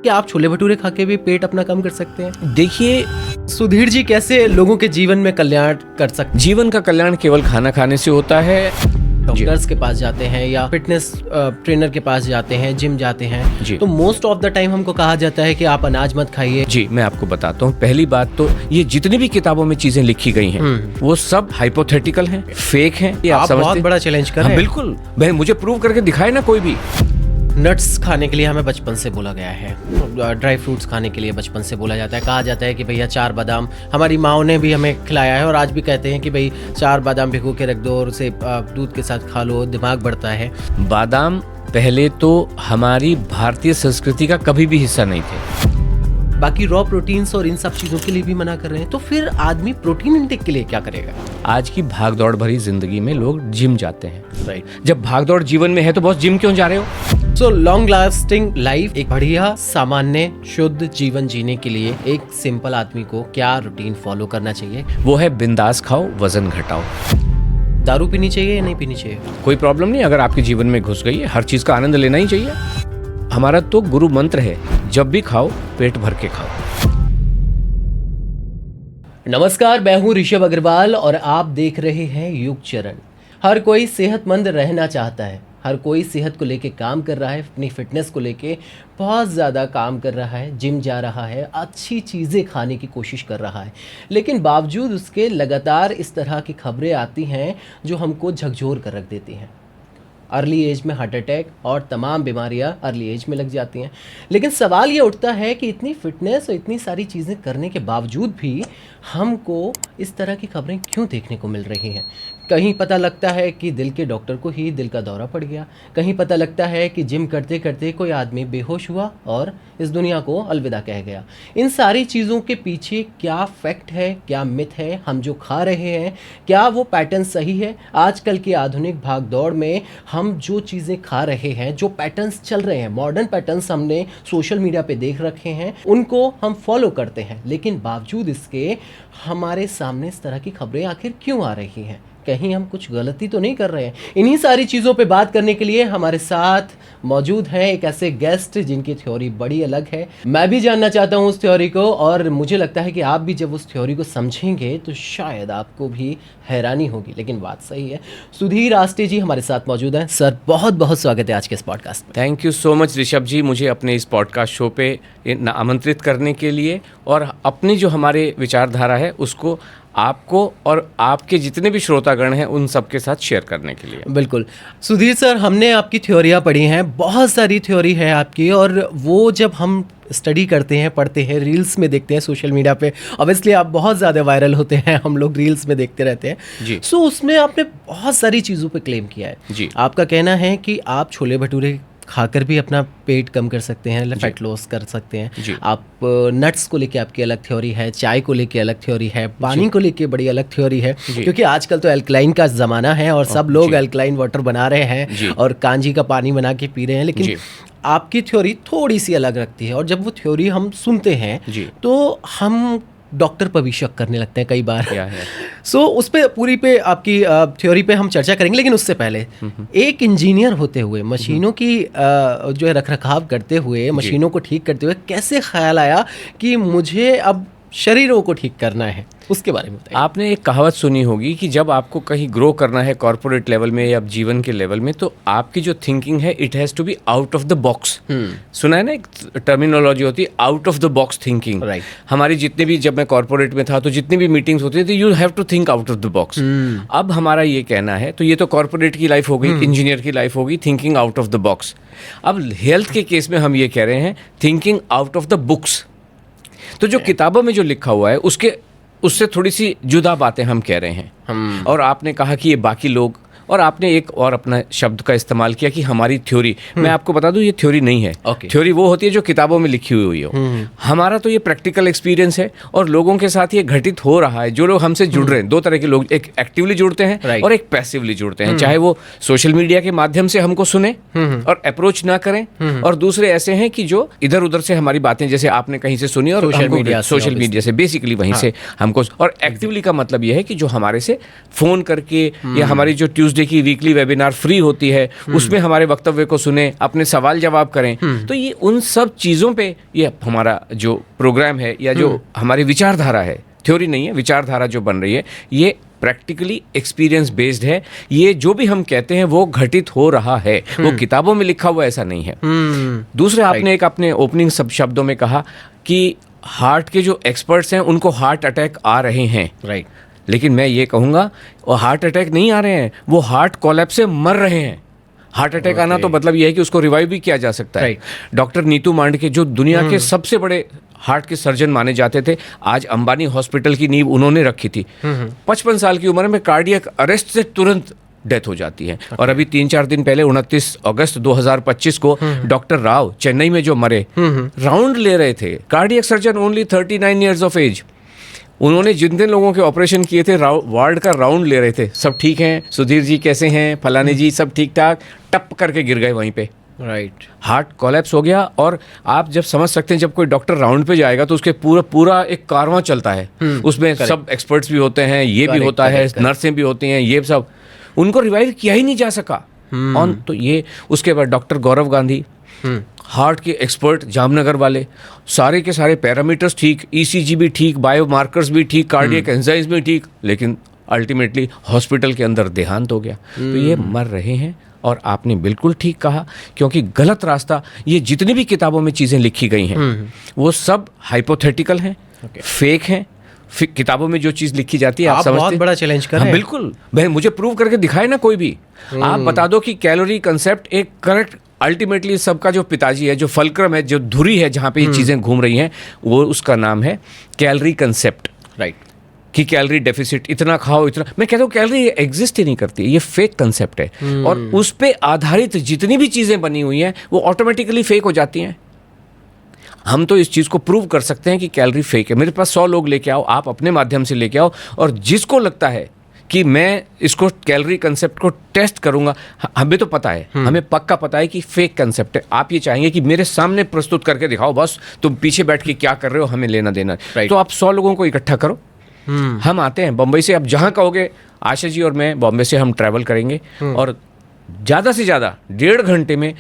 कि आप छोले भटूरे खा के भी पेट अपना कम कर सकते हैं? देखिए, सुधीर जी कैसे लोगों के जीवन में कल्याण कर सकते हैं? जीवन का कल्याण केवल खाना खाने से होता है। डॉक्टर्स के पास जाते हैं या फिटनेस ट्रेनर के पास जाते हैं, जिम जाते हैं, तो मोस्ट ऑफ द टाइम हमको कहा जाता है कि आप अनाज मत खाइए। जी, मैं आपको बताता हूँ। पहली बात तो ये जितनी भी किताबों में चीजें लिखी गई हैं वो सब हाइपोथेटिकल हैं, फेक हैं। ये आप बहुत बड़ा चैलेंज कर रहे हैं। बिल्कुल, मुझे प्रूव करके दिखाए ना कोई भी। नट्स खाने के लिए हमें बचपन से बोला गया है, ड्राई फ्रूट्स खाने के लिए बचपन से बोला जाता है। कहा जाता है कि भैया 4 बादाम, हमारी माओ ने भी हमें खिलाया है और आज भी कहते हैं कि भाई 4 बादाम भिगो के रख दो और उसे दूध के साथ खा लो, दिमाग बढ़ता है। बादाम पहले तो हमारी भारतीय संस्कृति का कभी भी हिस्सा नहीं थे। बाकी रॉ प्रोटीन्स और इन सब चीजों के लिए भी मना कर रहे हैं, तो फिर आदमी प्रोटीन इंटेक के लिए क्या करेगा? आज की भागदौड़ भरी जिंदगी में लोग जिम जाते हैं। राइट। जब भागदौड़ जीवन में है तो बॉस जिम क्यों जा रहे हो? सो लॉन्ग लास्टिंग लाइफ, एक बढ़िया सामान्य शुद्ध जीवन जीने के लिए एक सिंपल आदमी को क्या रूटीन फॉलो करना चाहिए? वो है बिंदास खाओ, वजन घटाओ। दारू पीनी चाहिए या नहीं पीनी चाहिए? कोई प्रॉब्लम नहीं, अगर आपके जीवन में घुस गई है, हर चीज का आनंद लेना ही चाहिए। हमारा तो गुरु मंत्र है, जब भी खाओ पेट भर के खाओ। नमस्कार, मैं हूं ऋषभ अग्रवाल और आप देख रहे हैं युग चरण। हर कोई सेहतमंद रहना चाहता है, हर कोई सेहत को लेके काम कर रहा है, अपनी फिटनेस को लेके बहुत ज़्यादा काम कर रहा है, जिम जा रहा है, अच्छी चीज़ें खाने की कोशिश कर रहा है, लेकिन बावजूद उसके लगातार इस तरह की खबरें आती हैं जो हमको झकझोर कर रख देती हैं। अर्ली एज में हार्ट अटैक और तमाम बीमारियां अर्ली एज में लग जाती हैं। लेकिन सवाल ये उठता है कि इतनी फिटनेस और इतनी सारी चीज़ें करने के बावजूद भी हमको इस तरह की खबरें क्यों देखने को मिल रही हैं? कहीं पता लगता है कि दिल के डॉक्टर को ही दिल का दौरा पड़ गया, कहीं पता लगता है कि जिम करते करते कोई आदमी बेहोश हुआ और इस दुनिया को अलविदा कह गया। इन सारी चीज़ों के पीछे क्या फैक्ट है, क्या मिथ है? हम जो खा रहे हैं, क्या वो पैटर्न सही है? आजकल की आधुनिक भागदौड़ में हम जो चीज़ें खा रहे हैं, जो पैटर्न्स चल रहे हैं, मॉडर्न पैटर्न्स हमने सोशल मीडिया पे देख रखे हैं, उनको हम फॉलो करते हैं, लेकिन बावजूद इसके हमारे सामने इस तरह की खबरें आखिर क्यों आ रही हैं? कहीं हम कुछ गलती तो नहीं कर रहे हैं? इन्हीं सारी चीज़ों पे बात करने के लिए हमारे साथ मौजूद हैं एक ऐसे गेस्ट जिनकी थ्योरी बड़ी अलग है। मैं भी जानना चाहता हूँ उस थ्योरी को, और मुझे लगता है कि आप भी जब उस थ्योरी को समझेंगे तो शायद आपको भी हैरानी होगी, लेकिन बात सही है। सुधीर आस्टे जी हमारे साथ मौजूद हैं। सर, बहुत बहुत स्वागत है आज के इस पॉडकास्ट में। Thank you so much Rishabh ji, मुझे अपने इस पॉडकास्ट शो पे आमंत्रित करने के लिए और अपनी जो हमारे विचारधारा है उसको आपको और आपके जितने भी श्रोतागण हैं उन सबके साथ शेयर करने के लिए। बिल्कुल सुधीर सर, हमने आपकी थ्योरियाँ पढ़ी हैं, बहुत सारी थ्योरी है आपकी, और वो जब हम स्टडी करते हैं, पढ़ते हैं, रील्स में देखते हैं सोशल मीडिया पे, ऑब्वियसली आप बहुत ज़्यादा वायरल होते हैं, हम लोग रील्स में देखते रहते हैं जी। सो उसमें आपने बहुत सारी चीज़ों पे क्लेम किया है जी। आपका कहना है कि आप छोले भटूरे खाकर भी अपना पेट कम कर सकते हैं, फैट लॉस कर सकते हैं। आप नट्स को लेके आपकी अलग थ्योरी है, चाय को लेके अलग थ्योरी है, पानी को लेके बड़ी अलग थ्योरी है, क्योंकि आजकल तो एल्कलाइन का ज़माना है और सब लोग एल्कलाइन वाटर बना रहे हैं और कांजी का पानी बना के पी रहे हैं, लेकिन आपकी थ्योरी थोड़ी सी अलग रखती है। और जब वो थ्योरी हम सुनते हैं तो हम डॉक्टर पर भी शक करने लगते हैं कई बार। सो उस पे पूरी पे आपकी थ्योरी पे हम चर्चा करेंगे, लेकिन उससे पहले एक इंजीनियर होते हुए, मशीनों की जो है रखरखाव करते हुए, मशीनों को ठीक करते हुए कैसे ख्याल आया कि मुझे अब शरीरों को ठीक करना है, उसके बारे में बताइए। आपने एक कहावत सुनी होगी कि जब आपको कहीं ग्रो करना है कॉर्पोरेट लेवल में या जीवन के लेवल में, तो आपकी जो थिंकिंग है it has to be out of the box. सुना है ना, एक टर्मिनोलॉजी होती है out of the box thinking. हमारी जितने भी, जब मैं कॉर्पोरेट में था तो जितनी भी मीटिंग्स होती थी, you have to think out of the box. अब हमारा ये कहना है, तो ये तो कॉर्पोरेट की लाइफ हो गई, इंजीनियर की लाइफ होगी, thinking out of the box. अब हेल्थ के केस में हम ये कह रहे हैं thinking out of the books. तो जो किताबों में जो लिखा हुआ है उससे थोड़ी सी जुदा बातें हम कह रहे हैं। और आपने कहा कि ये बाकी लोग, और आपने एक और अपना शब्द का इस्तेमाल किया कि हमारी थ्योरी। मैं आपको बता दूं, ये थ्योरी नहीं है। थ्योरी वो होती है जो किताबों में लिखी हुई हो। हमारा तो ये प्रैक्टिकल एक्सपीरियंस है और लोगों के साथ ये घटित हो रहा है। जो लोग हमसे जुड़ रहे हैं, दो तरह के लोग, एक एक्टिवली जुड़ते हैं और एक पैसिवली जुड़ते हैं, चाहे वो सोशल मीडिया के माध्यम से हमको सुने और अप्रोच ना करें, और दूसरे ऐसे हैं कि जो इधर उधर से हमारी बातें, जैसे आपने कहीं से सुनी और सोशल मीडिया से बेसिकली वहीं से हमको। और एक्टिवली का मतलब ये है कि जो हमारे से फोन करके या हमारी जो ट्यूसडे ट्यूसडे की वीकली वेबिनार फ्री होती है, उसमें हमारे वक्तव्य को सुने, अपने सवाल जवाब करें। तो ये उन सब चीज़ों पे ये हमारा जो प्रोग्राम है या जो हमारी विचारधारा है, थ्योरी नहीं है, विचारधारा जो बन रही है, ये प्रैक्टिकली एक्सपीरियंस बेस्ड है। ये जो भी हम कहते हैं वो घटित हो रहा है, वो किताबों में लिखा हुआ ऐसा नहीं है। दूसरे आपने एक अपने ओपनिंग सब शब्दों में कहा कि हार्ट के जो एक्सपर्ट्स हैं उनको हार्ट अटैक आ रहे हैं, राइट। लेकिन मैं ये कहूँगा वो हार्ट अटैक नहीं आ रहे हैं, वो हार्ट कोलैप्स से मर रहे हैं। हार्ट अटैक आना तो मतलब ये है कि उसको रिवाइव भी किया जा सकता है। डॉक्टर नीतू मांडके जो दुनिया के सबसे बड़े हार्ट के सर्जन माने जाते थे, आज अंबानी हॉस्पिटल की नींव उन्होंने रखी थी। 55 साल की उम्र में कार्डियक अरेस्ट से तुरंत डेथ हो जाती है। और अभी 3-4 दिन पहले 29 अगस्त 2025 को डॉक्टर राव चेन्नई में जो मरे, राउंड ले रहे थे, cardiac surgeon, only 39 years of age. उन्होंने जितने लोगों के ऑपरेशन किए थे वार्ड का राउंड ले रहे थे, सब ठीक हैं, सुधीर जी कैसे हैं, फलाने जी सब ठीक ठाक, टप करके गिर गए वहीं पे, राइट। हार्ट कोलैप्स हो गया। और आप जब समझ सकते हैं, जब कोई डॉक्टर राउंड पे जाएगा तो उसके पूरा एक कारवां चलता है, उसमें सब एक्सपर्ट्स भी होते हैं, ये भी होता है, नर्सें भी होती हैं, ये सब, उनको रिवाइव किया ही नहीं जा सका। और तो ये उसके बाद डॉक्टर गौरव गांधी, हार्ट के एक्सपर्ट जामनगर वाले, सारे के सारे पैरामीटर्स ठीक, ईसीजी भी ठीक, बायोमार्कर्स भी ठीक, कार्डियक एंजाइम्स भी ठीक, लेकिन अल्टीमेटली हॉस्पिटल के अंदर देहांत हो गया। तो ये मर रहे हैं। और आपने बिल्कुल ठीक कहा, क्योंकि गलत रास्ता, ये जितनी भी किताबों में चीज़ें लिखी गई हैं वो सब हाइपोथेटिकल हैं, फेक हैं। किताबों में जो चीज़ लिखी जाती है, आप समझते हैं, बहुत बड़ा चैलेंज कर रहे हैं। बिल्कुल, भाई मुझे प्रूव करके दिखाए ना कोई भी। आप बता दो कि कैलोरी कंसेप्ट एक करेक्ट, अल्टीमेटली सबका जो पिताजी है, जो फलक्रम है, जो धुरी है जहाँ पे ये चीज़ें घूम रही हैं, वो उसका नाम है कैलोरी कंसेप्ट, राइट। कि कैलोरी डेफिसिट, इतना खाओ, इतना, मैं कहता हूँ कैलोरी एग्जिस्ट ही नहीं करती, ये फेक कंसेप्ट है। और उस पे आधारित जितनी भी चीज़ें बनी हुई हैं वो ऑटोमेटिकली फेक हो जाती हैं। हम तो इस चीज़ को प्रूव कर सकते हैं कि कैलोरी फेक है। मेरे पास 100 लोग लेके आओ, आप अपने माध्यम से लेके आओ, और जिसको लगता है कि मैं इसको कैलोरी कंसेप्ट को टेस्ट करूंगा, हमें तो पता है, हमें पक्का पता है कि फेक कंसेप्ट है। आप ये चाहेंगे कि मेरे सामने प्रस्तुत करके दिखाओ, बस तुम पीछे बैठ के क्या कर रहे हो, हमें लेना देना। तो आप 100 लोगों को इकट्ठा करो, हम आते हैं बम्बई से, आप जहाँ कहोगे, आशा जी और मैं बॉम्बे से हम ट्रैवल करेंगे, और ज़्यादा से ज़्यादा 1.5 घंटे में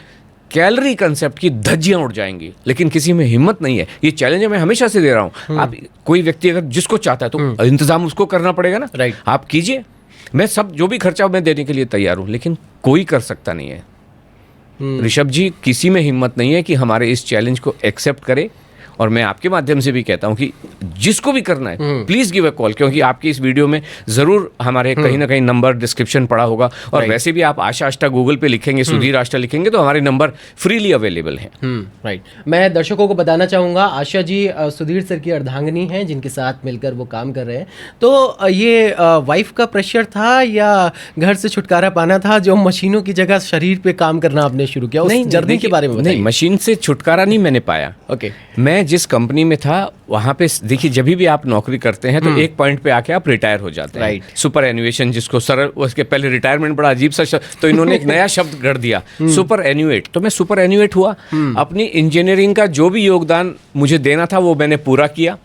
कैलोरी कंसेप्ट की धज्जियां उड़ जाएंगी। लेकिन किसी में हिम्मत नहीं है। ये चैलेंज मैं हमेशा से दे रहा हूँ। आप कोई व्यक्ति अगर जिसको चाहता है तो इंतजाम उसको करना पड़ेगा ना, राइट। आप कीजिए, मैं सब जो भी खर्चा मैं देने के लिए तैयार हूँ, लेकिन कोई कर सकता नहीं है। ऋषभ जी, किसी में हिम्मत नहीं है कि हमारे इस चैलेंज को एक्सेप्ट करे। और मैं आपके माध्यम से भी कहता हूं कि जिसको भी करना है प्लीज़ गिव अ कॉल, क्योंकि आपकी इस वीडियो में ज़रूर हमारे कहीं ना कहीं नंबर डिस्क्रिप्शन पड़ा होगा। और वैसे भी आप आशा आष्टा गूगल पे लिखेंगे, सुधीर आष्टा लिखेंगे, तो हमारे नंबर फ्रीली अवेलेबल हैं। राइट। मैं दर्शकों को बताना चाहूँगा, आशा जी सुधीर सर की अर्धांगिनी हैं, जिनके साथ मिलकर वो काम कर रहे हैं। तो ये वाइफ का प्रेशर था या घर से छुटकारा पाना था, जो मशीनों की जगह शरीर पे काम करना आपने शुरू किया? उस जर्नी के बारे में बताइए। नहीं, मशीन से छुटकारा नहीं मैंने पाया। ओके। मैं जिस कंपनी में था वहाँ पे, देखिए, जब भी आप नौकरी करते हैं तो एक पॉइंट पे आके आप रिटायर हो जाते हैं, राइट। सुपर एन्युएशन, जिसको सरल, उसके पहले रिटायरमेंट बड़ा अजीब सा शब्द, तो इन्होंने एक नया शब्द गढ़ दिया, सुपर एन्युएट। तो मैं सुपर एन्युएट हुआ, अपनी इंजीनियरिंग का जो भी योगदान मुझे देना था वो मैंने पूरा किया।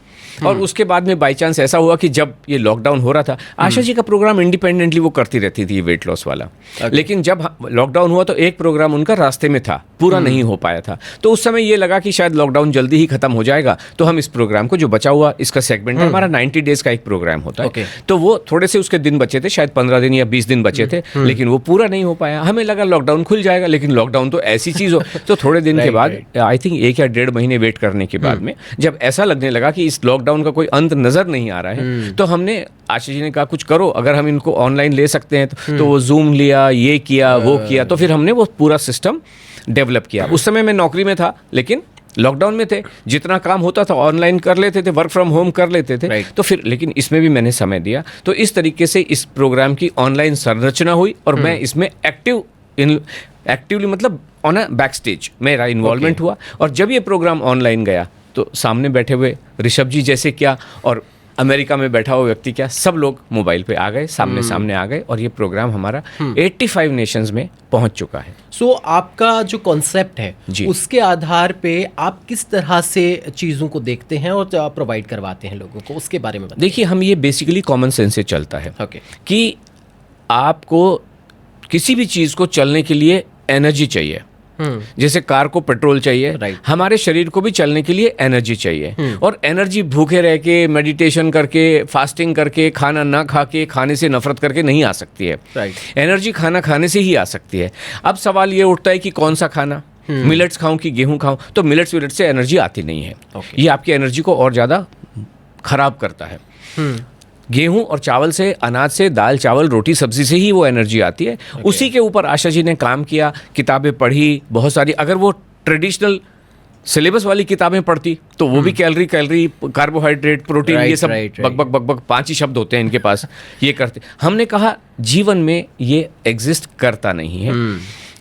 और उसके बाद में बाई चांस ऐसा हुआ कि जब ये लॉकडाउन हो रहा था, आशा जी का प्रोग्राम इंडिपेंडेंटली वो करती रहती थी, वेट लॉस वाला। लेकिन जब लॉकडाउन हुआ तो एक प्रोग्राम उनका रास्ते में था, पूरा नहीं हो पाया था। तो उस समय ये लगा कि शायद लॉकडाउन जल्दी ही खत्म हो जाएगा, तो हम इस प्रोग्राम को, जो बचा हुआ इसका सेगमेंट है, हमारा 90 डेज का एक प्रोग्राम होता है, तो वो थोड़े से उसके दिन बचे थे, शायद 15 दिन या 20 दिन बचे थे, लेकिन वो पूरा नहीं हो पाया। हमें लगा लॉकडाउन खुल जाएगा, लेकिन लॉकडाउन तो ऐसी चीज़ हो। तो थोड़े दिन के बाद, आई थिंक 1 या 1.5 महीने वेट करने के बाद में, जब ऐसा लगने लगा कि इस लॉकडाउन का कोई अंत नजर नहीं आ रहा है, तो हमने, आशीष जी ने कहा कुछ करो, अगर हम इनको ऑनलाइन ले सकते हैं तो वो जूम लिया, ये किया, वो किया। तो फिर हमने वो पूरा सिस्टम डेवलप किया। उस समय मैं नौकरी में था, लेकिन लॉकडाउन में थे, जितना काम होता था ऑनलाइन कर लेते थे, वर्क फ्रॉम होम कर लेते थे। तो फिर, लेकिन इसमें भी मैंने समय दिया। तो इस तरीके से इस प्रोग्राम की ऑनलाइन संरचना हुई, और मैं इसमें एक्टिवली मतलब ऑन अ बैक स्टेज मेरा इन्वॉल्वमेंट हुआ। और जब ये प्रोग्राम ऑनलाइन गया तो सामने बैठे हुए ऋषभ जी जैसे क्या, और अमेरिका में बैठा हुआ व्यक्ति क्या, सब लोग मोबाइल पे आ गए, सामने सामने आ गए, और ये प्रोग्राम हमारा 85 नेशंस में पहुंच चुका है। सो आपका जो कॉन्सेप्ट है, उसके आधार पे आप किस तरह से चीज़ों को देखते हैं और प्रोवाइड करवाते हैं लोगों को, उसके बारे में बताइए। देखिए, हम ये बेसिकली कॉमन सेंस से चलता है कि आपको किसी भी चीज़ को चलने के लिए एनर्जी चाहिए। जैसे कार को पेट्रोल चाहिए, हमारे शरीर को भी चलने के लिए एनर्जी चाहिए। और एनर्जी भूखे रह के, मेडिटेशन करके, फास्टिंग करके, खाना ना खा के, खाने से नफरत करके नहीं आ सकती है। एनर्जी खाना खाने से ही आ सकती है। अब सवाल ये उठता है कि कौन सा खाना, मिलेट्स खाऊं कि गेहूं खाऊं? तो मिलेट्स से एनर्जी आती नहीं है। ये आपकी एनर्जी को और ज़्यादा खराब करता है। गेहूं और चावल से, अनाज से, दाल चावल रोटी सब्जी से ही वो एनर्जी आती है। उसी के ऊपर आशा जी ने काम किया, किताबें पढ़ी बहुत सारी। अगर वो ट्रेडिशनल सिलेबस वाली किताबें पढ़ती तो वो भी कैलोरी कार्बोहाइड्रेट प्रोटीन ये सब बक 5 ही शब्द होते हैं इनके पास, ये करते। हमने कहा जीवन में ये एग्जिस्ट करता नहीं है,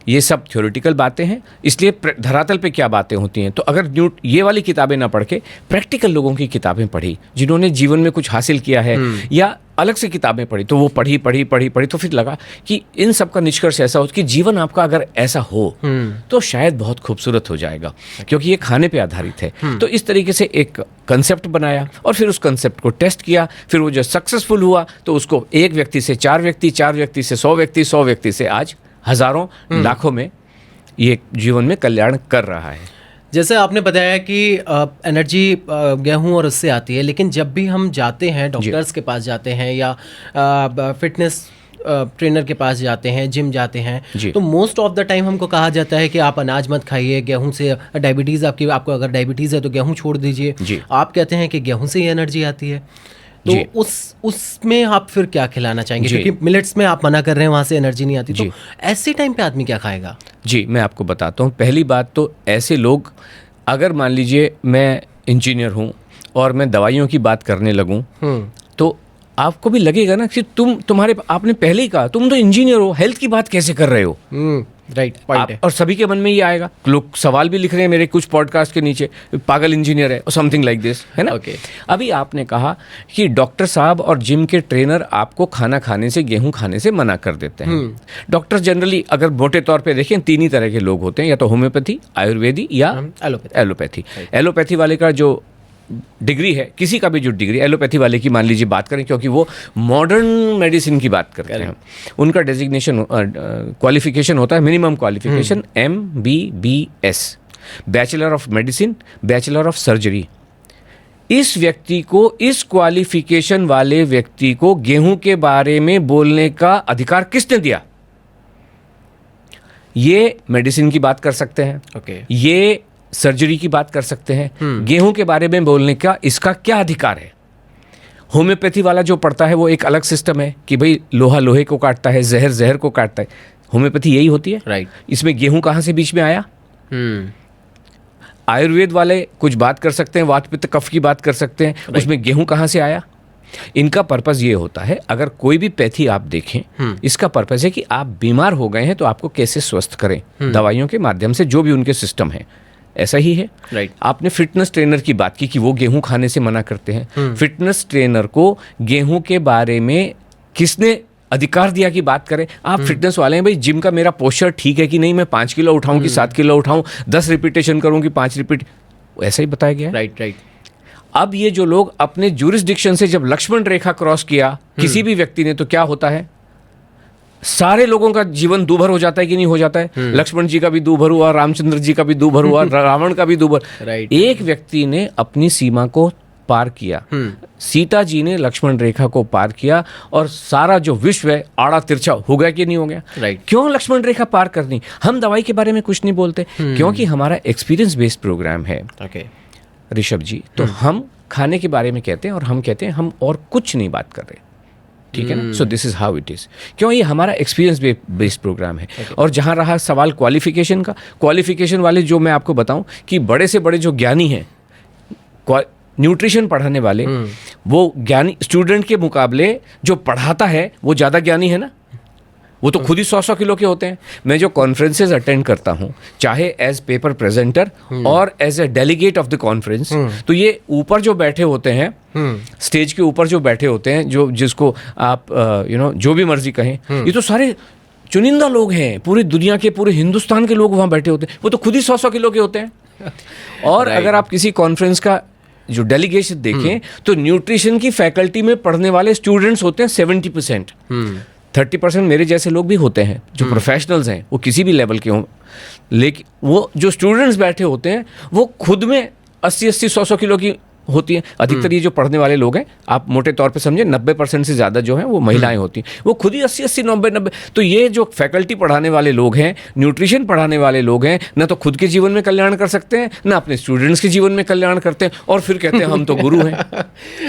ये सब थ्योरेटिकल बातें हैं। इसलिए धरातल पे क्या बातें होती हैं। तो अगर ये वाली किताबें ना पढ़ के प्रैक्टिकल लोगों की किताबें पढ़ी, जिन्होंने जीवन में कुछ हासिल किया है, या अलग से किताबें पढ़ी, तो वो पढ़ी तो फिर लगा कि इन सब का निष्कर्ष ऐसा हो कि जीवन आपका अगर ऐसा हो तो शायद बहुत खूबसूरत हो जाएगा, क्योंकि ये खाने पे आधारित है। तो इस तरीके से एक कंसेप्ट बनाया और फिर उस कंसेप्ट को टेस्ट किया। फिर वो जो सक्सेसफुल हुआ तो उसको 1 व्यक्ति से 4 व्यक्ति, 4 व्यक्ति से 100 व्यक्ति, 100 व्यक्ति से आज हजारों लाखों में ये जीवन में कल्याण कर रहा है। जैसे आपने बताया कि एनर्जी गेहूं और उससे आती है, लेकिन जब भी हम जाते हैं डॉक्टर्स के पास जाते हैं या फिटनेस ट्रेनर के पास जाते हैं, जिम जाते हैं, तो मोस्ट ऑफ द टाइम हमको कहा जाता है कि आप अनाज मत खाइए, गेहूं से डायबिटीज़ आपको अगर डायबिटीज़ है तो गेहूं छोड़ दीजिए। आप कहते हैं कि गेहूं से ही एनर्जी आती है, तो उसमें आप फिर क्या खिलाना चाहेंगे? क्योंकि मिलेट्स में आप मना कर रहे हैं वहाँ से एनर्जी नहीं आती, तो ऐसे टाइम पे आदमी क्या खाएगा? जी, मैं आपको बताता हूँ। पहली बात तो ऐसे लोग, अगर मान लीजिए मैं इंजीनियर हूँ और मैं दवाइयों की बात करने लगूँ तो आपको भी लगेगा ना कि आपने पहले ही कहा तुम तो इंजीनियर हो, हेल्थ की बात कैसे कर रहे हो? राइट, पॉइंट है। और सभी के मन में ये आएगा। लोग सवाल भी लिख रहे हैं मेरे कुछ पॉडकास्ट के नीचे, पागल इंजीनियर है और समथिंग लाइक दिस, है ना? अभी आपने कहा कि डॉक्टर साहब और जिम के ट्रेनर आपको खाना खाने से, गेहूं खाने से मना कर देते हैं। डॉक्टर जनरली अगर मोटे तौर पे देखें 3 ही तरह के लोग होते हैं, या तो होम्योपैथी, आयुर्वेदी या एलोपैथी। एलोपैथी वाले का जो डिग्री है, किसी का भी जो डिग्री एलोपैथी वाले की मान लीजिए बात करें, क्योंकि वो मॉडर्न मेडिसिन की बात करते हैं, उनका डेजिग्नेशन क्वालिफिकेशन होता है, minimum qualification MBBS, bachelor of medicine, bachelor of surgery. इस व्यक्ति को, इस क्वालिफिकेशन वाले व्यक्ति को गेहूं के बारे में बोलने का अधिकार किसने दिया? ये मेडिसिन की बात कर सकते हैं, ये सर्जरी की बात कर सकते हैं, गेहूं के बारे में बोलने का इसका क्या अधिकार है? होम्योपैथी वाला जो पढ़ता है वो एक अलग सिस्टम है कि भाई लोहा लोहे को काटता है, जहर जहर को काटता है। होम्योपैथी यही होती है, राइट। इसमें गेहूं कहाँ से बीच में आया? आयुर्वेद वाले कुछ बात कर सकते हैं, वात पित्त कफ की बात कर सकते हैं, उसमें गेहूं कहाँ से आया? इनका पर्पस ये होता है, अगर कोई भी पैथी आप देखें, इसका पर्पस है कि आप बीमार हो गए हैं तो आपको कैसे स्वस्थ करें दवाइयों के माध्यम से, जो भी उनके सिस्टम है। ऐसा ही है, राइट। आपने फिटनेस ट्रेनर की बात की कि वो गेहूं खाने से मना करते हैं। फिटनेस ट्रेनर को गेहूं के बारे में किसने अधिकार दिया कि बात करें? आप फिटनेस वाले हैं, भाई जिम का मेरा पोस्चर ठीक है कि नहीं, मैं 5 किलो उठाऊं कि 7 किलो उठाऊं, 10 रिपीटेशन करूं कि 5 रिपीट, ऐसा ही बताया गया, राइट। अब ये जो लोग अपने ज्यूरिसडिक्शन से जब लक्ष्मण रेखा क्रॉस किया किसी भी व्यक्ति ने, तो क्या होता है? सारे लोगों का जीवन दूभर हो जाता है कि नहीं हो जाता है? लक्ष्मण जी का भी दूभर हुआ, रामचंद्र जी का भी दूभर हुआ, रावण का भी दूभर। एक व्यक्ति ने अपनी सीमा को पार किया, सीता जी ने लक्ष्मण रेखा को पार किया, और सारा जो विश्व है आड़ा तिरछा हो गया कि नहीं हो गया? क्यों लक्ष्मण रेखा पार करनी? हम दवाई के बारे में कुछ नहीं बोलते, क्योंकि हमारा एक्सपीरियंस बेस्ड प्रोग्राम है, ऋषभ जी। तो हम खाने के बारे में कहते हैं और हम कहते हैं हम और कुछ नहीं बात कर रहे, ठीक है ना? So this is how it is. क्यों? ये हमारा एक्सपीरियंस बेस्ड प्रोग्राम है। और जहां रहा सवाल क्वालिफिकेशन का, क्वालिफिकेशन वाले जो मैं आपको बताऊं कि बड़े से बड़े जो ज्ञानी हैं, न्यूट्रिशन पढ़ाने वाले, वो ज्ञानी स्टूडेंट के मुकाबले जो पढ़ाता है वो ज़्यादा ज्ञानी है ना? वो तो खुद ही 100-100 किलो के होते हैं। मैं जो कॉन्फ्रेंसेज अटेंड करता हूँ, चाहे एज पेपर प्रेजेंटर और as a delegate of the conference, तो ये ऊपर जो बैठे होते हैं, स्टेज के ऊपर जो बैठे होते हैं, जो जिसको आप जो भी मर्जी कहें, ये तो सारे चुनिंदा लोग हैं, पूरी दुनिया के, पूरे हिंदुस्तान के लोग वहाँ बैठे होते हैं, वो तो खुद ही 100-100 किलो के होते हैं। और अगर आप किसी कॉन्फ्रेंस का जो डेलीगेशन देखें तो न्यूट्रिशन की फैकल्टी में पढ़ने वाले स्टूडेंट्स होते हैं 70%। 30% मेरे जैसे लोग भी होते हैं जो प्रोफेशनल्स हैं, वो किसी भी लेवल के हों, लेकिन वो जो स्टूडेंट्स बैठे होते हैं वो खुद में 80-80, 100-100 किलो की होती हैं। अधिकतर ये जो पढ़ने वाले लोग हैं, आप मोटे तौर पे समझे 90% से ज़्यादा जो हैं वो महिलाएं होती हैं, वो खुद ही 80-80, 90-90। तो ये जो फैकल्टी पढ़ाने वाले लोग हैं, न्यूट्रिशन पढ़ाने वाले लोग हैं, ना तो खुद के जीवन में कल्याण कर सकते हैं, ना अपने स्टूडेंट्स के जीवन में कल्याण करते हैं, और फिर कहते हैं हम तो गुरु हैं।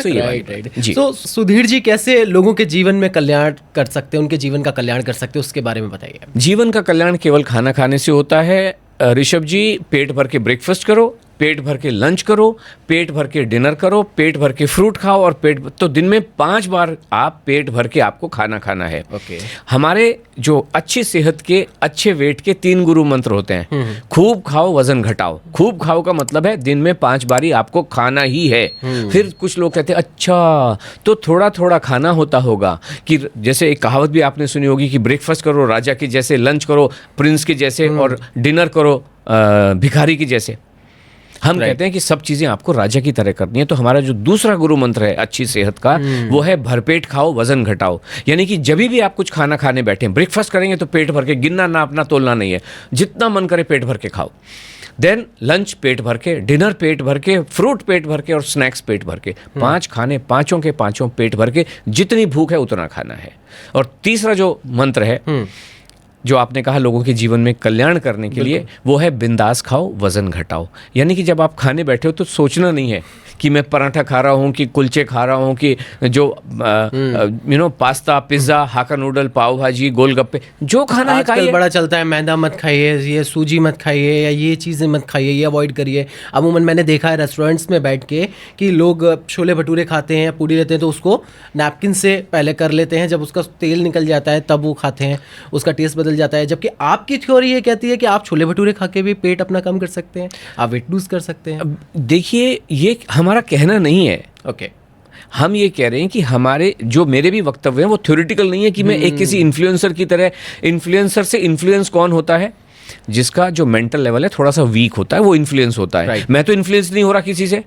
तो ये राइट जी। तो सुधीर जी कैसे लोगों के जीवन में कल्याण कर सकते हैं, उनके जीवन का कल्याण कर सकते हैं, उसके बारे में बताइए। जीवन का कल्याण केवल खाना खाने से होता है ऋषभ जी। पेट भर के ब्रेकफास्ट करो, पेट भर के लंच करो, पेट भर के डिनर करो, पेट भर के फ्रूट खाओ, और तो दिन में 5 बार आप पेट भर के आपको खाना खाना है। ओके। हमारे जो अच्छी सेहत के, अच्छे वेट के 3 गुरु मंत्र होते हैं। खूब खाओ, वजन घटाओ। खूब खाओ का मतलब है दिन में 5 बारी आपको खाना ही है। फिर कुछ लोग कहते हैं अच्छा तो थोड़ा थोड़ा खाना होता होगा, कि जैसे एक कहावत भी आपने सुनी होगी कि ब्रेकफास्ट करो राजा के जैसे, लंच करो प्रिंस के जैसे, और डिनर करो भिखारी के जैसे। हम कहते हैं कि सब चीज़ें आपको राजा की तरह करनी है। तो हमारा जो दूसरा गुरु मंत्र है अच्छी सेहत का, वो है भरपेट खाओ, वजन घटाओ। यानी कि जब भी आप कुछ खाना खाने बैठे, ब्रेकफास्ट करेंगे तो पेट भर के, गिनना नापना तोलना नहीं है, जितना मन करे पेट भर के खाओ। देन लंच पेट भर के, डिनर पेट भर के, फ्रूट पेट भर के, और स्नैक्स पेट भर के। 5 खाने, पाँचों के पाँचों पेट भर के, जितनी भूख है उतना खाना है। और तीसरा जो मंत्र है जो आपने कहा लोगों के जीवन में कल्याण करने के लिए, वो है बिंदास खाओ, वजन घटाओ। यानी कि जब आप खाने बैठे हो तो सोचना नहीं है कि मैं पराठा खा रहा हूँ, कि कुलचे खा रहा हूँ, कि जो पास्ता, पिज्ज़ा, हाका नूडल, पाव भाजी, गोलगप्पे, जो खाना है आजकल बड़ा चलता है मैदा मत खाइए, ये सूजी मत खाइए, या ये चीज़ें मत खाइए, ये अवॉइड करिए। अमूमन मैंने देखा है रेस्टोरेंट्स में बैठ के कि लोग छोले भटूरे खाते हैं या पूड़ी लेते हैं तो उसको नैपकिन से पहले कर लेते हैं, जब उसका तेल निकल जाता है तब वो खाते हैं, उसका टेस्ट बदल जाता है। जबकि आपकी थ्योरी ये कहती है कि आप छोले भटूरे खा के भी पेट अपना कम कर सकते हैं, आप वेट लूज कर सकते हैं। देखिए, ये हमारा कहना नहीं है। ओके। हम ये कह रहे हैं कि हमारे जो मेरे भी वक्तव्य हैं वो थ्योरेटिकल नहीं है कि मैं एक किसी इन्फ्लुएंसर की तरह। इन्फ्लुएंसर से इन्फ्लुएंस कौन होता है? जिसका जो मेंटल लेवल है थोड़ा सा वीक होता है, वो इन्फ्लुएंस होता है। मैं तो इन्फ्लुएंस नहीं हो रहा किसी से।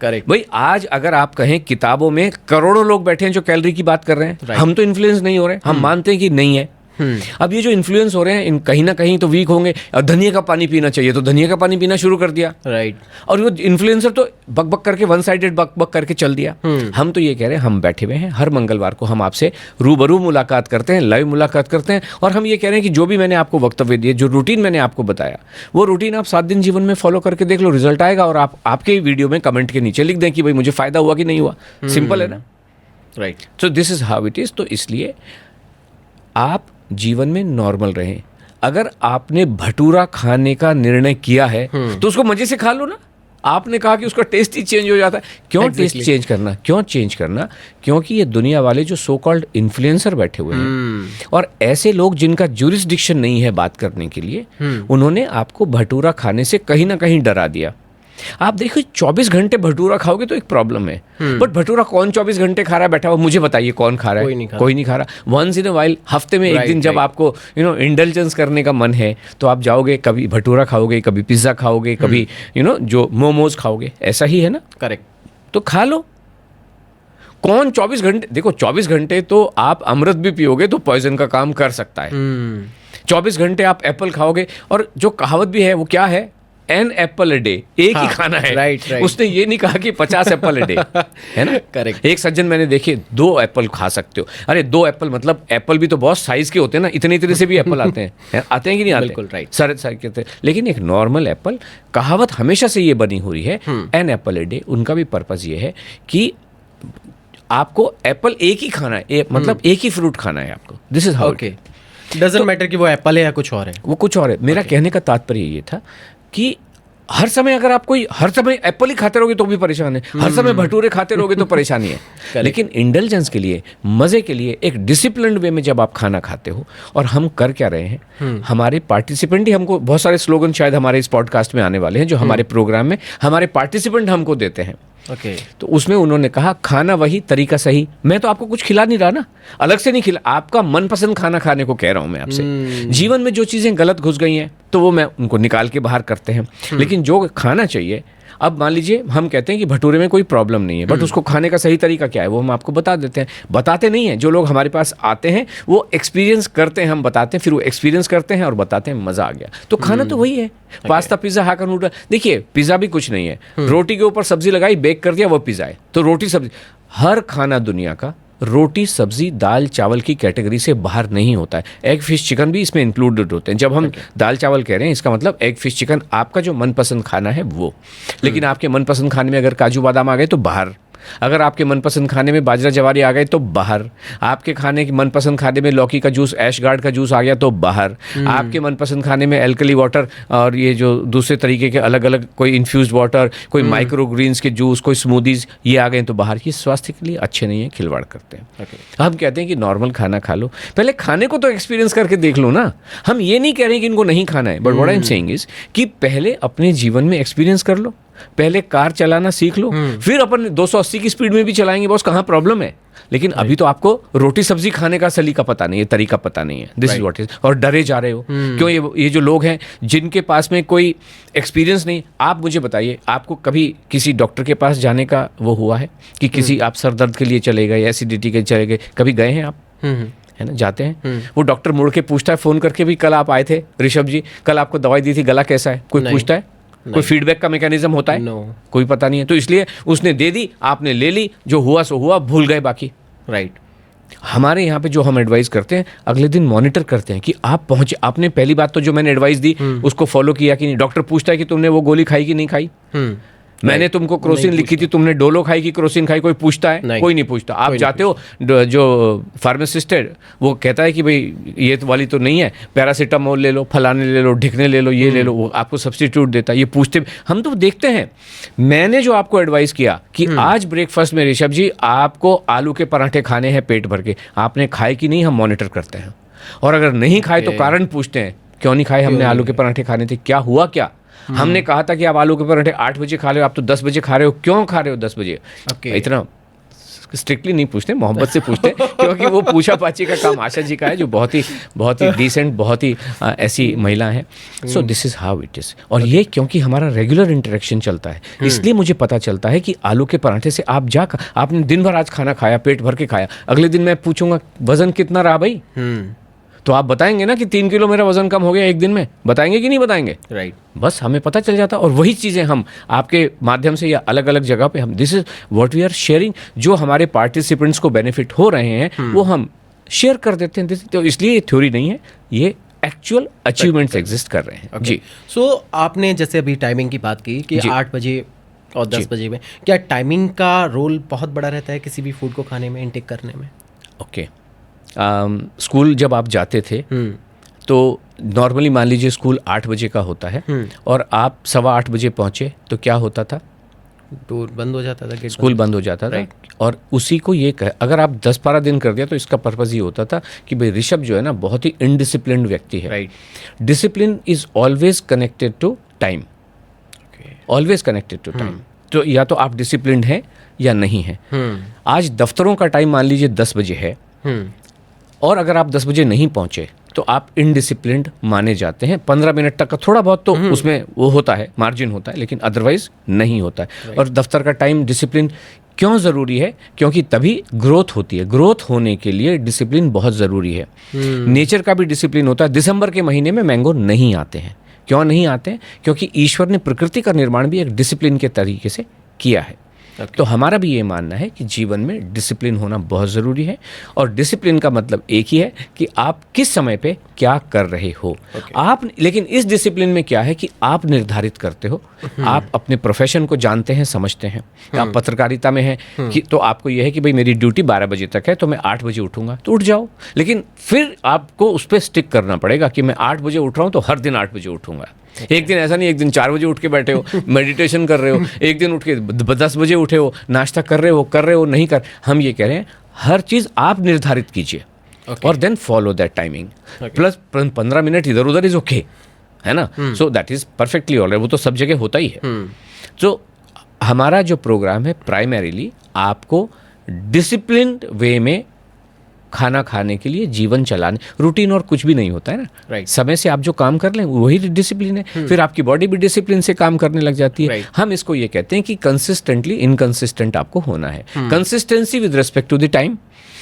करेक्ट भाई, आज अगर आप कहें किताबों में करोड़ों लोग बैठे हैं जो कैलोरी की बात कर रहे हैं, हम तो इन्फ्लुएंस नहीं हो रहे, हम मानते हैं कि नहीं है। अब ये जो इन्फ्लुएंस हो रहे हैं, इन कहीं ना कहीं तो वीक होंगे। और धनिया का पानी पीना चाहिए तो धनिया का पानी पीना शुरू कर दिया। राइट। और वो इन्फ्लुएंसर तो बक बक करके, वन साइडेड बक बक करके चल दिया। हम तो ये कह रहे हैं, हम बैठे हुए हैं, हर मंगलवार को हम आपसे रूबरू मुलाकात करते हैं, लाइव मुलाकात करते हैं, और हम ये कह रहे हैं कि जो भी मैंने आपको वक्तव्य दिए, जो रूटीन मैंने आपको बताया, वो रूटीन आप 7 दिन जीवन में फॉलो करके देख लो, रिजल्ट आएगा। और आप आपके वीडियो में कमेंट के नीचे लिख दें कि भाई मुझे फायदा हुआ कि नहीं हुआ। सिंपल है ना? Right. So this is how it is. तो इसलिए आप जीवन में नॉर्मल रहें। अगर आपने भटूरा खाने का निर्णय किया है तो उसको मजे से खा लो ना। आपने कहा कि उसका टेस्ट ही चेंज हो जाता है, क्यों टेस्ट चेंज करना, क्यों चेंज करना? क्योंकि ये दुनिया वाले जो सो कॉल्ड इन्फ्लुएंसर बैठे हुए हैं, और ऐसे लोग जिनका ज्यूरिसडिक्शन नहीं है बात करने के लिए, उन्होंने आपको भटूरा खाने से कहीं ना कहीं डरा दिया। आप देखो 24 घंटे भटूरा खाओगे तो एक प्रॉब्लम है, बट भटूरा कौन 24 घंटे खा रहा है बैठा हुआ? मुझे बताइए कौन खा रहा है? कोई नहीं खा रहा। वंस इन अ वाइल, हफ्ते में एक दिन जब आपको इंडल्जेंस करने का मन है तो आप जाओगे, कभी भटूरा खाओगे, कभी पिज्ज़ा खाओगे, कभी जो मोमोज खाओगे। ऐसा ही है ना? करेक्ट। तो खा लो। कौन 24 घंटे? देखो 24 घंटे तो आप अमृत भी पियोगे तो पॉइजन का काम कर सकता है। 24 घंटे आप एप्पल खाओगे, और जो कहावत भी है वो क्या है? एन एप्पल अ डे, एक ही खाना है। राइट। उसने ये नहीं कहा कि 50 एप्पल अ डे, है ना? करेक्ट। एक सज्जन मैंने देखे 2 एप्पल खा सकते हो। अरे 2 एप्पल मतलब एप्पल भी तो बहुत साइज के होते हैं ना, इतने इतने से भी एप्पल आते हैं। आते हैं कि नहीं आते? बिल्कुल राइट। सारे के होते हैं। लेकिन एक नॉर्मल एप्पल, कहावत हमेशा से ये बनी हुई है, एन एप्पल अ डे। उनका भी पर्पज ये है कि आपको एप्पल एक ही खाना है, मतलब एक ही फ्रूट खाना है आपको। This is how. Okay. Doesn't matter कि वो एप्पल है या कुछ और है, वो कुछ और है। मेरा कहने का तात्पर्य ये था कि हर समय अगर आप कोई हर समय एप्पल ही खाते रहोगे तो भी परेशान है, हर समय भटूरे खाते रहोगे तो परेशानी है। लेकिन इंडल्जेंस के लिए, मजे के लिए, एक डिसिप्लिन्ड वे में जब आप खाना खाते हो, और हम कर क्या रहे हैं, हमारे पार्टिसिपेंट ही हमको, बहुत सारे स्लोगन शायद हमारे इस पॉडकास्ट में आने वाले हैं जो हमारे प्रोग्राम में हमारे पार्टिसिपेंट हमको देते हैं। ओके। तो उसमें उन्होंने कहा खाना वही, तरीका सही। मैं तो आपको कुछ खिला नहीं रहा ना, अलग से नहीं खिला, आपका मनपसंद खाना खाने को कह रहा हूं मैं आपसे। जीवन में जो चीज़ें गलत घुस गई हैं तो वो मैं उनको निकाल के बाहर करते हैं, लेकिन जो खाना चाहिए अब मान लीजिए हम कहते हैं कि भटूरे में कोई प्रॉब्लम नहीं है, बट उसको खाने का सही तरीका क्या है वो हम आपको बता देते हैं। बताते नहीं हैं, जो लोग हमारे पास आते हैं वो एक्सपीरियंस करते हैं, हम बताते हैं, फिर वो एक्सपीरियंस करते हैं और बताते हैं, मज़ा आ गया। तो खाना तो वही है, पास्ता पिज़्ज़ा हाका नूडल। देखिए पिज़्ज़ा भी कुछ नहीं है, रोटी के ऊपर सब्जी लगाई, बेक कर दिया, वो पिज़्ज़ा है। तो रोटी सब्जी, हर खाना दुनिया का रोटी सब्जी दाल चावल की कैटेगरी से बाहर नहीं होता है। एग फिश चिकन भी इसमें इंक्लूडेड होते हैं। जब हम दाल चावल कह रहे हैं इसका मतलब एग फिश चिकन आपका जो मनपसंद खाना है वो। लेकिन आपके मनपसंद खाने में अगर काजू बादाम आ गए तो बाहर, अगर आपके मनपसंद खाने में बाजरा जवारी आ गए तो बाहर, आपके खाने के मनपसंद खाने में लौकी का जूस ऐशगार्ड का जूस आ गया तो बाहर, आपके मनपसंद खाने में एल्कली वाटर और ये जो दूसरे तरीके के अलग अलग कोई इन्फ्यूज्ड वाटर, कोई माइक्रो ग्रीन्स के जूस, कोई स्मूदीज, ये आ गए तो बाहर। ये स्वास्थ्य के लिए अच्छे नहीं है, खिलवाड़ करते हैं। हम कहते हैं कि नॉर्मल खाना खा लो, पहले खाने को तो एक्सपीरियंस करके देख लो ना। हम ये नहीं कह रहे कि इनको नहीं खाना है, but what I am saying is कि पहले अपने जीवन में एक्सपीरियंस कर लो, पहले कार चलाना सीख लो, फिर अपन 280 की स्पीड में भी चलाएंगे, बॉस कहाँ प्रॉब्लम है। लेकिन अभी तो आपको रोटी सब्जी खाने का सलीका पता नहीं है, तरीका पता नहीं है। This is what is. और डरे जा रहे हो क्यों? ये जो लोग हैं जिनके पास में कोई एक्सपीरियंस नहीं, आप मुझे बताइए, आपको कभी किसी डॉक्टर के पास जाने का वो हुआ है कि किसी आप सर दर्द के लिए चले गए, एसिडिटी के चले गए, कभी गए हैं आप? है ना, जाते हैं, वो डॉक्टर मुड़ के पूछता है फ़ोन करके भी, कल आप आए थे ऋषभ जी, कल आपको दवाई दी थी, गला कैसा है? कोई पूछता है? कोई फीडबैक का मैकेनिज्म होता है? कोई पता नहीं है। तो इसलिए उसने दे दी, आपने ले ली, जो हुआ सो हुआ, भूल गए बाकी। राइट। हमारे यहाँ पे जो हम एडवाइस करते हैं, अगले दिन मॉनिटर करते हैं कि आप पहुंचे, आपने पहली बात तो जो मैंने एडवाइस दी उसको फॉलो किया कि नहीं। डॉक्टर पूछता है कि तुमने वो गोली खाई कि नहीं खाई, मैंने तुमको क्रोसिन लिखी थी, तुमने डोलो खाई कि क्रोसिन खाई, कोई पूछता है? कोई नहीं पूछता। आप जाते हो, जो फार्मासिस्ट है वो कहता है कि भाई ये वाली तो नहीं है, पैरासीटामोल ले लो, फलाने ले लो, ढिकने ले लो, ये ले लो, वो आपको सब्स्टिट्यूट देता है। ये पूछते, हम तो देखते हैं। मैंने जो आपको एडवाइस किया कि आज ब्रेकफास्ट में ऋषभ जी आपको आलू के पराठे खाने हैं पेट भर के, आपने खाए कि नहीं, हम मॉनिटर करते हैं। और अगर नहीं खाए तो कारण पूछते हैं, क्यों नहीं खाए? हमने आलू के पराठे खाने थे, क्या हुआ क्या? हमने कहा था कि आप आलू के पराठे 8 बजे खा रहे हो, आप तो 10 बजे खा रहे हो, क्यों खा रहे हो 10 बजे? इतना स्ट्रिक्टली नहीं पूछते, मोहब्बत से पूछते क्योंकि वो पूछा पाछी का काम आशा जी का है, जो बहुत ही डिसेंट, बहुत ही ऐसी महिला है। So this is how it is. और ये क्योंकि हमारा रेगुलर इंटरेक्शन चलता है, इसलिए मुझे पता चलता है कि आलू के पराठे से आपने दिन भर आज खाना खाया, पेट भर के खाया, अगले दिन मैं पूछूंगा वजन कितना रहा भाई, तो आप बताएंगे ना कि 3 किलो मेरा वजन कम हो गया एक दिन में, बताएंगे कि नहीं बताएंगे? राइट। बस हमें पता चल जाता। और वही चीज़ें हम आपके माध्यम से या अलग अलग जगह पे हम, this is what we are sharing, जो हमारे पार्टिसिपेंट्स को बेनिफिट हो रहे हैं वो हम शेयर कर देते हैं। तो इसलिए ये थ्योरी नहीं है, ये एक्चुअल अचीवमेंट्स एग्जिस्ट कर रहे हैं। जी। सो आपने जैसे अभी टाइमिंग की बात की कि 8 बजे और 10 बजे में, क्या टाइमिंग का रोल बहुत बड़ा रहता है किसी भी फूड को खाने में, इनटेक करने में? ओके। स्कूल जब आप जाते थे तो नॉर्मली मान लीजिए स्कूल 8 बजे का होता है और आप 7:15 बजे पहुंचे तो क्या होता था? डोर बंद हो जाता था, गेट स्कूल बंद हो जाता था। और उसी को ये अगर आप 10-12 दिन कर दिया तो इसका पर्पज़ ये होता था कि भाई ऋषभ जो है ना बहुत ही इनडिसिप्लिन्ड व्यक्ति है। Discipline is always connected to time, always connected to time. तो या तो आप डिसिप्लिन्ड हैं या नहीं हैं। आज दफ्तरों का टाइम मान लीजिए 10 बजे है और अगर आप 10 बजे नहीं पहुंचे तो आप इनडिसिप्लिन्ड माने जाते हैं। 15 मिनट तक का थोड़ा बहुत तो उसमें वो होता है, मार्जिन होता है, लेकिन अदरवाइज नहीं होता है। और दफ्तर का टाइम डिसिप्लिन क्यों ज़रूरी है? क्योंकि तभी ग्रोथ होती है। ग्रोथ होने के लिए डिसिप्लिन बहुत ज़रूरी है। नेचर का भी डिसिप्लिन होता है। दिसंबर के महीने में मैंगो नहीं आते हैं। क्यों नहीं आते हैं? क्योंकि ईश्वर ने प्रकृति का निर्माण भी एक डिसिप्लिन के तरीके से किया है। तो हमारा भी ये मानना है कि जीवन में डिसिप्लिन होना बहुत ज़रूरी है। और डिसिप्लिन का मतलब एक ही है कि आप किस समय पे क्या कर रहे हो। आप, लेकिन इस डिसिप्लिन में क्या है कि आप निर्धारित करते हो, आप अपने प्रोफेशन को जानते हैं, समझते हैं। आप पत्रकारिता में हैं कि तो आपको ये है कि भाई मेरी ड्यूटी 12 बजे तक है तो मैं 8 बजे उठूंगा, तो उठ जाओ। लेकिन फिर आपको उस पर स्टिक करना पड़ेगा कि मैं 8 बजे उठ रहा हूँ तो हर दिन 8 बजे उठूंगा। एक दिन ऐसा नहीं, एक दिन 4 बजे उठ के बैठे हो, मेडिटेशन कर रहे हो, एक दिन उठ के 10 बजे उठे हो, नाश्ता कर रहे हो नहीं कर। हम ये कह रहे हैं हर चीज़ आप निर्धारित कीजिए और then follow that timing. Plus 15 minute इधर उधर इज ओके, है ना? So that is perfectly all right. वो तो सब जगह होता ही है। तो हमारा जो प्रोग्राम है प्राइमरीली आपको डिसिप्लिन्ड वे में खाना खाने के लिए, जीवन चलाने, रूटीन और कुछ भी नहीं होता है ना। Right. समय से आप जो काम कर लें वही डिसिप्लिन है। फिर आपकी बॉडी भी डिसिप्लिन से काम करने लग जाती है। Right. हम इसको ये कहते हैं कि कंसिस्टेंटली इनकंसिस्टेंट आपको होना है। Consistency with respect to the time.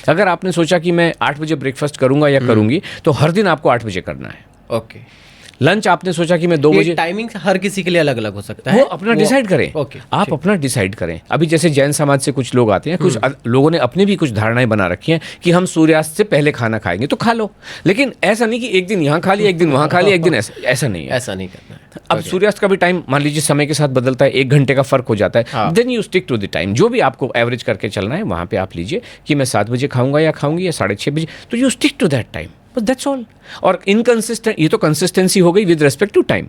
अगर आपने सोचा कि मैं 8 बजे ब्रेकफास्ट करूंगा या करूंगी, तो हर दिन आपको 8 बजे करना है। ओके। लंच आपने सोचा कि मैं 2 बजे, टाइमिंग हर किसी के लिए अलग अलग हो सकता है, वो अपना डिसाइड करें। ओके, आप अपना डिसाइड करें। अभी जैसे जैन समाज से कुछ लोग आते हैं, कुछ लोगों ने अपने भी कुछ धारणाएं बना रखी हैं कि हम सूर्यास्त से पहले खाना खाएंगे, तो खा लो। लेकिन ऐसा नहीं कि एक दिन यहाँ खा लिया, एक दिन वहाँ खा लिया, एक दिन ऐसा नहीं है। ऐसा नहीं करना है। अब सूर्यास्त का भी टाइम मान लीजिए समय के साथ बदलता है, 1 घंटे का फर्क हो जाता है। Then you stick to the time. जो भी आपको एवरेज करके चलना है वहाँ पे आप लीजिए कि मैं 7 बजे खाऊंगा या खाऊंगी या 6:30 बजे, तो you stick to that time, बस दैट्स ऑल। और इनकंसिस्टेंट, ये तो कंसिस्टेंसी हो गई with respect to time.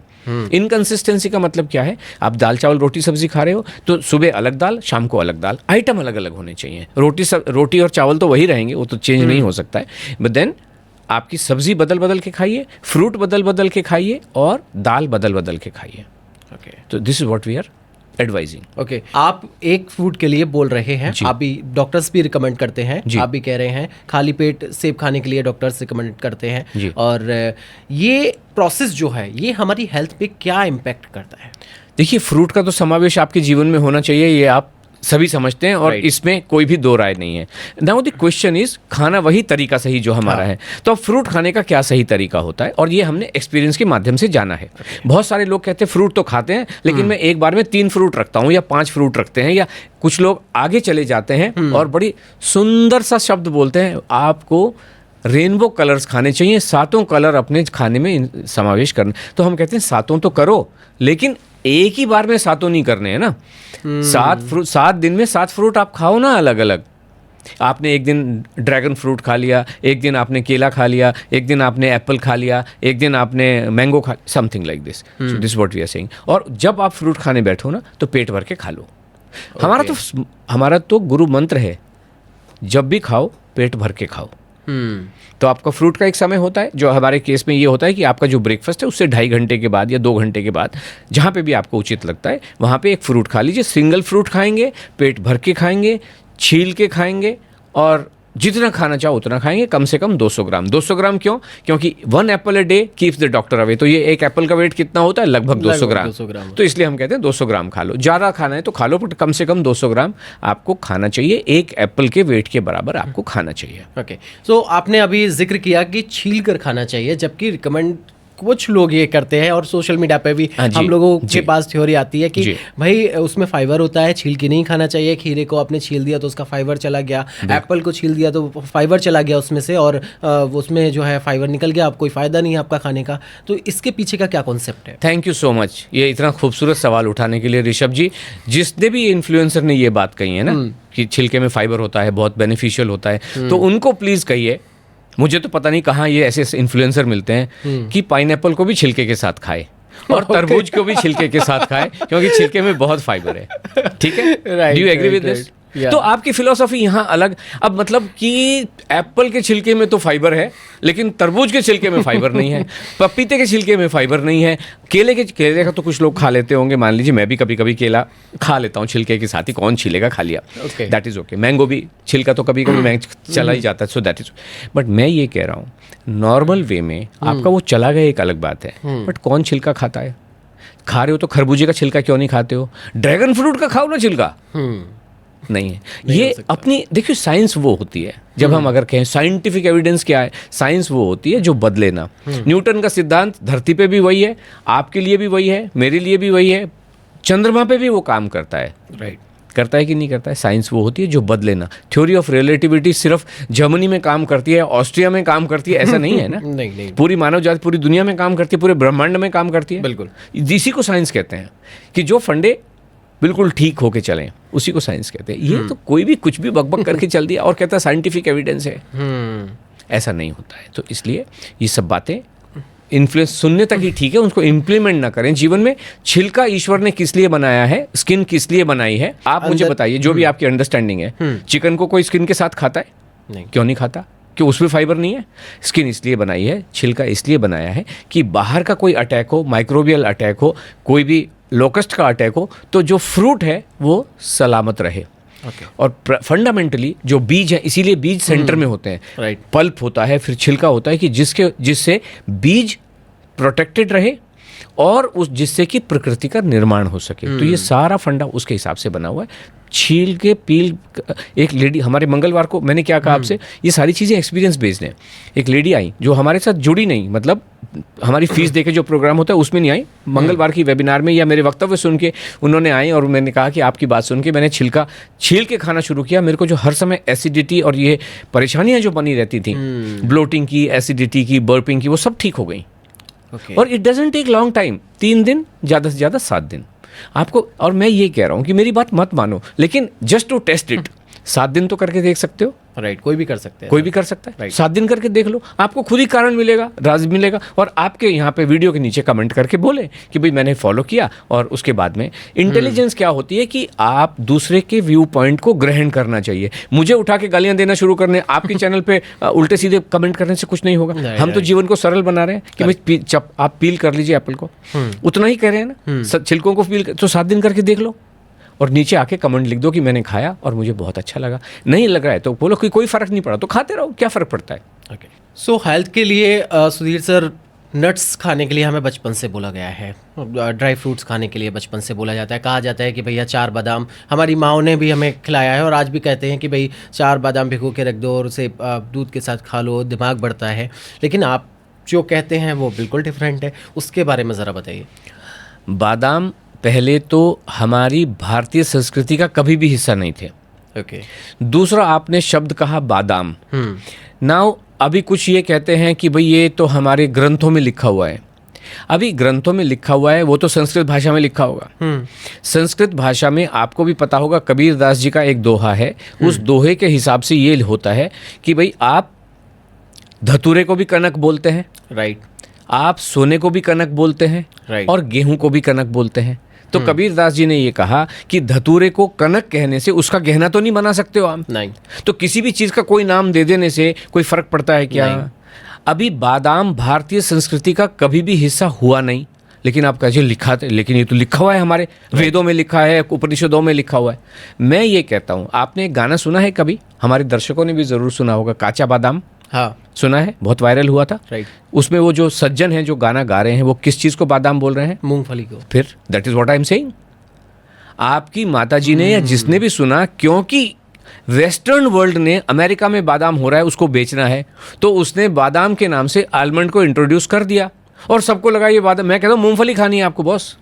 Inconsistency का मतलब क्या है? आप दाल चावल रोटी सब्जी खा रहे हो, तो सुबह अलग दाल, शाम को अलग दाल, आइटम अलग अलग होने चाहिए। रोटी और चावल तो वही रहेंगे, वो तो चेंज नहीं हो सकता है। बट देन आपकी सब्जी बदल बदल के खाइए, फ्रूट बदल बदल के खाइए, और दाल बदल बदल के खाइए। ओके, तो this is what we are advising. Okay. आप एक फूड के लिए बोल रहे हैं, आप भी, डॉक्टर्स भी रिकमेंड करते हैं, आप भी कह रहे हैं खाली पेट सेब खाने के लिए डॉक्टर्स रिकमेंड करते हैं। और ये प्रोसेस जो है ये हमारी हेल्थ पे क्या इम्पैक्ट करता है? देखिए, फ्रूट का तो समावेश आपके जीवन में होना चाहिए, ये आप सभी समझते हैं, और इसमें कोई भी दो राय नहीं है। नाउ द क्वेश्चन इज, खाना वही तरीका सही जो हमारा है, तो अब फ्रूट खाने का क्या सही तरीका होता है, और ये हमने एक्सपीरियंस के माध्यम से जाना है। बहुत सारे लोग कहते हैं फ्रूट तो खाते हैं, लेकिन मैं एक बार में 3 फ्रूट रखता हूँ या 5 फ्रूट रखते हैं, या कुछ लोग आगे चले जाते हैं और बड़ी सुंदर सा शब्द बोलते हैं, आपको रेनबो कलर्स खाने चाहिए, 7 कलर अपने खाने में समावेश करना। तो हम कहते हैं 7 तो करो, लेकिन एक ही बार में 7 नहीं करने हैं ना। 7 दिन में 7 फ्रूट आप खाओ ना अलग अलग। आपने एक दिन ड्रैगन फ्रूट खा लिया, एक दिन आपने केला खा लिया, एक दिन आपने एप्पल खा लिया, एक दिन आपने मैंगो खा, something like this. So this what we are saying. और जब आप फ्रूट खाने बैठो ना, तो पेट भर के खा लो। हमारा तो गुरु मंत्र है, जब भी खाओ पेट भर के खाओ। तो आपका फ्रूट का एक समय होता है, जो हमारे केस में ये होता है कि आपका जो ब्रेकफास्ट है उससे 2.5 घंटे के बाद या 2 घंटे के बाद, जहाँ पे भी आपको उचित लगता है वहाँ पे एक फ्रूट खा लीजिए। सिंगल फ्रूट खाएंगे, पेट भर के खाएंगे, छील के खाएंगे, और जितना खाना चाहो उतना खाएंगे। कम से कम 200 ग्राम। 200 ग्राम क्यों? क्योंकि 1 Apple a day keeps the doctor away. तो ये एक एप्पल का वेट कितना होता है? लगभग 200 ग्राम। तो इसलिए हम कहते हैं 200 ग्राम खा लो। ज़्यादा खाना है तो खा लो, बट कम से कम 200 ग्राम आपको खाना चाहिए। एक एप्पल के वेट के बराबर आपको खाना चाहिए। ओके, सो आपने अभी जिक्र किया कि छील कर खाना चाहिए, जबकि रिकमेंड कुछ लोग ये करते हैं, और सोशल मीडिया पे भी हम लोगों के पास थ्योरी आती है कि भाई उसमें फाइबर होता है, छील के नहीं खाना चाहिए। खीरे को आपने छील दिया तो उसका फाइबर चला गया, एप्पल को छील दिया तो फाइबर चला गया उसमें से, और उसमें जो है फाइबर निकल गया, अब कोई फायदा नहीं है आपका खाने का। तो इसके पीछे का क्या कॉन्सेप्ट है? थैंक यू सो मच, ये इतना खूबसूरत सवाल उठाने के लिए ऋषभ जी। जिसने भी इन्फ्लुएंसर ने ये बात कही है ना कि छिलके में फाइबर होता है, बहुत बेनिफिशियल होता है, तो उनको प्लीज़ कहिए, मुझे तो पता नहीं कहाँ ये ऐसे इन्फ्लुएंसर मिलते हैं कि पाइनएप्पल को भी छिलके के साथ खाए और तरबूज को भी छिलके के साथ खाए, क्योंकि छिलके में बहुत फाइबर है। ठीक है, do you agree with this? तो आपकी फिलॉसफी यहाँ अलग। अब मतलब कि एप्पल के छिलके में तो फाइबर है, लेकिन तरबूज के छिलके में फाइबर नहीं है, पपीते के छिलके में फाइबर नहीं है, केले का तो कुछ लोग खा लेते होंगे। मान लीजिए मैं भी कभी कभी केला खा लेता हूँ छिलके के साथ ही, कौन छिलेगा, खा लिया, दैट इज ओके। मैंगो भी छिलका तो कभी कभी मैं चला ही जाता है, सो दैट इज। बट मैं ये कह रहा हूँ, नॉर्मल वे में आपका वो चला गया एक अलग बात है, बट कौन छिलका खाता है? खा रहे हो तो खरबूजे का छिलका क्यों नहीं खाते हो? ड्रैगन फ्रूट का खाओ ना छिलका। नहीं है ये अपनी। देखिए, साइंस वो होती है, जब हम अगर कहें साइंटिफिक एविडेंस क्या है, साइंस वो होती है जो बदले ना। न्यूटन का सिद्धांत धरती पे भी वही है, आपके लिए भी वही है, मेरे लिए भी वही है, चंद्रमा पे भी वो काम करता है। राइट, करता है कि नहीं करता है? साइंस वो होती है जो बदले ना। थ्योरी ऑफ रिलेटिविटी सिर्फ जर्मनी में काम करती है, ऑस्ट्रिया में काम करती है, ऐसा नहीं है ना। नहीं, पूरी मानव जाति पूरी दुनिया में काम करती है, पूरे ब्रह्मांड में काम करती है। बिल्कुल, इसी को साइंस कहते हैं, कि जो फंडे बिल्कुल ठीक होके चलें, उसी को साइंस कहते हैं। ये तो कोई भी कुछ भी बकबक करके चल दिया और कहता है साइंटिफिक एविडेंस है, ऐसा नहीं होता है। तो इसलिए ये सब बातें इन्फ्लुएंस सुनने तक ही ठीक है, उनको इम्प्लीमेंट ना करें जीवन में। छिलका ईश्वर ने किस लिए बनाया है, स्किन किस लिए बनाई है, आप मुझे बताइए, जो भी आपकी अंडरस्टैंडिंग है। चिकन को कोई स्किन के साथ खाता है? नहीं। क्यों नहीं खाता? क्यों? उसमें फाइबर नहीं है। स्किन इसलिए बनाई है, छिलका इसलिए बनाया है कि बाहर का कोई अटैक हो, माइक्रोबियल अटैक हो, कोई भी लोकस्ट का अटैक हो, तो जो फ्रूट है वो सलामत रहे। ओके। और फंडामेंटली जो बीज है, इसीलिए बीज सेंटर में होते हैं। राइट। पल्प होता है, फिर छिलका होता है कि जिससे बीज प्रोटेक्टेड रहे और उस जिससे कि प्रकृति का निर्माण हो सके। तो ये सारा फंडा उसके हिसाब से बना हुआ है। छील के पील, एक लेडी हमारे मंगलवार को, मैंने क्या कहा आपसे, ये सारी चीज़ें एक्सपीरियंस बेस्ड हैं। एक लेडी आई जो हमारे साथ जुड़ी नहीं, मतलब हमारी फीस देके जो प्रोग्राम होता है उसमें नहीं आई, मंगलवार की वेबिनार में या मेरे वक्तव्य सुन के उन्होंने आई और मैंने कहा कि आपकी बात सुन के मैंने छिलका छील के खाना शुरू किया। मेरे को जो हर समय एसिडिटी और ये परेशानियां जो बनी रहती थी, ब्लोटिंग की, एसिडिटी की, बर्पिंग की, वो सब ठीक हो गई। और it doesn't take long time, 3 दिन, ज़्यादा से ज़्यादा 7 दिन आपको। और मैं ये कह रहा हूँ कि मेरी बात मत मानो, लेकिन जस्ट टू टेस्ट इट 7 दिन तो करके देख सकते हो। राइट। कोई भी कर सकते हैं, कोई भी कर सकता है। Right. 7 दिन करके देख लो, आपको खुद ही कारण मिलेगा, राज मिलेगा। और आपके यहाँ पे वीडियो के नीचे कमेंट करके बोले कि भाई मैंने फॉलो किया। और उसके बाद में इंटेलिजेंस क्या होती है कि आप दूसरे के व्यू पॉइंट को ग्रहण करना चाहिए। मुझे उठा के गालियां देना शुरू करने, आपके चैनल पे उल्टे सीधे कमेंट करने से कुछ नहीं होगा। हम तो जीवन को सरल बना रहे हैं कि भाई आप पील कर लीजिए एप्पल को, उतना ही कह रहे हैं ना, छिलकों को पील। तो 7 दिन करके देख लो और नीचे आके कमेंट लिख दो कि मैंने खाया और मुझे बहुत अच्छा लगा। नहीं लग रहा है तो बोलो कि कोई फ़र्क नहीं पड़ा, तो खाते रहो, क्या फ़र्क पड़ता है। ओके। सो हेल्थ के लिए सुधीर सर, नट्स खाने के लिए हमें बचपन से बोला गया है, ड्राई फ्रूट्स खाने के लिए बचपन से बोला जाता है। कहा जाता है कि भैया 4 बादाम, हमारी माओ ने भी हमें खिलाया है और आज भी कहते हैं कि भाई 4 बादाम भिगो के रख दो और उसे दूध के साथ खा लो, दिमाग बढ़ता है। लेकिन आप जो कहते हैं वो बिल्कुल डिफरेंट है, उसके बारे में ज़रा बताइए। बादाम पहले तो हमारी भारतीय संस्कृति का कभी भी हिस्सा नहीं थे। ओके। दूसरा, आपने शब्द कहा बादाम। नाउ अभी कुछ ये कहते हैं कि भाई ये तो हमारे ग्रंथों में लिखा हुआ है। अभी ग्रंथों में लिखा हुआ है, वो तो संस्कृत भाषा में लिखा होगा। संस्कृत भाषा में आपको भी पता होगा, कबीर दास जी का एक दोहा है। उस दोहे के हिसाब से ये होता है कि भाई आप धतूरे को भी कनक बोलते हैं, राइट। आप सोने को भी कनक बोलते हैं, राइट। और गेहूं को भी कनक बोलते हैं। तो कबीर दास जी ने ये कहा कि धतूरे को कनक कहने से उसका गहना तो नहीं बना सकते हो आप। नहीं। तो किसी भी चीज़ का कोई नाम दे देने से कोई फर्क पड़ता है क्या? अभी बादाम भारतीय संस्कृति का कभी भी हिस्सा हुआ नहीं। लेकिन आप कहिए लिखा थे, लेकिन ये तो लिखा हुआ है, हमारे वेदों में लिखा है, उपनिषदों में लिखा हुआ है। मैं ये कहता हूँ, आपने एक गाना सुना है कभी, हमारे दर्शकों ने भी ज़रूर सुना होगा, काचा बादाम। हाँ, सुना है, बहुत वायरल हुआ था। राइट। उसमें वो जो सज्जन हैं जो गाना गा रहे हैं, वो किस चीज़ को बादाम बोल रहे हैं? मूंगफली को। फिर that is what I am saying. आपकी माताजी ने या जिसने भी सुना, क्योंकि वेस्टर्न वर्ल्ड ने अमेरिका में बादाम हो रहा है उसको बेचना है, तो उसने बादाम के नाम से आलमंड को इंट्रोड्यूस कर दिया और सबको लगा ये बादाम। मैं कहता हूँ मूंगफली खानी है आपको बॉस।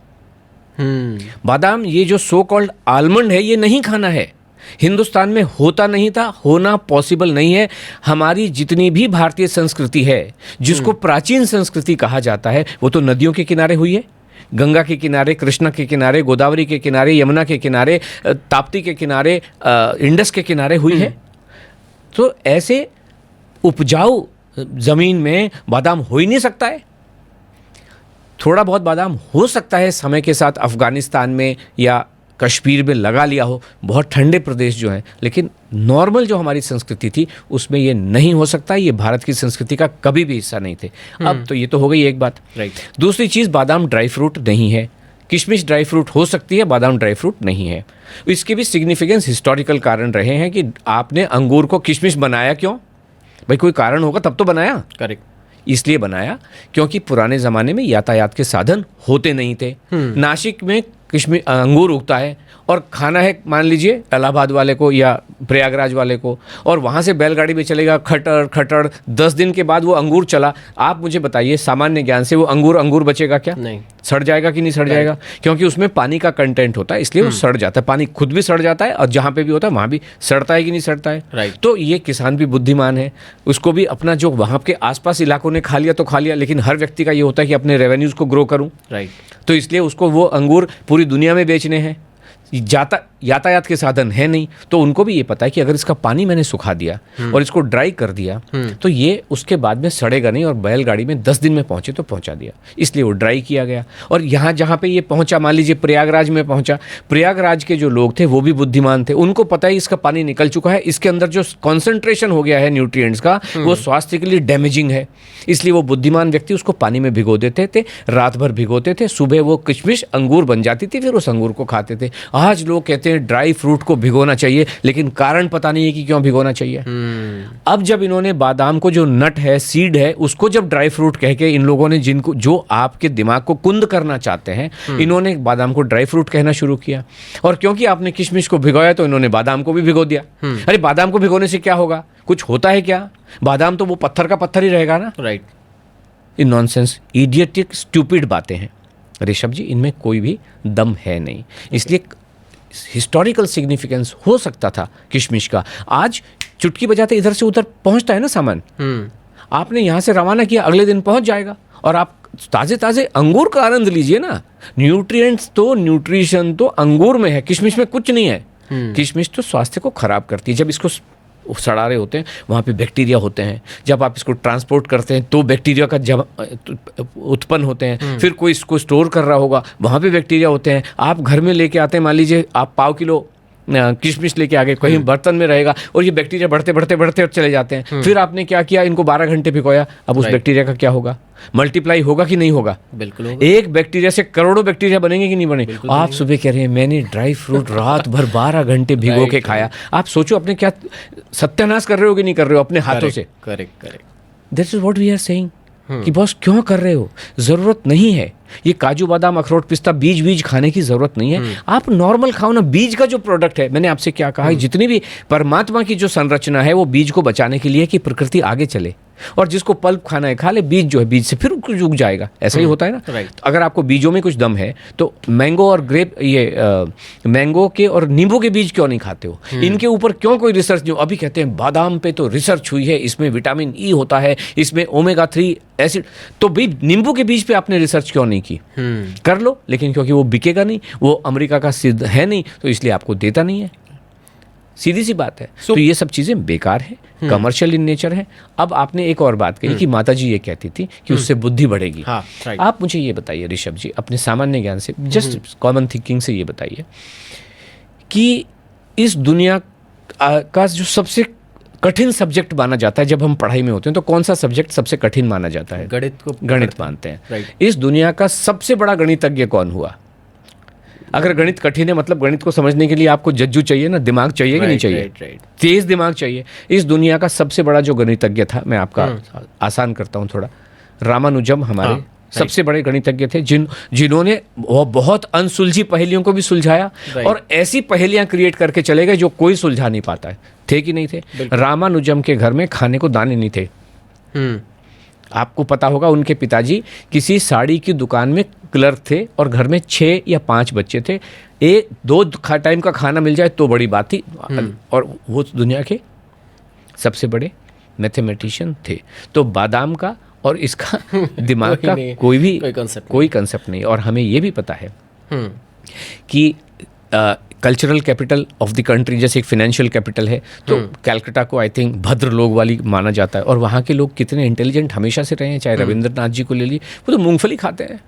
बादाम, ये जो सो कॉल्ड आलमंड है, ये नहीं खाना है। हिंदुस्तान में होता नहीं था, होना पॉसिबल नहीं है। हमारी जितनी भी भारतीय संस्कृति है, जिसको प्राचीन संस्कृति कहा जाता है, वो तो नदियों के किनारे हुई है। गंगा के किनारे, कृष्णा के किनारे, गोदावरी के किनारे, यमुना के किनारे, ताप्ती के किनारे, इंडस के किनारे हुई है। तो ऐसे उपजाऊ जमीन में बादाम हो ही नहीं सकता है। थोड़ा बहुत बादाम हो सकता है समय के साथ अफगानिस्तान में या कश्मीर में लगा लिया हो, बहुत ठंडे प्रदेश जो हैं, लेकिन नॉर्मल जो हमारी संस्कृति थी उसमें ये नहीं हो सकता। ये भारत की संस्कृति का कभी भी हिस्सा नहीं थे। अब तो ये तो हो गई एक बात। राइट। दूसरी चीज़, बादाम ड्राई फ्रूट नहीं है। किशमिश ड्राई फ्रूट हो सकती है, बादाम ड्राई फ्रूट नहीं है। इसके भी सिग्निफिकेंस, हिस्टोरिकल कारण रहे हैं कि आपने अंगूर को किशमिश बनाया क्यों? भाई कोई कारण होगा तब तो बनाया। करेक्ट। इसलिए बनाया क्योंकि पुराने ज़माने में यातायात के साधन होते नहीं थे। नासिक में किशमिश अंगूर उगता है और खाना है, मान लीजिए इलाहाबाद वाले को या प्रयागराज वाले को, और वहाँ से बैलगाड़ी में चलेगा, खटर खटर, 10 दिन के बाद वो अंगूर चला। आप मुझे बताइए सामान्य ज्ञान से, वो अंगूर बचेगा क्या? नहीं। सड़ जाएगा कि नहीं सड़ जाएगा? क्योंकि उसमें पानी का कंटेंट होता है, इसलिए वो सड़ जाता है। पानी खुद भी सड़ जाता है और जहाँ पे भी होता है वहाँ भी सड़ता है कि नहीं सड़ता है? राइट। तो ये किसान भी बुद्धिमान है, उसको भी अपना जो वहाँ के आसपास इलाकों ने खा लिया तो खा लिया, लेकिन हर व्यक्ति का ये होता है कि अपने रेवेन्यूज़ को ग्रो करूँ। राइट। तो इसलिए उसको वो अंगूर पूरी दुनिया में बेचने हैं। यातायात के साधन है नहीं, तो उनको भी ये पता है कि अगर इसका पानी मैंने सुखा दिया और इसको ड्राई कर दिया तो ये उसके बाद में सड़ेगा नहीं, और बैलगाड़ी में 10 दिन में पहुंचे तो पहुंचा दिया, इसलिए वो ड्राई किया गया। और यहाँ जहाँ पे ये पहुंचा, मान लीजिए प्रयागराज में पहुंचा, प्रयागराज के जो लोग थे वो भी बुद्धिमान थे, उनको पता है इसका पानी निकल चुका है, इसके अंदर जो कॉन्सेंट्रेशन हो गया है न्यूट्रिएंट्स का, वो स्वास्थ्य के लिए डैमेजिंग है। इसलिए वो बुद्धिमान व्यक्ति उसको पानी में भिगो देते थे, रात भर भिगोते थे, सुबह वो किशमिश अंगूर बन जाती थी, फिर उस अंगूर को खाते थे। आज लोग कहते हैं ड्राई फ्रूट को भिगोना चाहिए, लेकिन कारण पता नहीं है कि क्यों भिगोना चाहिए। अब जब इन्होंने बादाम को, जो नट है, सीड है, उसको जब ड्राई फ्रूट कह के इन लोगों ने, जिनको जो आपके दिमाग को कुंद करना चाहते हैं, इन्होंने बादाम को ड्राई फ्रूट कहना शुरू किया। और क्योंकि आपने किशमिश को भिगोया तो इन्होंने बादाम को भी भिगो दिया। अरे बादाम को भिगोने से क्या होगा? कुछ होता है क्या? बादाम तो वो पत्थर का पत्थर ही रहेगा ना। राइट। ये नॉनसेंस, इडियटिक, स्टूपिड बातें हैं ऋषभ जी, इनमें कोई भी दम है नहीं। इसलिए हिस्टोरिकल सिग्निफिकेंस हो सकता था किशमिश का। आज चुटकी बजाते इधर से उधर पहुंचता है ना सामान, आपने यहां से रवाना किया, अगले दिन पहुंच जाएगा। और आप ताजे ताजे अंगूर का आनंद लीजिए ना। न्यूट्रिएंट्स तो, न्यूट्रिशन तो अंगूर में है, किशमिश में कुछ नहीं है। किशमिश तो स्वास्थ्य को खराब करती है। जब इसको सड़ा रहे होते हैं वहाँ पे बैक्टीरिया होते हैं, जब आप इसको ट्रांसपोर्ट करते हैं तो बैक्टीरिया का जब उत्पन्न होते हैं, फिर कोई इसको स्टोर कर रहा होगा, वहाँ पे बैक्टीरिया होते हैं। आप घर में लेके आते हैं, मान लीजिए आप पाव किलो किशमिश लेके आ गए, कहीं बर्तन में रहेगा और ये बैक्टीरिया बढ़ते बढ़ते बढ़ते और चले जाते हैं। फिर आपने क्या किया, इनको 12 घंटे भिगोया। अब उस बैक्टीरिया का क्या होगा? मल्टीप्लाई होगा कि नहीं होगा? बिल्कुल होगा। एक बैक्टीरिया से करोड़ों बैक्टीरिया बनेंगे कि नहीं बनेंगे? आप सुबह कह रहे हैं मैंने ड्राई फ्रूट रात भर 12 घंटे भिगो के खाया। आप सोचो अपने क्या सत्यानाश कर रहे हो कि नहीं कर रहे हो अपने हाथों से। Correct. That's is what we are saying कि बॉस क्यों कर रहे हो? जरूरत नहीं है। ये काजू बादाम अखरोट पिस्ता बीज खाने की जरूरत नहीं है। आप नॉर्मल खाओ ना। बीज का जो प्रोडक्ट है, मैंने आपसे क्या कहा, जितनी भी परमात्मा की जो संरचना है वो बीज को बचाने के लिए कि प्रकृति आगे चले। और जिसको पल्प खाना है खा ले, बीज जो है बीज से फिर कुछ उग जाएगा। ऐसा ही होता है ना। राइट। अगर आपको बीजों में कुछ दम है तो मैंगो और ग्रेप, मैंगो के और नींबू के बीज क्यों नहीं खाते हो? इनके ऊपर क्यों कोई रिसर्च नहीं? अभी कहते हैं बादाम पे तो रिसर्च हुई है, इसमें विटामिन ई होता है, इसमें ओमेगा 3 एसिड। तो भाई नींबू के बीज पे आपने रिसर्च क्यों नहीं की? कर लो, लेकिन क्योंकि वो बिकेगा नहीं, वो अमेरिका का सिद्ध है नहीं, तो इसलिए आपको देता नहीं है। सीधी सी बात है। तो ये सब चीजें बेकार हैं, कमर्शियल इन नेचर है। अब आपने एक और बात कही कि माताजी ये कहती थी कि उससे बुद्धि बढ़ेगी। हाँ, right. आप मुझे ये बताइए ऋषभ जी, अपने सामान्य ज्ञान से, जस्ट कॉमन थिंकिंग से ये बताइए कि इस दुनिया का जो सबसे कठिन सब्जेक्ट माना जाता है, जब हम पढ़ाई में होते हैं तो कौन सा सब्जेक्ट सबसे कठिन माना जाता है? गणित मानते हैं। राइट। इस दुनिया का सबसे बड़ा गणितज्ञ कौन हुआ? अगर गणित कठिन है मतलब गणित को समझने के लिए आपको जज्जू चाहिए ना, दिमाग चाहिए कि नहीं चाहिए? तेज दिमाग चाहिए। इस दुनिया का सबसे बड़ा जो गणितज्ञ था, मैं आपका आसान करता हूं थोड़ा, रामानुजम हमारे सबसे बड़े गणितज्ञ थे, जिन्होंने बहुत अनसुलझी पहेलियों को भी सुलझाया और ऐसी पहेलियां क्रिएट करके चले गए जो कोई सुलझा नहीं पाता है। थे कि नहीं थे? रामानुजम के घर में खाने को दाने नहीं थे। आपको पता होगा उनके पिताजी किसी साड़ी की दुकान में क्लर्क थे और घर में 6 या 5 बच्चे थे। 2 टाइम का खाना मिल जाए तो बड़ी बात थी। और वो दुनिया के सबसे बड़े मैथमेटिशियन थे। तो बादाम का और इसका दिमाग का कोई कंसेप्ट नहीं। और हमें ये भी पता है कि cultural capital of the country, जैसे एक फाइनेंशियल कैपिटल है, तो कैलकाटा को आई थिंक भद्र लोग वाली माना जाता है। और वहाँ के लोग कितने इंटेलिजेंट हमेशा से रहे हैं, चाहे रविंद्रनाथ जी को ले ली, वो तो मूंगफली खाते हैं।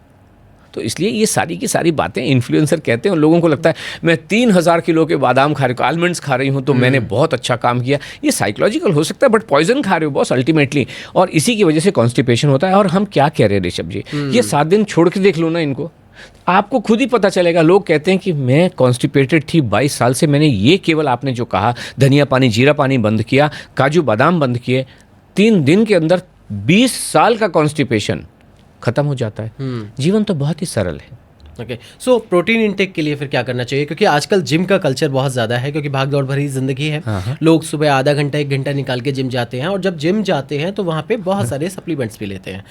तो इसलिए ये सारी की सारी बातें इन्फ्लुएंसर कहते हैं और लोगों को लगता है मैं 3000 किलो के बादाम खा रही हूँ, आलमंड्स खा रही हूँ तो मैंने बहुत अच्छा काम किया। ये साइकोलॉजिकल हो सकता है बट पॉइजन खा रहे हो बॉस अल्टीमेटली। और इसी की वजह से कॉन्स्टिपेशन होता है। और हम क्या कह रहे हैं ऋषभ जी, ये 7 दिन छोड़ के देख लो ना इनको, आपको खुद ही पता चलेगा। लोग कहते हैं कि मैं कॉन्स्टिपेटेड थी 22 साल से, मैंने ये केवल आपने जो कहा धनिया पानी जीरा पानी बंद किया, काजू बादाम बंद किए, 3 दिन के अंदर 20 साल का कॉन्स्टिपेशन खत्म हो जाता है। जीवन तो बहुत ही सरल है। ओके, सो प्रोटीन इंटेक के लिए फिर क्या करना चाहिए? क्योंकि आजकल जिम का कल्चर बहुत ज़्यादा है, क्योंकि भाग दौड़ भरी जिंदगी है। लोग सुबह आधा घंटा 1 घंटा निकाल के जिम जाते हैं और जब जिम जाते हैं तो वहाँ पे बहुत सारे सप्लीमेंट्स भी लेते हैं।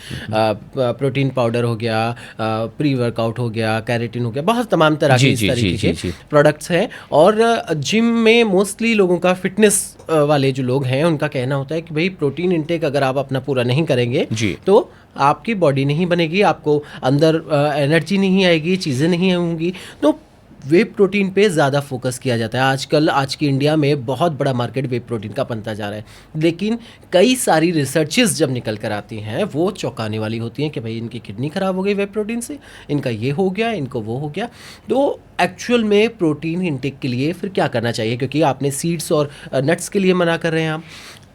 प्रोटीन पाउडर हो गया, प्री वर्कआउट हो गया, कैरेटिन हो गया, बहुत तमाम तरह के इस तरीके के प्रोडक्ट्स हैं। और जिम में मोस्टली लोगों का, फिटनेस वाले जो लोग हैं उनका कहना होता है कि भाई प्रोटीन इंटेक अगर आप अपना पूरा नहीं करेंगे तो आपकी बॉडी नहीं बनेगी, आपको अंदर एनर्जी नहीं आएगी, चीज़ें नहीं होंगी। तो वे प्रोटीन पे ज़्यादा फोकस किया जाता है आजकल। आज की इंडिया में बहुत बड़ा मार्केट वे प्रोटीन का बनता जा रहा है, लेकिन कई सारी रिसर्चेस जब निकल कर आती हैं वो चौंकाने वाली होती हैं कि भाई इनकी किडनी ख़राब हो गई वे प्रोटीन से, इनका ये हो गया, इनको वो हो गया। तो एक्चुअल में प्रोटीन इंटेक के लिए फिर क्या करना चाहिए? क्योंकि आपने सीड्स और नट्स के लिए मना कर रहे हैं, आप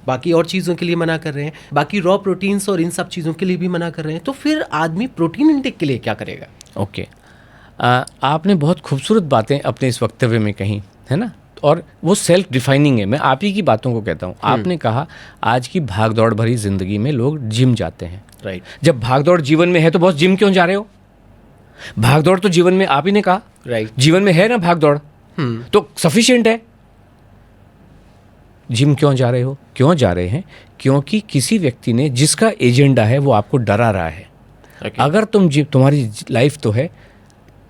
बाकी और चीज़ों के लिए मना कर रहे हैं, बाकी रॉ प्रोटीन्स और इन सब चीज़ों के लिए भी मना कर रहे हैं, तो फिर आदमी प्रोटीन इंटेक के लिए क्या करेगा? ओके, आपने बहुत खूबसूरत बातें अपने इस वक्तव्य में कही, है ना, और वो सेल्फ डिफाइनिंग है। मैं आप ही की बातों को कहता हूँ। आपने कहा आज की भागदौड़ भरी जिंदगी में लोग जिम जाते हैं। राइट। जब भागदौड़ जीवन में है तो बॉस जिम क्यों जा रहे हो? भागदौड़ तो जीवन में, आप ही ने कहा, राइट, जीवन में है ना भागदौड़, तो सफिशिएंट है। जिम क्यों जा रहे हो? क्यों जा रहे हैं? क्योंकि किसी व्यक्ति ने जिसका एजेंडा है वो आपको डरा रहा है। अगर तुम्हारी लाइफ तो है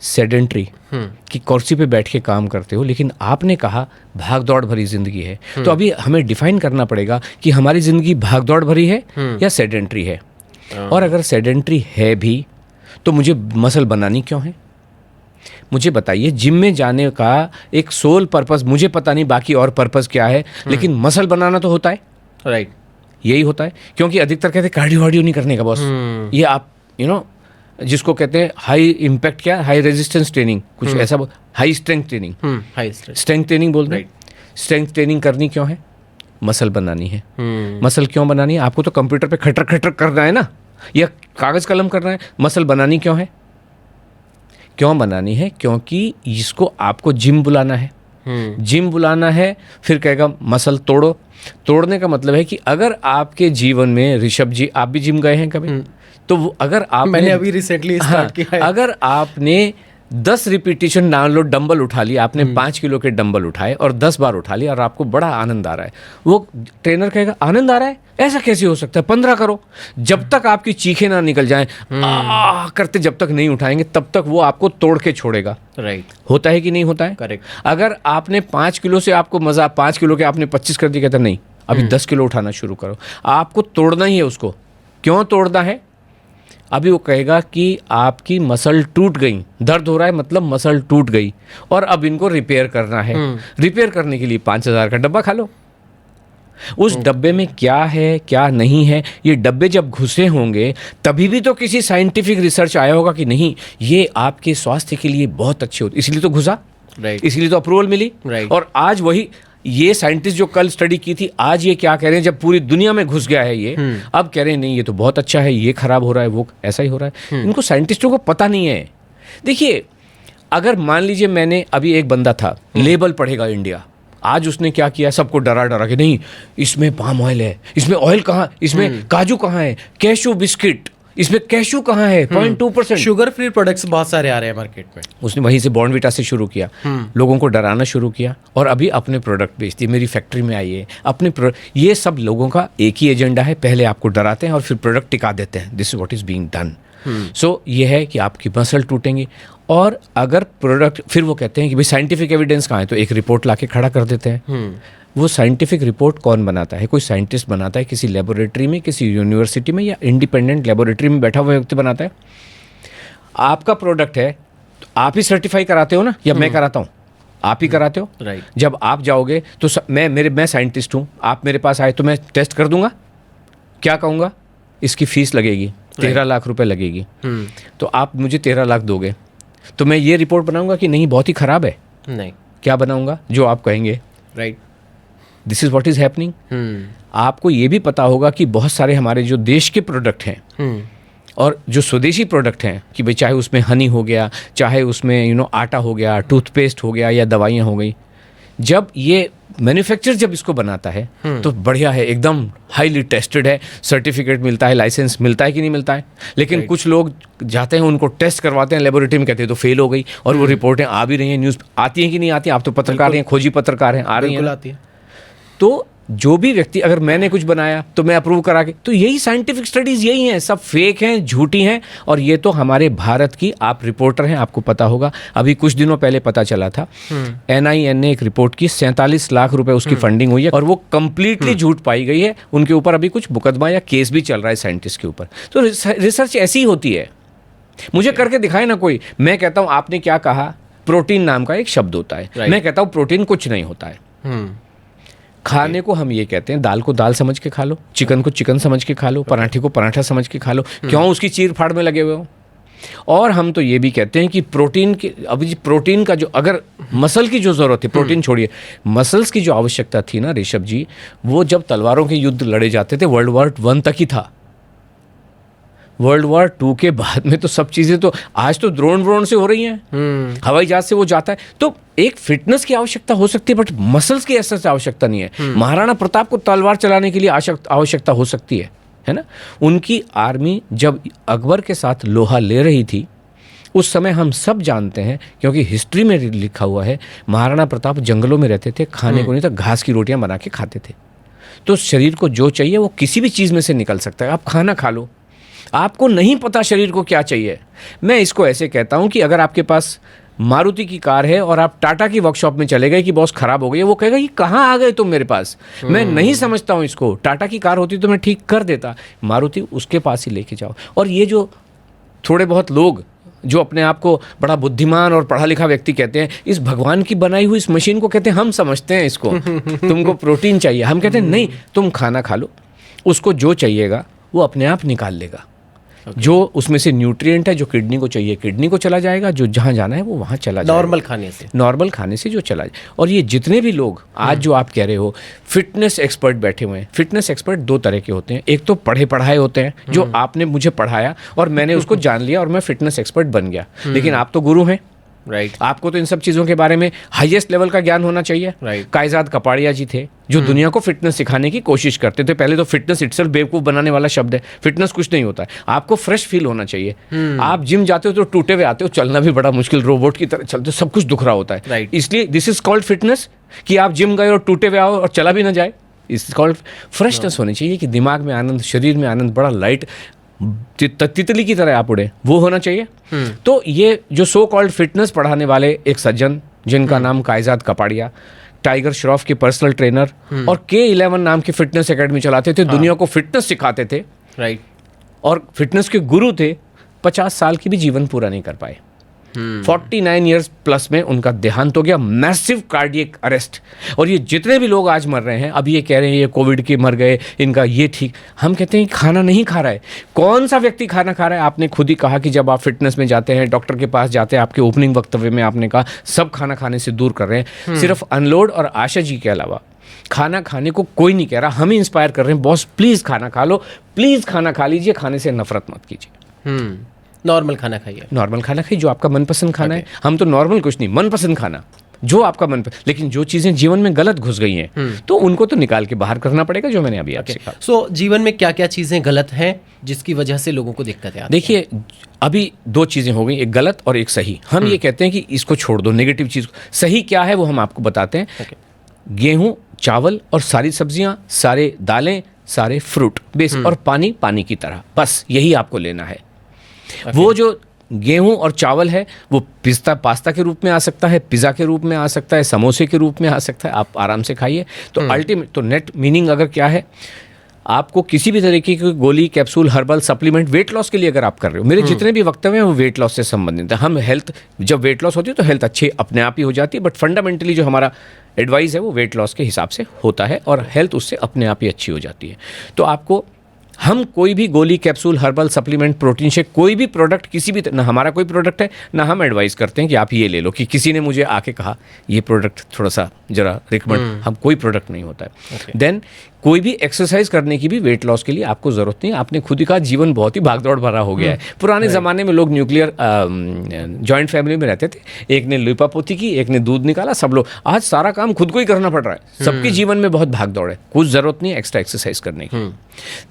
सेडेंट्री, कि कुर्सी पे बैठ के काम करते हो, लेकिन आपने कहा भागदौड़ भरी जिंदगी है, तो अभी हमें डिफाइन करना पड़ेगा कि हमारी जिंदगी भागदौड़ भरी है या सेडेंट्री है। और अगर सेडेंट्री है भी तो मुझे मसल बनानी क्यों है? मुझे बताइए, जिम में जाने का एक सोल पर्पस, मुझे पता नहीं बाकी और पर्पस क्या है, लेकिन मसल बनाना तो होता है। राइट, यही होता है। क्योंकि अधिकतर कहते हैं कार्डियो वार्डियो नहीं करने का बॉस, ये आप जिसको कहते हैं हाई इम्पैक्ट, क्या हाई रेजिस्टेंस ट्रेनिंग, कुछ ऐसा, high strength training, high strength training बोल रहे हैं। स्ट्रेंथ ट्रेनिंग करनी क्यों है? मसल बनानी है। मसल क्यों बनानी है? आपको तो कंप्यूटर पे खटर खटर करना है ना, या कागज कलम करना है। मसल बनानी क्यों है? क्यों बनानी है? क्योंकि इसको आपको जिम बुलाना है। जिम बुलाना है, फिर कहेगा मसल तोड़ो। तोड़ने का मतलब है कि अगर आपके जीवन में, ऋषभ जी आप भी जिम गए हैं कभी, तो अगर आप, मैंने अभी रिसेंटली स्टार्ट किया है। अगर आपने 10 रिपीटेशन मान लो डंबल उठा लिया, आपने 5 किलो के डंबल उठाए और 10 बार उठा लिया और आपको बड़ा आनंद आ रहा है, वो ट्रेनर कहेगा आनंद आ रहा है, ऐसा कैसे हो सकता है, 15 करो। जब तक आपकी चीखें ना निकल जाएं, करते जब तक नहीं उठाएंगे, तब तक वो आपको तोड़ के छोड़ेगा। राइट, होता है कि नहीं होता है? करेक्ट। अगर आपने 5 किलो से आपको मजा, 5 किलो के आपने 25 कर दिया, कहता नहीं अभी 10 किलो उठाना शुरू करो। आपको तोड़ना ही है उसको। क्यों तोड़ना है? अभी वो कहेगा कि आपकी मसल टूट गई, दर्द हो रहा है, मतलब मसल टूट गई, और अब इनको रिपेयर करना है। रिपेयर करने के लिए 5000 का डब्बा खा लो। उस डब्बे में क्या है क्या नहीं है, ये डब्बे जब घुसे होंगे तभी भी तो किसी साइंटिफिक रिसर्च आया होगा कि नहीं ये आपके स्वास्थ्य के लिए बहुत अच्छे होते, इसलिए तो घुसा। राइट, इसलिए तो अप्रूवल मिली। राइट। और आज वही ये साइंटिस्ट जो कल स्टडी की थी, आज ये क्या कह रहे हैं, जब पूरी दुनिया में घुस गया है ये, अब कह रहे हैं नहीं ये तो बहुत अच्छा है, ये खराब हो रहा है, वो ऐसा ही हो रहा है। इनको साइंटिस्टों को पता नहीं है। देखिए, अगर मान लीजिए मैंने अभी एक बंदा था, लेबल पढ़ेगा इंडिया, आज उसने क्या किया, सबको डरा डरा के, नहीं इसमें पाम ऑयल है, इसमें ऑयल कहाँ, इसमें काजू कहाँ है, कैशू बिस्किट, इसमें कैशू कहाँ है, 0.2%। शुगर फ्री प्रोडक्ट्स बहुत सारे आ रहे हैं मार्केट में। उसने वहीं से बॉर्नविटा से शुरू किया, लोगों को डराना शुरू किया, और अभी अपने प्रोडक्ट बेचती है, मेरी फैक्ट्री में आइए अपने ये सब लोगों का एक ही एजेंडा है, पहले आपको डराते हैं और फिर प्रोडक्ट टिका देते हैं। This is what is being done. So ये है कि आपकी मसल टूटेंगी, और अगर प्रोडक्ट, फिर वो कहते हैं कि भाई साइंटिफिक एविडेंस कहाँ है, तो एक रिपोर्ट लाके खड़ा कर देते हैं। वो साइंटिफिक रिपोर्ट कौन बनाता है? कोई साइंटिस्ट बनाता है, किसी लेबोरेटरी में, किसी यूनिवर्सिटी में, या इंडिपेंडेंट लेबोरेटरी में बैठा हुआ व्यक्ति बनाता है। आपका प्रोडक्ट है तो आप ही सर्टिफाई कराते हो ना, या मैं कराता हूँ? आप ही कराते हो। राइट। जब आप जाओगे तो मैं साइंटिस्ट हूँ, आप मेरे पास आए तो मैं टेस्ट कर दूंगा। क्या कहूँगा? इसकी फीस लगेगी 13 लाख रुपए लगेगी, तो आप मुझे 13 लाख दोगे, तो मैं ये रिपोर्ट बनाऊंगा कि नहीं बहुत ही खराब है? नहीं। क्या बनाऊंगा? जो आप कहेंगे। Right. This is what is happening. आपको ये भी पता होगा कि बहुत सारे हमारे जो देश के प्रोडक्ट हैं और जो स्वदेशी प्रोडक्ट हैं, कि भाई चाहे उसमें हनी हो गया, चाहे उसमें आटा हो गया, टूथपेस्ट हो गया, या दवाइयाँ हो गई, जब ये मैन्युफैक्चर जब इसको बनाता है तो बढ़िया है, एकदम हाईली टेस्टेड है, सर्टिफिकेट मिलता है, लाइसेंस मिलता है कि नहीं मिलता है। लेकिन कुछ लोग जाते हैं, उनको टेस्ट करवाते हैं लेबोरेटरी में, कहते हैं तो फेल हो गई, और वो रिपोर्टें आ भी रही हैं, न्यूज़ आती हैं कि नहीं आती? आप तो पत्रकार हैं, खोजी पत्रकार हैं, आ रही हैं, आती है। तो जो भी व्यक्ति, अगर मैंने कुछ बनाया तो मैं अप्रूव करा के, तो यही साइंटिफिक स्टडीज यही हैं, सब फेक हैं, झूठी हैं। और ये तो हमारे भारत की, आप रिपोर्टर हैं, आपको पता होगा, अभी कुछ दिनों पहले पता चला था, NIN ने एक रिपोर्ट की, 47 लाख रुपए उसकी फंडिंग हुई है, और वो कंप्लीटली झूठ पाई गई है। उनके ऊपर अभी कुछ मुकदमा या केस भी चल रहा है साइंटिस्ट के ऊपर। तो रिसर्च ऐसी ही होती है। मुझे करके दिखाए ना कोई। मैं कहता हूँ आपने क्या कहा, प्रोटीन नाम का एक शब्द होता है, मैं कहता हूँ प्रोटीन कुछ नहीं होता है। खाने को हम ये कहते हैं, दाल को दाल समझ के खा लो, चिकन को चिकन समझ के खा लो, पराठे को पराठा समझ के खा लो, क्यों उसकी चीर फाड़ में लगे हुए हो। और हम तो ये भी कहते हैं कि प्रोटीन की, अभी प्रोटीन का जो, अगर मसल की जो ज़रूरत है, प्रोटीन छोड़िए, मसल्स की जो आवश्यकता थी ना ऋषभ जी, वो जब तलवारों के युद्ध लड़े जाते थे, World War I तक ही था। वर्ल्ड वॉर 2 के बाद में तो सब चीज़ें तो आज तो ड्रोन से हो रही हैं, हवाई जहाज से वो जाता है। तो एक फिटनेस की आवश्यकता हो सकती है, बट मसल्स की ऐसा आवश्यकता नहीं है। महाराणा प्रताप को तलवार चलाने के लिए आवश्यकता हो सकती है ना। उनकी आर्मी जब अकबर के साथ लोहा ले रही थी उस समय हम सब जानते हैं, क्योंकि हिस्ट्री में लिखा हुआ है, महाराणा प्रताप जंगलों में रहते थे, खाने को नहीं था, घास की रोटियां बना के खाते थे। तो शरीर को जो चाहिए वो किसी भी चीज़ में से निकल सकता है। आप खाना खा लो, आपको नहीं पता शरीर को क्या चाहिए। मैं इसको ऐसे कहता हूं कि अगर आपके पास मारुति की कार है और आप टाटा की वर्कशॉप में चले गए कि बॉस खराब हो गई है, वो कहेगा ये कहाँ आ गए तुम मेरे पास, मैं नहीं समझता हूं इसको। टाटा की कार होती तो मैं ठीक कर देता, मारुति उसके पास ही लेके जाओ। और ये जो थोड़े बहुत लोग जो अपने आप को बड़ा बुद्धिमान और पढ़ा लिखा व्यक्ति कहते हैं, इस भगवान की बनाई हुई इस मशीन को कहते हैं हम समझते हैं इसको, तुमको प्रोटीन चाहिए, हम कहते हैं नहीं, तुम खाना खा लो, उसको जो चाहिएगा वो अपने आप निकाल लेगा। जो उसमें से न्यूट्रिएंट है जो किडनी को चाहिए किडनी को चला जाएगा, जो जहाँ जाना है वो वहाँ चला जाएगा, नॉर्मल खाने से जो चला जाए। और ये जितने भी लोग आज जो आप कह रहे हो फिटनेस एक्सपर्ट बैठे हुए हैं, फिटनेस एक्सपर्ट 2 तरह के होते हैं। एक तो पढ़े पढ़ाए होते हैं, जो आपने मुझे पढ़ाया और मैंने उसको जान लिया और मैं फिटनेस एक्सपर्ट बन गया, लेकिन आप तो गुरु हैं, राइट। आपको तो इन सब चीज़ों के बारे में हाईएस्ट लेवल का ज्ञान होना चाहिए। कायजाद कपाड़िया जी थे जो दुनिया को फिटनेस सिखाने की कोशिश करते थे। पहले तो फिटनेस इटसेल्फ बेवकूफ़ बनाने वाला शब्द है, फिटनेस कुछ नहीं होता है, आपको फ्रेश फील होना चाहिए। आप जिम जाते हो तो टूटे हुए आते हो, चलना भी बड़ा मुश्किल, रोबोट की तरह चलते हो, सब कुछ दुख रहा होता है। इसलिए दिस इज कॉल्ड फिटनेस, कि आप जिम गए और टूटे हुए आओ और चला भी ना जाए। इस कॉल्ड फ्रेशनेस होनी चाहिए, कि दिमाग में आनंद, शरीर में आनंद, बड़ा लाइट, तितली की तरह आप उड़े, वो होना चाहिए। तो ये जो सो कॉल्ड फिटनेस पढ़ाने वाले एक सज्जन जिनका नाम कायजाद कपाड़िया, टाइगर श्रॉफ के पर्सनल ट्रेनर और K11 नाम की फिटनेस एकेडमी चलाते थे, दुनिया को फिटनेस सिखाते थे, राइट, और फिटनेस के गुरु थे, 50 साल की भी जीवन पूरा नहीं कर पाए। 49 ईयर्स प्लस में उनका देहांत हो गया, मैसिव कार्डियक अरेस्ट। और ये जितने भी लोग आज मर रहे हैं, अब ये कह रहे हैं ये कोविड के मर गए, इनका ये ठीक, हम कहते हैं खाना नहीं खा रहा है। कौन सा व्यक्ति खाना खा रहा है? आपने खुद ही कहा कि जब आप फिटनेस में जाते हैं, डॉक्टर के पास जाते हैं, आपके ओपनिंग वक्तव्य में आपने कहा सब खाना खाने से दूर कर रहे हैं। सिर्फ अनलोड और आशा जी के अलावा खाना खाने को कोई नहीं कह रहा। हम ही इंस्पायर कर रहे हैं, बॉस प्लीज़ खाना खा लो, प्लीज़ खाना खा लीजिए, खाने से नफरत मत कीजिए, नॉर्मल खाना खाइए, नॉर्मल खाना खाइए, जो आपका मनपसंद खाना है। हम तो नॉर्मल कुछ नहीं, मनपसंद खाना, जो आपका मन। लेकिन जो चीज़ें जीवन में गलत घुस गई हैं तो उनको तो निकाल के बाहर करना पड़ेगा, जो मैंने अभी आपसे कहा। सो जीवन में क्या क्या चीज़ें गलत हैं जिसकी वजह से लोगों को दिक्कत है? देखिए, अभी 2 चीज़ें हो गई, एक गलत और एक सही। हम ये कहते हैं कि इसको छोड़ दो, नेगेटिव चीज़। सही क्या है वो हम आपको बताते हैं। गेहूँ, चावल और सारी सब्जियाँ, सारे दालें, सारे फ्रूट बेस, और पानी पानी की तरह, बस यही आपको लेना है। वो जो गेहूं और चावल है वो पास्ता के रूप में आ सकता है, पिज़्ज़ा के रूप में आ सकता है, समोसे के रूप में आ सकता है, आप आराम से खाइए। तो अल्टीमेट, तो नेट मीनिंग अगर क्या है, आपको किसी भी तरीके की गोली, capsule, herbal supplement weight loss के लिए अगर आप कर रहे हो, मेरे जितने भी वक्तव्य हैं वो वेट लॉस से संबंधित है। हम हेल्थ, जब वेट लॉस होती है तो हेल्थ अच्छी अपने आप ही हो जाती है, बट फंडामेंटली जो हमारा एडवाइस है वो वेट लॉस के हिसाब से होता है और हेल्थ उससे अपने आप ही अच्छी हो जाती है। तो आपको, हम कोई भी गोली, capsule, herbal supplement, protein shake, कोई भी प्रोडक्ट, किसी भी, ना हमारा कोई प्रोडक्ट है ना हम एडवाइस करते हैं कि आप ये ले लो, कि किसी ने मुझे आके कहा ये प्रोडक्ट थोड़ा सा जरा रिकमेंड, हम कोई प्रोडक्ट नहीं होता है। देन कोई भी एक्सरसाइज करने की भी वेट लॉस के लिए आपको ज़रूरत नहीं है। आपने खुद ही कहा जीवन बहुत ही भागदौड़ भरा हो गया है। पुराने ज़माने में लोग न्यूक्लियर जॉइंट फैमिली में रहते थे, एक ने लिपापोती की, एक ने दूध निकाला, सब लोग। आज सारा काम खुद को ही करना पड़ रहा है, सबके जीवन में बहुत भागदौड़ है, कुछ ज़रूरत नहीं है एक्स्ट्रा एक्सरसाइज करने की।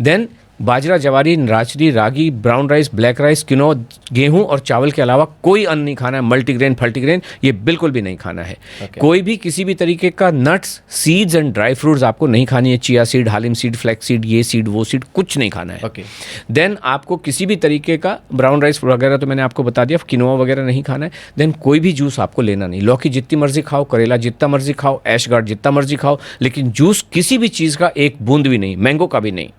देन बाजरा, जवारी, राजरी, रागी, ब्राउन राइस, ब्लैक राइस, किनो, गेहूं और चावल के अलावा कोई अन्न नहीं खाना है। मल्टीग्रेन, फल्टीग्रेन ये बिल्कुल भी नहीं खाना है। कोई भी किसी भी तरीके का nuts, seeds and dry fruits आपको नहीं खानी है। चिया सीड, हालिम सीड, फ्लैक्स सीड, ये सीड, वो सीड, कुछ नहीं खाना है। देन आपको किसी भी तरीके का ब्राउन राइस वगैरह तो मैंने आपको बता दिया, किनोआ वगैरह नहीं खाना है। देन कोई भी जूस आपको लेना नहीं। लौकी जितनी मर्जी खाओ, करेला जितना मर्जी खाओ, ऐशगार्ड जितना मर्जी खाओ, लेकिन जूस किसी भी चीज़ का एक बूंद भी नहीं, मैंगो का भी नहीं।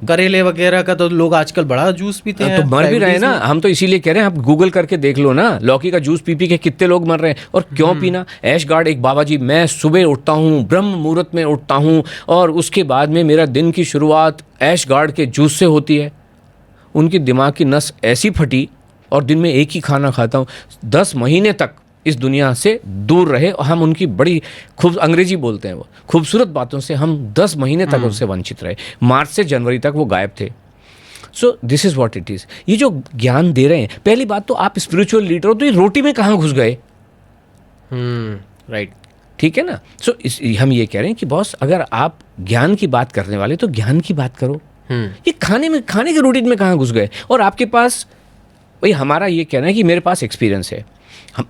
करेले वगैरह का तो लोग आजकल बड़ा जूस पीते हैं, तो मर भी रहे हैं ना। हम तो इसीलिए कह रहे हैं, आप गूगल करके देख लो ना, लौकी का जूस पी पी के कितने लोग मर रहे हैं। और क्यों पीना? ऐशगार्ड एक बाबा जी, मैं सुबह उठता हूँ, ब्रह्म मुहूर्त में उठता हूँ और उसके बाद में मेरा दिन की शुरुआत ऐशगार्ड के जूस से होती है। उनकी दिमाग की नस ऐसी फटी और दिन में एक ही खाना खाता हूँ, 10 महीने तक इस दुनिया से दूर रहे। और हम उनकी बड़ी खूब, अंग्रेजी बोलते हैं वो, खूबसूरत बातों से हम 10 महीने तक उससे वंचित रहे। मार्च से जनवरी तक वो गायब थे। So this is what it is. ये जो ज्ञान दे रहे हैं, पहली बात तो आप स्पिरिचुअल लीडर हो तो ये रोटी में कहाँ घुस गए? राइट। ठीक है ना। सो हम ये कह रहे हैं कि बॉस, अगर आप ज्ञान की बात करने वाले तो ज्ञान की बात करो। ये खाने के रूटीन में कहाँ घुस गए? और आपके पास, भाई हमारा ये कहना है कि मेरे पास एक्सपीरियंस है।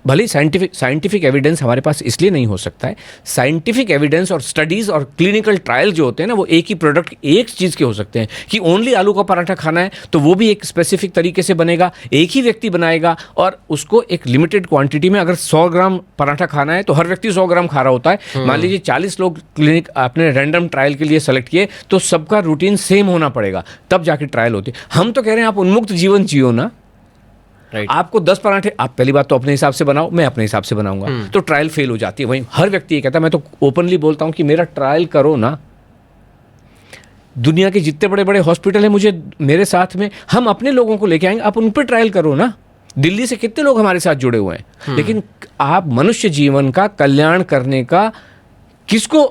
भले साइंटिफिक एविडेंस हमारे पास इसलिए नहीं हो सकता है। साइंटिफिक एविडेंस और स्टडीज़ और क्लिनिकल ट्रायल जो होते हैं ना, वो एक ही प्रोडक्ट एक चीज़ के हो सकते हैं। कि ओनली आलू का पराठा खाना है तो वो भी एक स्पेसिफिक तरीके से बनेगा, एक ही व्यक्ति बनाएगा और उसको एक लिमिटेड क्वांटिटी में। अगर 100 ग्राम पराठा खाना है तो हर व्यक्ति 100 ग्राम खा रहा होता है। मान लीजिए 40 लोग क्लिनिक आपने रैंडम ट्रायल के लिए सेलेक्ट किए तो सबका रूटीन सेम होना पड़ेगा, तब जाके ट्रायल होती है। हम तो कह रहे हैं आप उन्मुक्त जीवन जियो ना। Right. आपको 10 पराठे, आप पहली बात तो अपने हिसाब से बनाओ, मैं अपने हिसाब से बनाऊंगा, तो ट्रायल फेल हो जाती है। वहीं हर व्यक्ति ये कहता है, मैं तो ओपनली बोलता हूं कि मेरा ट्रायल करो ना। दुनिया के जितने बड़े बड़े हॉस्पिटल हैं, मुझे मेरे साथ में, हम अपने लोगों को लेके आएंगे, आप उन पर ट्रायल करो ना। दिल्ली से कितने लोग हमारे साथ जुड़े हुए हैं, लेकिन आप मनुष्य जीवन का कल्याण करने का किसको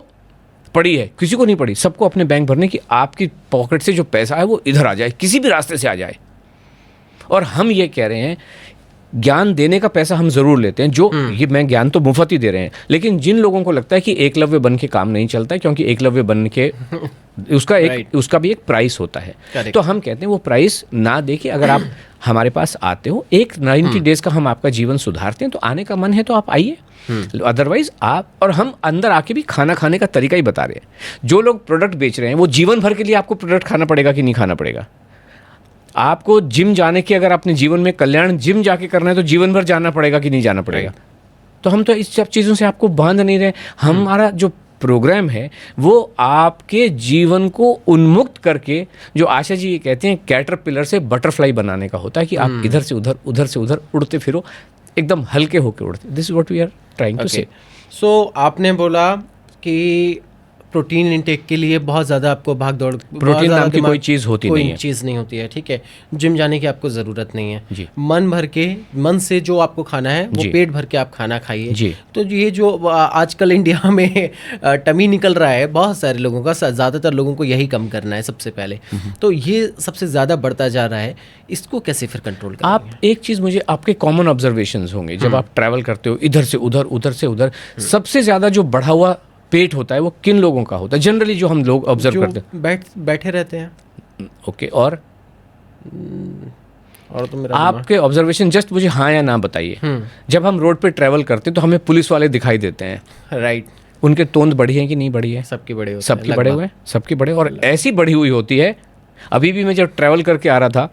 पड़ी है? किसी को नहीं पड़ी। सबको अपने बैंक भरने की, आपकी पॉकेट से जो पैसा है वो इधर आ जाए, किसी भी रास्ते से आ जाए। और हम ये कह रहे हैं, ज्ञान देने का पैसा हम जरूर लेते हैं, जो ये मैं ज्ञान तो मुफ्त ही दे रहे हैं, लेकिन जिन लोगों को लगता है कि एकलव्य बन के काम नहीं चलता है, क्योंकि एकलव्य बन के उसका भी एक प्राइस होता है। Correct. तो हम कहते हैं वो प्राइस ना दे के अगर आप हमारे पास आते हो, एक 90 डेज का हम आपका जीवन सुधारते हैं, तो आने का मन है तो आप आइए। अदरवाइज आप, और हम अंदर आके भी खाना खाने का तरीका ही बता रहे हैं। जो लोग प्रोडक्ट बेच रहे हैं वो जीवन भर के लिए आपको प्रोडक्ट खाना पड़ेगा कि नहीं खाना पड़ेगा? आपको जिम जाने की, अगर अपने जीवन में कल्याण जिम जाके करना है तो जीवन भर जाना पड़ेगा कि नहीं जाना पड़ेगा? तो हम तो इस सब चीज़ों से आपको बांध नहीं रहे। हमारा जो प्रोग्राम है वो आपके जीवन को उन्मुक्त करके, जो आशा जी ये कहते हैं, कैटरपिलर से बटरफ्लाई बनाने का होता है कि आप इधर से उधर उड़ते फिरो, एकदम हल्के होके उड़ते। This is what we are trying to say. So आपने बोला कि प्रोटीन इंटेक के लिए बहुत ज़्यादा आपको भाग दौड़, प्रोटीन नाम की कोई चीज़ होती नहीं है, कोई चीज़ नहीं होती है, ठीक है। जिम जाने की आपको ज़रूरत नहीं है जी। मन भर के, मन से जो आपको खाना है वो जी। पेट भर के आप खाना खाइए जी। तो ये जो आजकल इंडिया में टमी निकल रहा है बहुत सारे लोगों का, ज़्यादातर लोगों को यही कम करना है सबसे पहले, तो ये सबसे ज़्यादा बढ़ता जा रहा है। इसको कैसे फिर कंट्रोल करेंगे? आप एक चीज़, मुझे आपके कॉमन ऑब्जर्वेशंस होंगे जब आप ट्रैवल करते हो, इधर से उधर, सबसे ज़्यादा जो बढ़ा हुआ पेट होता है वो किन लोगों का होता है जनरली, जो हम लोग ऑब्जर्व करते हैं? बैठे रहते हैं। ओके, और तो मेरा आपके ऑब्जर्वेशन जस्ट मुझे हाँ या ना बताइए। जब हम रोड पे ट्रैवल करते हैं तो हमें पुलिस वाले दिखाई देते हैं, राइट। उनके तोंद बढ़ी है कि नहीं बढ़ी है? सबके बड़े होते हैं, सबकी बड़े हुए हैं, सबकी बड़े, और ऐसी बढ़ी हुई होती है। अभी भी मैं जब ट्रैवल करके आ रहा था,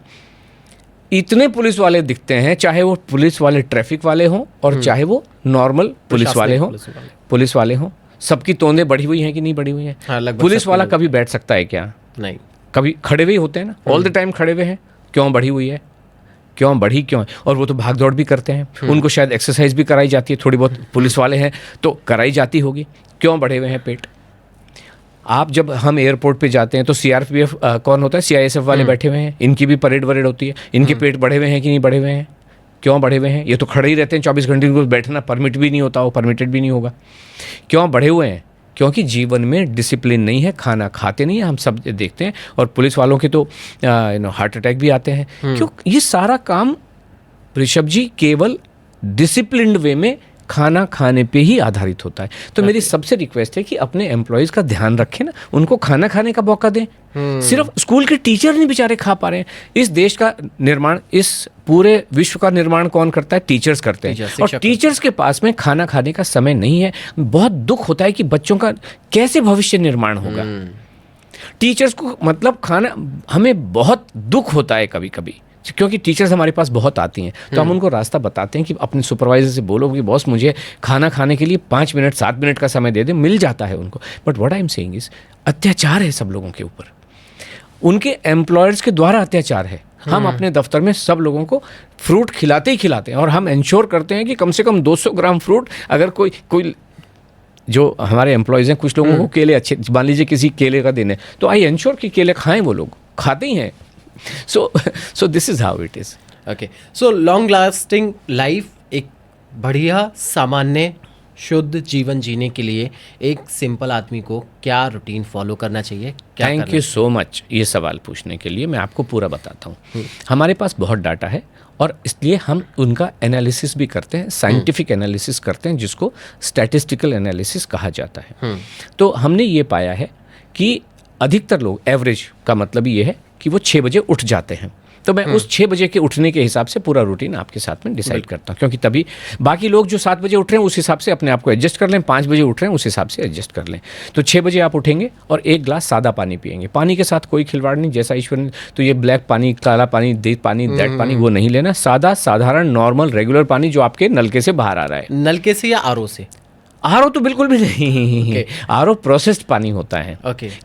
इतने पुलिस वाले दिखते हैं, चाहे वो पुलिस वाले ट्रैफिक वाले हों और चाहे वो नॉर्मल पुलिस वाले हों, सबकी तोंदें बढ़ी हुई हैं कि नहीं बढ़ी हुई हैं? हाँ, पुलिस वाला कभी बैठ सकता है क्या? नहीं। कभी खड़े हुए होते हैं ना, ऑल द टाइम खड़े हुए हैं। क्यों बढ़ी हुई है? क्यों बढ़ी क्यों है? और वो तो भाग दौड़ भी करते हैं, उनको शायद एक्सरसाइज भी कराई जाती है थोड़ी बहुत, पुलिस वाले हैं तो कराई जाती होगी। क्यों बढ़े हुए हैं पेट? आप जब हम एयरपोर्ट पे जाते हैं तो सीआरपीएफ कौन होता है, सीआईएसएफ वाले बैठे हुए हैं, इनकी भी परेड वरेड होती है। इनके पेट बढ़े हुए हैं कि नहीं बढ़े हुए हैं? क्यों बढ़े हुए हैं? ये तो खड़े ही रहते हैं 24 घंटे, इनको बैठना परमिट भी नहीं होता, वो परमिटेड भी नहीं होगा। क्यों बढ़े हुए हैं? क्योंकि जीवन में डिसिप्लिन नहीं है, खाना खाते नहीं है, हम सब देखते हैं। और पुलिस वालों के तो हार्ट अटैक भी आते हैं। क्यों? ये सारा काम ऋषभ जी केवल डिसिप्लिन्ड वे में खाना खाने पे ही आधारित होता है। तो मेरी सबसे रिक्वेस्ट है कि अपने एम्प्लॉयज़ का ध्यान रखें ना, उनको खाना खाने का मौका दें। सिर्फ स्कूल के टीचर नहीं बेचारे खा पा रहे हैं। इस देश का निर्माण, इस पूरे विश्व का निर्माण कौन करता है? टीचर्स करते हैं। और टीचर्स के पास में खाना खाने का समय नहीं है। बहुत दुख होता है कि बच्चों का कैसे भविष्य निर्माण होगा। टीचर्स को मतलब खाना, हमें बहुत दुख होता है कभी कभी, क्योंकि टीचर्स हमारे पास बहुत आती हैं, तो हम उनको रास्ता बताते हैं कि अपने सुपरवाइजर से बोलो कि बॉस मुझे खाना खाने के लिए 5 मिनट 7 मिनट का समय दे दे, मिल जाता है उनको। But what I am saying is, अत्याचार है सब लोगों के ऊपर, उनके एम्प्लॉयर्स के द्वारा अत्याचार है। हम अपने दफ्तर में सब लोगों को फ्रूट खिलाते ही खिलाते हैं, और हम इंश्योर करते हैं कि कम से कम 200 ग्राम फ्रूट, अगर कोई जो हमारे एम्प्लॉयज़ हैं, कुछ लोगों को केले अच्छे, मान लीजिए किसी केले का दिन है, तो आई इंश्योर कि केले खाएं, वो लोग खाते ही हैं। So this is how it is. Okay. So long lasting life एक बढ़िया सामान्य शुद्ध जीवन जीने के लिए एक सिंपल आदमी को क्या रूटीन फॉलो करना चाहिए? क्या थैंक यू सो मच ये सवाल पूछने के लिए। मैं आपको पूरा बताता हूँ। हमारे पास बहुत डाटा है और इसलिए हम उनका एनालिसिस भी करते हैं, साइंटिफिक एनालिसिस करते हैं, जिसको स्टैटिस्टिकल एनालिसिस कहा जाता है। तो हमने ये पाया है कि अधिकतर लोग, एवरेज का मतलब ये है कि वो 6 बजे उठ जाते हैं। तो मैं उस 6 बजे के उठने के हिसाब से पूरा रूटीन आपके साथ में डिसाइड करता हूँ, क्योंकि तभी बाकी लोग जो 7 बजे उठ रहे हैं उस हिसाब से अपने आप को एडजस्ट कर लें, 5 बजे उठ रहे हैं उस हिसाब से एडजस्ट कर लें। तो 6 बजे आप उठेंगे और 1 ग्लास सादा पानी पिएंगे। पानी के साथ कोई खिलवाड़ नहीं, जैसा ईश्वर ने, तो ये ब्लैक पानी, काला पानी, देत पानी, दैट पानी वो नहीं लेना। सादा, साधारण, नॉर्मल, रेगुलर पानी जो आपके नलके से बाहर आ रहा है। नलके से या आरओ से? आरओ तो बिल्कुल भी नहीं। आरओ प्रोसेस्ड पानी होता है।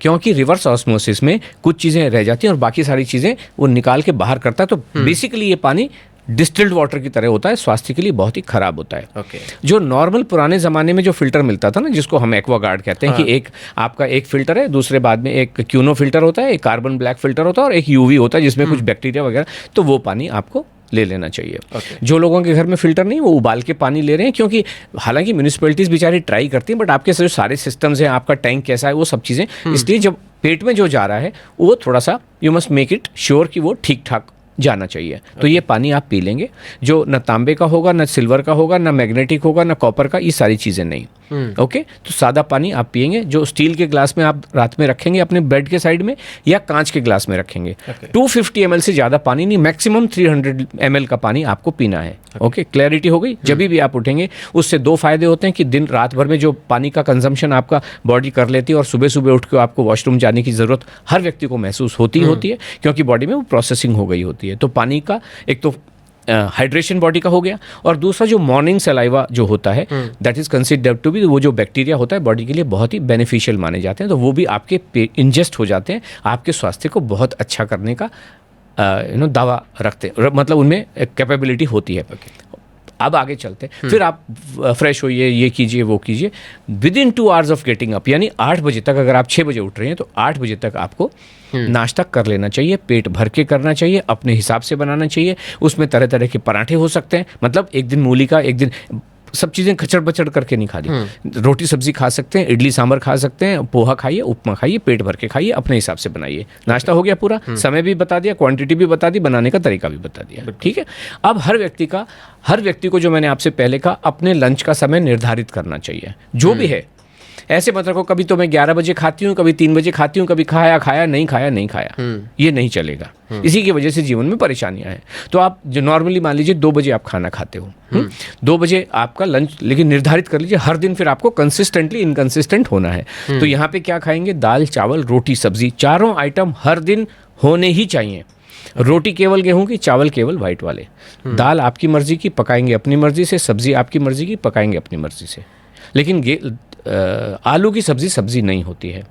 क्योंकि रिवर्स ऑस्मोसिस में कुछ चीज़ें रह जाती हैं और बाकी सारी चीज़ें वो निकाल के बाहर करता है। तो बेसिकली ये पानी डिस्टिल्ड वाटर की तरह होता है, स्वास्थ्य के लिए बहुत ही खराब होता है। जो नॉर्मल पुराने ज़माने में जो फिल्टर मिलता था ना, जिसको हम एक्वागार्ड कहते हैं, कि एक आपका एक फिल्टर है, दूसरे बाद में एक क्यूनो फिल्टर होता है, एक कार्बन ब्लैक फिल्टर होता है और एक यूवी होता है जिसमें कुछ बैक्टीरिया वगैरह, तो वो पानी आपको ले लेना चाहिए। जो लोगों के घर में फिल्टर नहीं, वो उबाल के पानी ले रहे हैं, क्योंकि हालांकि म्यूनिसिपैलिटीज बेचारी ट्राई करती हैं, बट आपके जो सारे सिस्टम्स हैं, आपका टैंक कैसा है, वो सब चीज़ें, इसलिए जब पेट में जो जा रहा है वो थोड़ा सा you must make it sure कि वो ठीक ठाक जाना चाहिए। तो ये पानी आप पी लेंगे, जो न तांबे का होगा, न सिल्वर का होगा, न मैग्नेटिक होगा, न कॉपर का, ये सारी चीज़ें नहीं। ओके, तो सादा पानी आप पिएंगे, जो स्टील के ग्लास में आप रात में रखेंगे अपने बेड के साइड में, या कांच के ग्लास में रखेंगे। 250 ml से ज़्यादा पानी नहीं, मैक्सिमम 300 ml का पानी आपको पीना है। ओके, क्लैरिटी हो गई। जब भी आप उठेंगे, उससे 2 फायदे होते हैं कि दिन रात भर में जो पानी का कंजम्पशन आपका बॉडी कर लेती है, और सुबह सुबह उठ के आपको वॉशरूम जाने की ज़रूरत हर व्यक्ति को महसूस होती है, क्योंकि बॉडी में वो प्रोसेसिंग हो गई होती है। तो पानी का एक तो हाइड्रेशन बॉडी का हो गया, और दूसरा जो मॉर्निंग सलाइवा जो होता है, that is considered to be, वो जो बैक्टीरिया होता है बॉडी के लिए बहुत ही बेनिफिशियल माने जाते हैं। तो वो भी आपके इंजेस्ट हो जाते हैं, आपके स्वास्थ्य को बहुत अच्छा करने का दावा रखते हैं, मतलब उनमें कैपेबिलिटी होती है। अब आगे चलते हैं, फिर आप फ्रेश होइए, ये कीजिए, वो कीजिए। With in 2 hours of getting up, यानी 8 बजे तक, अगर आप 6 बजे उठ रहे हैं तो 8 बजे तक आपको नाश्ता कर लेना चाहिए, पेट भर के करना चाहिए, अपने हिसाब से बनाना चाहिए। उसमें तरह तरह के पराठे हो सकते हैं, मतलब एक दिन मूली का, एक दिन सब चीज़ें खचड़ बचड़ करके नहीं खानी। रोटी सब्जी खा सकते हैं, इडली सांभर खा सकते हैं, पोहा खाइए, उपमा खाइए, पेट भर के खाइए, अपने हिसाब से बनाइए। नाश्ता हो गया पूरा, समय भी बता दिया, क्वांटिटी भी बता दी, बनाने का तरीका भी बता दिया। ठीक है, अब हर व्यक्ति को जो मैंने आपसे पहले कहा, अपने लंच का समय निर्धारित करना चाहिए, जो भी है। ऐसे मत रखो कभी तो मैं 11 बजे खाती हूँ, कभी 3 बजे खाती हूँ, कभी खाया नहीं खाया, ये नहीं चलेगा। इसी की वजह से जीवन में परेशानियां हैं। तो आप जो नॉर्मली मान लीजिए 2 बजे आप खाना खाते हो, 2 बजे आपका लंच, लेकिन निर्धारित कर लीजिए हर दिन, फिर आपको कंसिस्टेंटली इनकंसिस्टेंट होना है। तो यहाँ पे क्या खाएंगे? दाल, चावल, रोटी, सब्जी, चारों आइटम हर दिन होने ही चाहिए। रोटी केवल गेहूं की, चावल केवल वाइट वाले, दाल आपकी मर्जी की, पकाएंगे अपनी मर्जी से, सब्जी आपकी मर्जी की, पकाएंगे अपनी मर्जी से। लेकिन आलू की सब्जी नहीं होती है,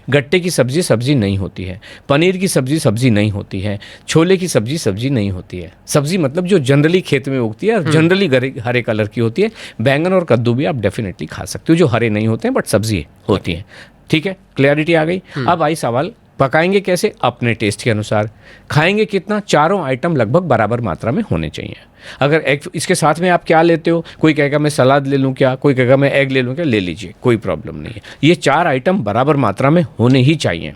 गट्टे की सब्जी नहीं होती है, पनीर की सब्जी नहीं होती है, छोले की सब्जी नहीं होती है। सब्जी मतलब जो जनरली खेत में उगती है और जनरली हरे कलर की होती है। बैंगन और कद्दू भी आप डेफिनेटली खा सकते हो, जो हरे नहीं होते हैं बट सब्जी होती है। ठीक है, क्लैरिटी आ गई। अब आई सवाल, पकाएंगे कैसे? अपने टेस्ट के अनुसार। खाएंगे कितना? चारों आइटम लगभग बराबर मात्रा में होने चाहिए। अगर एग, इसके साथ में आप क्या लेते हो? कोई कहेगा मैं सलाद ले लूँ क्या, कोई कहेगा मैं एग ले लूँ क्या, ले लीजिए, कोई प्रॉब्लम नहीं है। ये 4 आइटम बराबर मात्रा में होने ही चाहिए।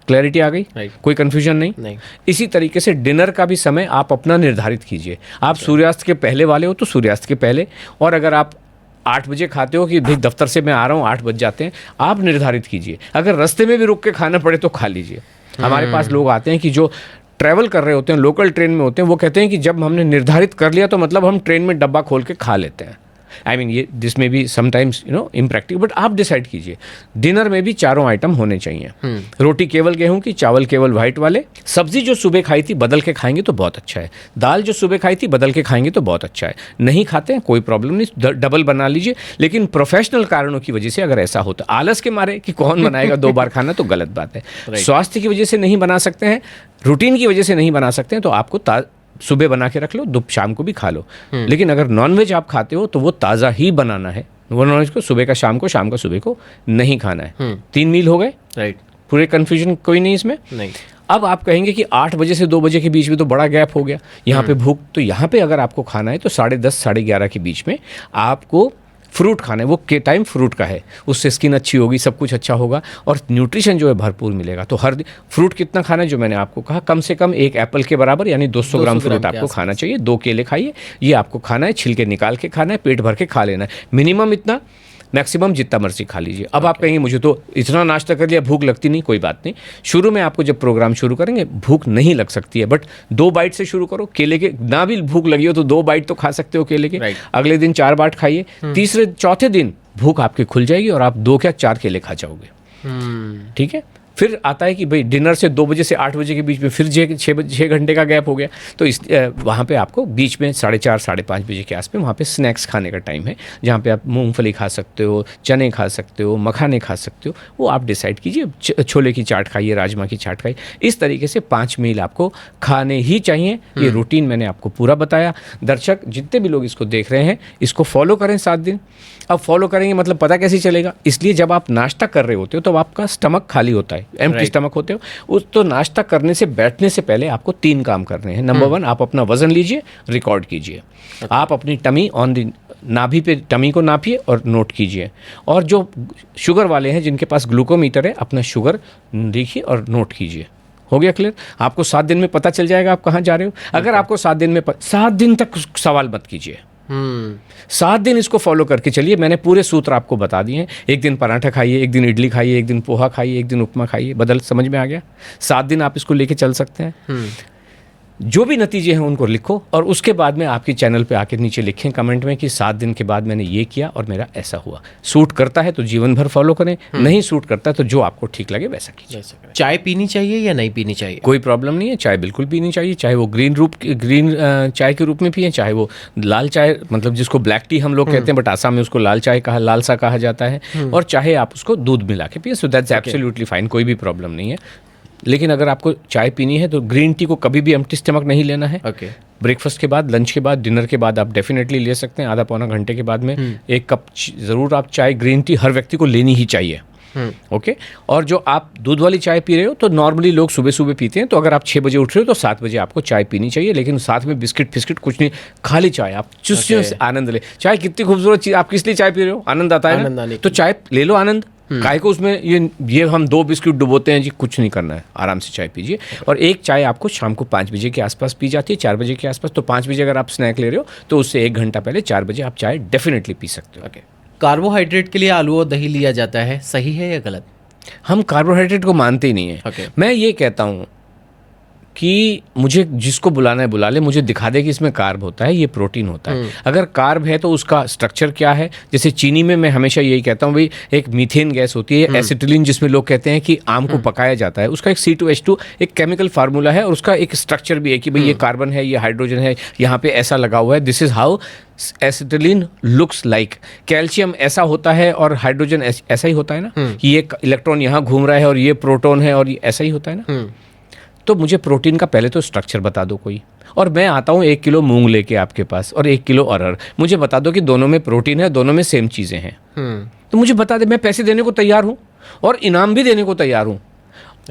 क्लैरिटी आ गई? कोई कंफ्यूजन नहीं। इसी तरीके से डिनर का भी समय आप अपना निर्धारित कीजिए। आप सूर्यास्त के पहले वाले हो तो सूर्यास्त के पहले, और अगर आप 8 बजे खाते हो कि भाई दफ्तर से मैं आ रहा हूँ 8 बज जाते हैं, आप निर्धारित कीजिए। अगर रास्ते में भी रुक के खाना पड़े तो खा लीजिए। हमारे पास लोग आते हैं कि जो ट्रैवल कर रहे होते हैं, लोकल ट्रेन में होते हैं, वो कहते हैं कि जब हमने निर्धारित कर लिया तो मतलब हम ट्रेन में डब्बा खोल के खा लेते हैं। आई मीन ये दिस में भी समटाइम्स इम्प्रैक्टिकल, बट आप डिसाइड कीजिए। डिनर में भी चारों आइटम होने चाहिए। रोटी केवल गेहूं की, चावल केवल वाइट वाले, सब्जी जो सुबह खाई थी बदल के खाएंगे तो बहुत अच्छा है, दाल जो सुबह खाई थी बदल के खाएंगे तो बहुत अच्छा है। नहीं खाते हैं कोई प्रॉब्लम नहीं, डबल बना लीजिए। लेकिन प्रोफेशनल कारणों की वजह से अगर ऐसा होता, आलस के मारे कि कौन बनाएगा 2 बार खाना, तो गलत बात है। स्वास्थ्य की वजह से नहीं बना सकते हैं, रूटीन की वजह से नहीं बना सकते हैं, तो आपको सुबह बना के रख लो, दोपहर शाम को भी खा लो। लेकिन अगर नॉनवेज आप खाते हो तो वो ताज़ा ही बनाना है। वो नॉनवेज को सुबह का शाम को, शाम का सुबह को नहीं खाना है। 3 मील हो गए, राइट? पूरे कन्फ्यूजन कोई नहीं इसमें? नहीं। अब आप कहेंगे कि 8 बजे से 2 बजे के बीच में तो बड़ा गैप हो गया, यहाँ पे भूख, तो यहाँ पे अगर आपको खाना है तो 10:30 11:30 के बीच में आपको फ्रूट खाना है, वो के टाइम फ्रूट का है, उससे स्किन अच्छी होगी, सब कुछ अच्छा होगा और न्यूट्रिशन जो है भरपूर मिलेगा। तो हर दिन फ्रूट कितना खाना है, जो मैंने आपको कहा, कम से कम 1 एप्पल के बराबर यानी 200 ग्राम फ्रूट आपको खाना चाहिए। 2 केले खाइए, ये आपको खाना है, छिलके निकाल के खाना है, पेट भर के खा लेना है, मिनिमम इतना, मैक्सिमम जितना मर्जी खा लीजिए। अब आप कहेंगे मुझे तो इतना नाश्ता कर लिया, भूख लगती नहीं, कोई बात नहीं। शुरू में आपको जब प्रोग्राम शुरू करेंगे भूख नहीं लग सकती है, बट 2 बाइट से शुरू करो। केले के ना भी भूख लगी हो तो 2 बाइट तो खा सकते हो केले के। अगले दिन 4 बाइट खाइए, तीसरे चौथे दिन भूख आपकी खुल जाएगी और आप 2 क्या 4 केले खा जाओगे। ठीक है। फिर आता है कि भाई डिनर से 2 बजे से 8 बजे के बीच में फिर 6 घंटे का गैप हो गया, तो इस वहाँ पे आपको बीच में 4:30 5:30 बजे के आसपास वहाँ पे स्नैक्स खाने का टाइम है, जहाँ पे आप मूंगफली खा सकते हो, चने खा सकते हो, मखाने खा सकते हो, वो आप डिसाइड कीजिए। छोले की चाट खाइए, राजमा की चाट खाइए, इस तरीके से 5 मील आपको खाने ही चाहिए। ये रूटीन मैंने आपको पूरा बताया। दर्शक जितने भी लोग इसको देख रहे हैं, इसको फॉलो करें 7 दिन। अब फॉलो करेंगे मतलब पता कैसे चलेगा, इसलिए जब आप नाश्ता कर रहे होते हो तो आपका स्टमक खाली होता है, एम्प्टी स्टमक होते हो उस, तो नाश्ता करने से बैठने से पहले आपको 3 काम करने हैं। नंबर 1, आप अपना वजन लीजिए, रिकॉर्ड कीजिए। आप अपनी टमी ऑन द नाभि पे टमी को नापिए और नोट कीजिए। और जो शुगर वाले हैं जिनके पास ग्लूकोमीटर है, अपना शुगर लिखिए और नोट कीजिए। हो गया क्लियर? आपको 7 दिन में पता चल जाएगा आप कहाँ जा रहे हो। अगर आपको 7 दिन में 7 दिन तक सवाल मत कीजिए, 7 दिन इसको फॉलो करके चलिए। मैंने पूरे सूत्र आपको बता दिए हैं। एक दिन पराठा खाइए, एक दिन इडली खाइए, एक दिन पोहा खाइए, एक दिन उपमा खाइए, बदल समझ में आ गया? 7 दिन आप इसको लेके चल सकते हैं। जो भी नतीजे हैं उनको लिखो और उसके बाद में आपके चैनल पे आके नीचे लिखें कमेंट में कि 7 दिन के बाद मैंने ये किया और मेरा ऐसा हुआ। सूट करता है तो जीवन भर फॉलो करें, नहीं सूट करता है तो जो आपको ठीक लगे वैसा कीजिए। चाय पीनी चाहिए या नहीं पीनी चाहिए? कोई प्रॉब्लम नहीं है, चाय बिल्कुल पीनी चाहिए, चाहे वो ग्रीन चाय के रूप में पिए, चाहे वो लाल चाय मतलब जिसको ब्लैक टी हम लोग कहते हैं बट आसाम में उसको लाल चाय लाल सा कहा जाता है, और चाहे आप उसको दूध मिला के पिए। सो दैट्स एब्सोल्युटली फाइन, कोई भी प्रॉब्लम नहीं है। लेकिन अगर आपको चाय पीनी है तो ग्रीन टी को कभी भी एम्प्टी स्टमक नहीं लेना है। ब्रेकफास्ट के बाद, लंच के बाद, डिनर के बाद आप डेफिनेटली ले सकते हैं। आधा पौना घंटे के बाद में 1 कप ज़रूर आप चाय, ग्रीन टी हर व्यक्ति को लेनी ही चाहिए। ओके। और जो आप दूध वाली चाय पी रहे हो तो नॉर्मली लोग सुबह सुबह पीते हैं, तो अगर आप 6 बजे उठ रहे हो तो 7 बजे आपको चाय पीनी चाहिए, लेकिन साथ में बिस्किट फिस्किट कुछ नहीं, खाली चाय आप चुस्कियों से आनंद ले। चाय कितनी खूबसूरत चीज़, आप किस लिए चाय पी रहे हो? आनंद आता है ना, तो चाय ले लो आनंद। काय को उसमें ये हम 2 बिस्किट डुबोते हैं जी, कुछ नहीं करना है, आराम से चाय पीजिए। और एक चाय आपको शाम को 5 बजे के आसपास पी जाती है, 4 बजे के आसपास। तो 5 बजे अगर आप स्नैक ले रहे हो तो उससे 1 घंटा पहले 4 बजे आप चाय डेफिनेटली पी सकते हो। कार्बोहाइड्रेट के लिए आलू और दही लिया जाता है, सही है या गलत? हम कार्बोहाइड्रेट को मानते ही नहीं है। मैं ये कहता हूँ कि मुझे जिसको बुलाना है बुला ले, मुझे दिखा दे कि इसमें कार्ब होता है, ये प्रोटीन होता है। अगर कार्ब है तो उसका स्ट्रक्चर क्या है। जैसे चीनी में मैं हमेशा यही कहता हूँ भाई, एक मीथेन गैस होती है, एसिटिलीन, जिसमें लोग कहते हैं कि आम को पकाया जाता है, उसका एक C2H2 एक केमिकल फार्मूला है और उसका एक स्ट्रक्चर भी है कि भाई ये कार्बन है, ये हाइड्रोजन है, यहाँ पे ऐसा लगा हुआ है। This is how acetylene looks like. Calcium ऐसा होता है और हाइड्रोजन ऐसा ही होता है ना, कि ये इलेक्ट्रॉन यहाँ घूम रहा है और ये प्रोटॉन है और ये ऐसा ही होता है ना। तो मुझे प्रोटीन का पहले तो स्ट्रक्चर बता दो कोई, और मैं आता हूँ 1 किलो मूंग लेके आपके पास और 1 किलो अरहर, मुझे बता दो कि दोनों में प्रोटीन है, दोनों में सेम चीज़ें हैं। तो मुझे बता दे, मैं पैसे देने को तैयार हूँ और इनाम भी देने को तैयार हूँ।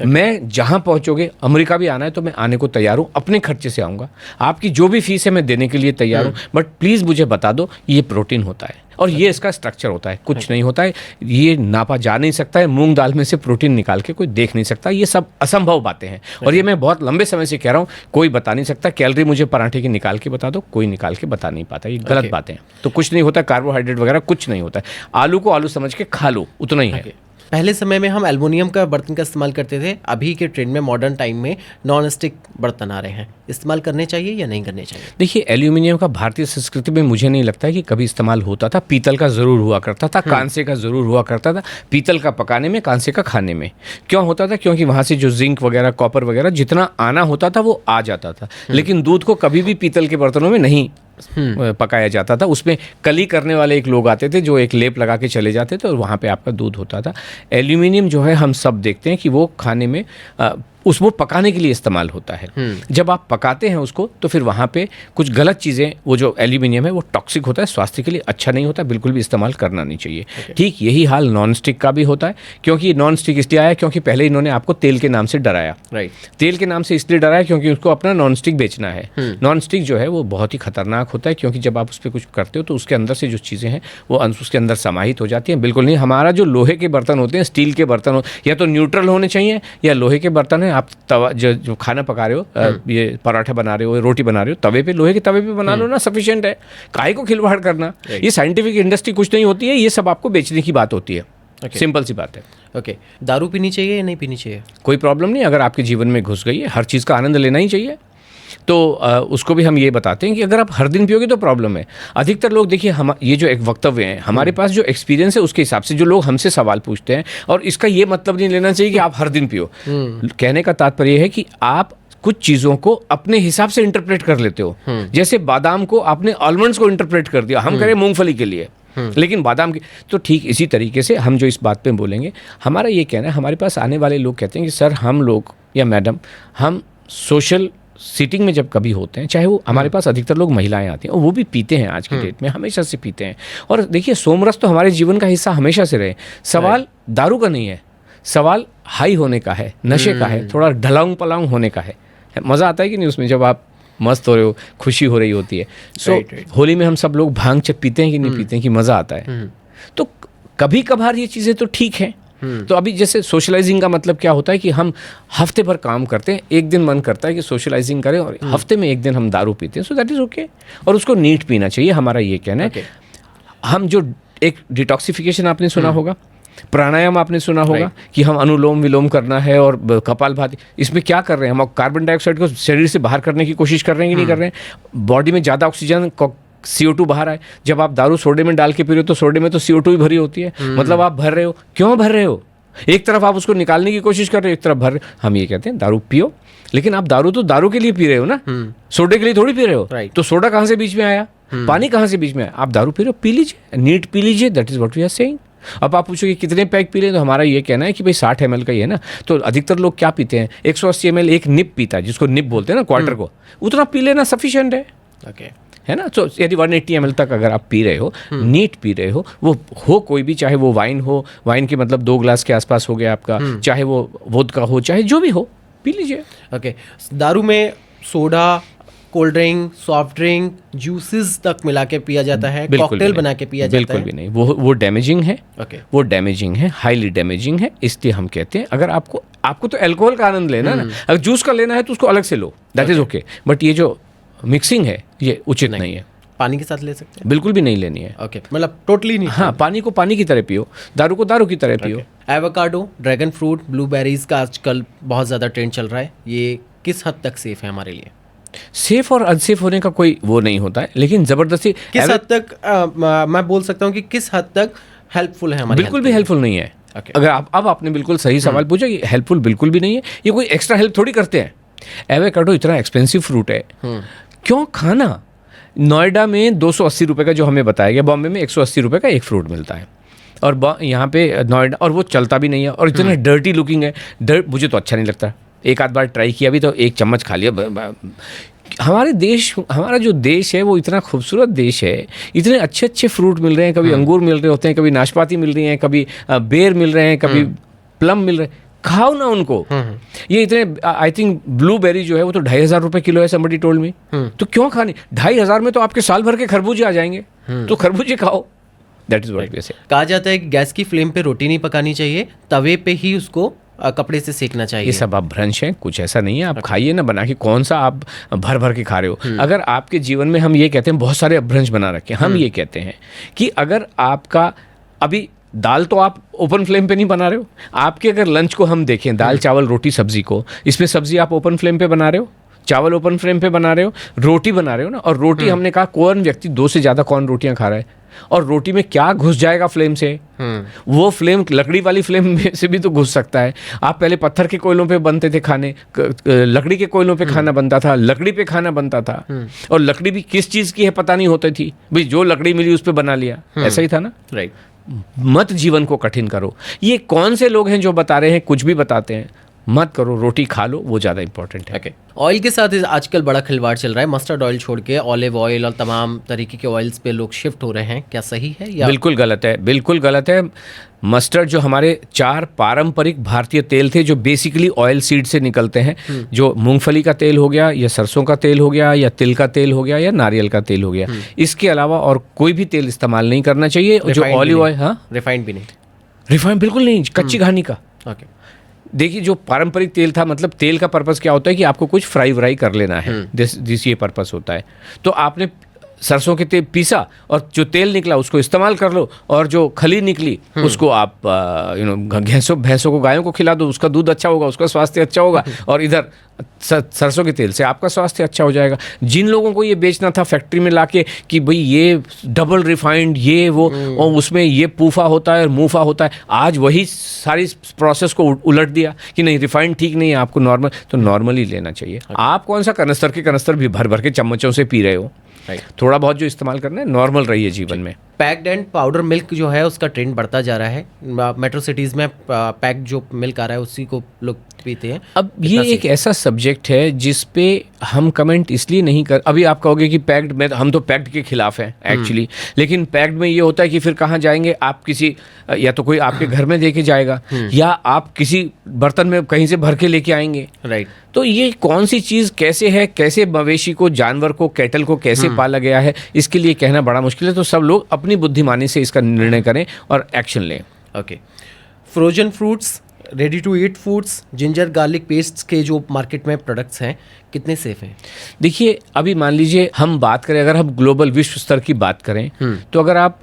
मैं जहाँ पहुँचोगे, अमेरिका भी आना है तो मैं आने को तैयार हूँ, अपने खर्चे से आऊँगा, आपकी जो भी फीस है मैं देने के लिए तैयार हूँ, बट प्लीज़ मुझे बता दो ये प्रोटीन होता है और ये इसका स्ट्रक्चर होता है, कुछ नहीं होता है, ये नापा जा नहीं सकता है, मूंग दाल में से प्रोटीन निकाल के कोई देख नहीं सकता, ये सब असंभव बातें हैं। और ये मैं बहुत लंबे समय से कह रहा हूँ, कोई बता नहीं सकता। कैलोरी मुझे पराठे की निकाल के बता दो, कोई निकाल के बता नहीं पाता, ये गलत बातें हैं। तो कुछ नहीं होता, कार्बोहाइड्रेट वगैरह कुछ नहीं होता है। आलू को आलू समझ के खा लो, उतना ही है। पहले समय में हम एल्युमिनियम का बर्तन का इस्तेमाल करते थे, अभी के ट्रेंड में मॉडर्न टाइम में नॉन स्टिक बर्तन आ रहे हैं, इस्तेमाल करने चाहिए या नहीं करने चाहिए? देखिए, एल्यूमिनियम का भारतीय संस्कृति में मुझे नहीं लगता है कि कभी इस्तेमाल होता था। पीतल का ज़रूर हुआ करता था, कांसे का ज़रूर हुआ करता था। पीतल का पकाने में, कांसे का खाने में। क्यों होता था? क्योंकि वहाँ से जो जिंक वगैरह, कॉपर वगैरह जितना आना होता था वो आ जाता था। लेकिन दूध को कभी भी पीतल के बर्तनों में नहीं पकाया जाता था। उसमें कली करने वाले एक लोग आते थे जो एक लेप लगा के चले जाते थे और वहाँ पे आपका दूध होता था। एल्यूमिनियम जो है, हम सब देखते हैं कि वो खाने में उसको पकाने के लिए इस्तेमाल होता है। जब आप पकाते हैं उसको तो फिर वहाँ पे कुछ गलत चीज़ें, वो जो एल्यूमिनियम है वो टॉक्सिक होता है, स्वास्थ्य के लिए अच्छा नहीं होता, बिल्कुल भी इस्तेमाल करना नहीं चाहिए। ठीक यही हाल नॉन स्टिक का भी होता है, क्योंकि नॉन स्टिक इसलिए आया क्योंकि पहले इन्होंने आपको तेल के नाम से डराया। तेल के नाम से इसलिए डराया क्योंकि उसको अपना नॉन स्टिक बेचना है। नॉन स्टिक जो है वो बहुत ही खतरनाक होता है, क्योंकि जब आप उस पर कुछ करते हो तो उसके अंदर से जो चीज़ें हैं वो उसके अंदर समाहित हो जाती हैं। बिल्कुल नहीं, हमारा जो लोहे के बर्तन होते हैं, स्टील के बर्तन हो, या तो न्यूट्रल होने चाहिए, या लोहे के बर्तन है, आप तवा जो खाना पका रहे हो, ये पराठा बना रहे हो, रोटी बना रहे हो, तवे पे, लोहे के तवे पे बना लो ना, सफिशिएंट है। काहे को खिलवाड़ करना? ये साइंटिफिक इंडस्ट्री कुछ नहीं होती है, ये सब आपको बेचने की बात होती है। सिंपल सी बात है। ओके, दारू पीनी चाहिए या नहीं पीनी चाहिए? कोई प्रॉब्लम नहीं, अगर आपके जीवन में घुस गई है, हर चीज़ का आनंद लेना ही चाहिए। तो उसको भी हम ये बताते हैं कि अगर आप हर दिन पियोगे तो प्रॉब्लम है। अधिकतर लोग, देखिए, हम ये जो एक वक्तव्य है, हमारे पास जो एक्सपीरियंस है उसके हिसाब से जो लोग हमसे सवाल पूछते हैं, और इसका ये मतलब नहीं लेना चाहिए कि आप हर दिन पियो। कहने का तात्पर्य है कि आप कुछ चीज़ों को अपने हिसाब से इंटरप्रेट कर लेते हो। जैसे बादाम को आपने आलमंड्स को इंटरप्रेट कर दिया, हम करें मूंगफली के लिए, लेकिन बादाम की, तो ठीक इसी तरीके से हम जो इस बात पे बोलेंगे, हमारा ये कहना है, हमारे पास आने वाले लोग कहते हैं कि सर हम लोग या मैडम, हम सोशल सीटिंग में जब कभी होते हैं, चाहे वो हमारे पास अधिकतर लोग महिलाएं आती हैं और वो भी पीते हैं, आज की डेट में हमेशा से पीते हैं। और देखिए, सोमरस तो हमारे जीवन का हिस्सा हमेशा से रहे। सवाल दारू का नहीं है, सवाल हाई होने का है, नशे का है, थोड़ा ढलाऊं पलाऊं होने का है। मज़ा आता है कि नहीं उसमें, जब आप मस्त हो रहे हो, खुशी हो रही होती है। सो होली में हम सब लोग भांग जब पीते हैं कि नहीं पीते हैं, कि मज़ा आता है। तो कभी कभार ये चीज़ें तो ठीक हैं। तो अभी जैसे सोशलाइजिंग का मतलब क्या होता है कि हम हफ्ते भर काम करते हैं, एक दिन मन करता है कि सोशलाइजिंग करें, और हफ्ते में एक दिन हम दारू पीते हैं, सो दैट इज़ ओके। और उसको नीट पीना चाहिए, हमारा ये कहना है। हम जो एक डिटॉक्सिफिकेशन आपने सुना होगा, प्राणायाम आपने सुना होगा कि हम अनुलोम विलोम करना है और कपालभाति, इसमें क्या कर रहे हैं हम? कार्बन डाइऑक्साइड को शरीर से बाहर करने की कोशिश कर रहे हैं कि नहीं कर रहे हैं? बॉडी में ज़्यादा ऑक्सीजन, CO2 बाहर आए। जब आप दारू सोडे में डाल के पी रहे हो तो सोडे में तो CO2 ही भरी होती है, मतलब आप भर रहे हो। क्यों भर रहे हो? एक तरफ आप उसको निकालने की कोशिश कर रहे हो, एक तरफ भर। हम ये कहते हैं दारू पियो, लेकिन आप दारू तो दारू के लिए पी रहे हो ना, सोडे के लिए थोड़ी पी रहे हो। तो सोडा कहाँ से बीच में आया? पानी कहाँ से बीच में आया? आप दारू पी रहे हो, पी लीजिए, नीट पी लीजिए, that is what we are saying. अब आप पूछोगे कितने पैक पी लें, तो हमारा ये कहना है कि भाई 60 ml का ही है ना। तो अधिकतर लोग क्या पीते हैं? 180 ml एक निप पीता है, जिसको निप बोलते हैं ना, क्वार्टर को, उतना पी लेना सफिशिएंट है। है ना? तो यदि 180 ml तक अगर आप पी रहे हो, नीट पी रहे हो, वो हो कोई भी, चाहे वो वाइन हो, वाइन के मतलब 2 ग्लास के आसपास हो गया आपका, चाहे वो वोदका हो, चाहे जो भी हो, पी लीजिए। ओके, दारू में soda, cold drink, soft drink, juices तक मिला के पिया जाता है, कॉकटेल बना के पिया जाता है। बिल्कुल भी नहीं, वो डैमेजिंग है। वो डैमेजिंग है, हाईली डैमेजिंग है। इसलिए हम कहते हैं अगर आपको तो अल्कोहल का आनंद लेना ना, अगर जूस का लेना है तो उसको अलग से लो, दैट इज ओके। बट ये जो मिक्सिंग है ये उचित नहीं है। पानी के साथ ले सकते हैं? बिल्कुल भी नहीं लेनी है। ओके, मतलब टोटली नहीं। हाँ, पानी को पानी की तरह पियो, दारू को दारू की तरह पियो। एवोकाडो, ड्रैगन फ्रूट, ब्लूबेरीज का आजकल बहुत ज़्यादा ट्रेंड चल रहा है, ये किस हद तक सेफ है हमारे लिए? सेफ और अनसेफ होने का कोई वो नहीं होता है, लेकिन ज़बरदस्ती किस हद तक मैं बोल सकता हूँ कि किस हद तक हेल्पफुल है हमारे? बिल्कुल भी हेल्पफुल नहीं है। अगर अब आपने बिल्कुल सही सवाल पूछा कि हेल्पफुल बिल्कुल भी नहीं है। ये कोई एक्स्ट्रा हेल्प थोड़ी करते हैं। एवोकाडो इतना एक्सपेंसिव फ्रूट है, क्यों खाना? नोएडा में 280 रुपये का जो हमें बताया गया, बॉम्बे में 180 रुपये का एक फ्रूट मिलता है, और यहाँ पे नोएडा, और वो चलता भी नहीं है, और इतना डर्टी लुकिंग है। मुझे तो अच्छा नहीं लगता। एक आध बार ट्राई किया भी तो एक चम्मच खा लिया। हमारा जो देश है वो इतना खूबसूरत देश है, इतने अच्छे अच्छे फ्रूट मिल रहे हैं, कभी अंगूर मिल रहे होते हैं, कभी नाशपाती मिल रही हैं, कभी बेर मिल रहे हैं, कभी प्लम मिल रहे हैं। खाओ ना उनको। ये इतने, आई थिंक ब्लूबेरी जो है वो तो 2500 रुपये किलो है, somebody told me। तो क्यों खाने? 2500 में तो आपके साल भर के खरबूजे आ जाएंगे, तो खरबूजे खाओ। दैट इज व्हाट वी से। कहा जाता है कि गैस की फ्लेम पे रोटी नहीं पकानी चाहिए, तवे पे ही उसको कपड़े से सेकना चाहिए। ये सब आप भ्रंश हैं, कुछ ऐसा नहीं है। आप खाइए ना बना के, कौन सा आप भर भर के खा रहे हो? अगर आपके जीवन में, हम ये कहते हैं, बहुत सारे अपभ्रंश बना रखे हैं। हम ये कहते हैं कि अगर आपका अभी दाल तो आप ओपन फ्लेम पे नहीं बना रहे हो। आपके अगर लंच को हम देखें, दाल चावल रोटी सब्जी को, इसमें सब्जी आप ओपन फ्लेम पे बना रहे हो, चावल ओपन फ्लेम पे बना रहे हो, रोटी बना रहे हो ना। और रोटी हमने कहा कौन व्यक्ति 2 से ज़्यादा कौन रोटियां खा रहा है? और रोटी में क्या घुस जाएगा फ्लेम से? वो फ्लेम लकड़ी वाली फ्लेम में से भी तो घुस सकता है। आप पहले पत्थर के कोयलों पे बनते थे खाने, लकड़ी के कोयलों पे खाना बनता था, लकड़ी पे खाना बनता था। और लकड़ी भी किस चीज़ की है पता नहीं होती थी, भाई जो लकड़ी मिली उस पर बना लिया, ऐसा ही था ना। राइट। मत जीवन को कठिन करो। ये कौन से लोग हैं जो बता रहे हैं, कुछ भी बताते हैं? मत करो, रोटी खा लो, वो ज़्यादा इंपॉर्टेंट है। ओके। ऑयल के साथ आजकल बड़ा खिलवाड़ चल रहा है, मस्टर्ड ऑयल छोड़ के ऑलिव ऑयल और तमाम तरीके के ऑयल्स पे लोग शिफ्ट हो रहे हैं, क्या सही है या? बिल्कुल गलत है, बिल्कुल गलत है। मस्टर्ड जो हमारे 4 पारंपरिक भारतीय तेल थे जो बेसिकली ऑयल सीड से निकलते हैं, जो मूंगफली का तेल हो गया या सरसों का तेल हो गया या तिल का तेल हो गया या नारियल का तेल हो गया, इसके अलावा और कोई भी तेल इस्तेमाल नहीं करना चाहिए। जो ऑलिव ऑयल, हाँ, रिफाइंड भी नहीं? रिफाइंड बिल्कुल नहीं, कच्ची घानी का। ओके। देखिए जो पारंपरिक तेल था, मतलब तेल का पर्पस क्या होता है कि आपको कुछ फ्राई व्राई कर लेना है, दिस ये पर्पस होता है। तो आपने सरसों के तेल पीसा और जो तेल निकला उसको इस्तेमाल कर लो, और जो खली निकली उसको आप भैंसों को, गायों को खिला दो, उसका दूध अच्छा होगा, उसका स्वास्थ्य अच्छा होगा, और इधर सरसों के तेल से आपका स्वास्थ्य अच्छा हो जाएगा। जिन लोगों को ये बेचना था फैक्ट्री में लाके कि भाई ये डबल रिफाइंड ये वो, और उसमें ये पूफा होता है और मूफा होता है, आज वही सारी प्रोसेस को उलट दिया कि नहीं रिफाइंड ठीक नहीं है, आपको नॉर्मल, तो नॉर्मल ही लेना चाहिए। आप कौन सा कनस्तर के कनस्तर भी भर भर के चम्मचों से पी रहे हो? थोड़ा बहुत जो इस्तेमाल करना है, नॉर्मल रहिए जीवन में। पैक्ड एंड पाउडर मिल्क जो है उसका ट्रेंड बढ़ता जा रहा है, मेट्रो सिटीज़ में पैक्ड जो मिल्क आ रहा है उसी को लोग पीते हैं। अब ये एक ऐसा सब्जेक्ट है जिस पे हम कमेंट इसलिए नहीं कर, अभी आप कहोगे कि पैक्ड में, हम तो पैक्ड के खिलाफ हैं एक्चुअली, लेकिन पैक्ड में ये होता है कि फिर कहाँ जाएंगे आप, किसी या तो कोई आपके घर में दे के जाएगा या आप किसी बर्तन में कहीं से भर के लेके आएंगे। राइट। तो ये कौन सी चीज़ कैसे है, कैसे मवेशी को, जानवर को, कैटल को कैसे पाला गया है, इसके लिए कहना बड़ा मुश्किल है। तो सब लोग अपनी बुद्धिमानी से इसका निर्णय करें और एक्शन लें। Okay. Frozen fruits, ready to eat foods, ginger garlic paste के जो मार्केट में प्रोडक्ट्स हैं, कितने सेफ हैं? देखिए अभी मान लीजिए हम बात करें, अगर हम ग्लोबल विश्व स्तर की बात करें, तो अगर आप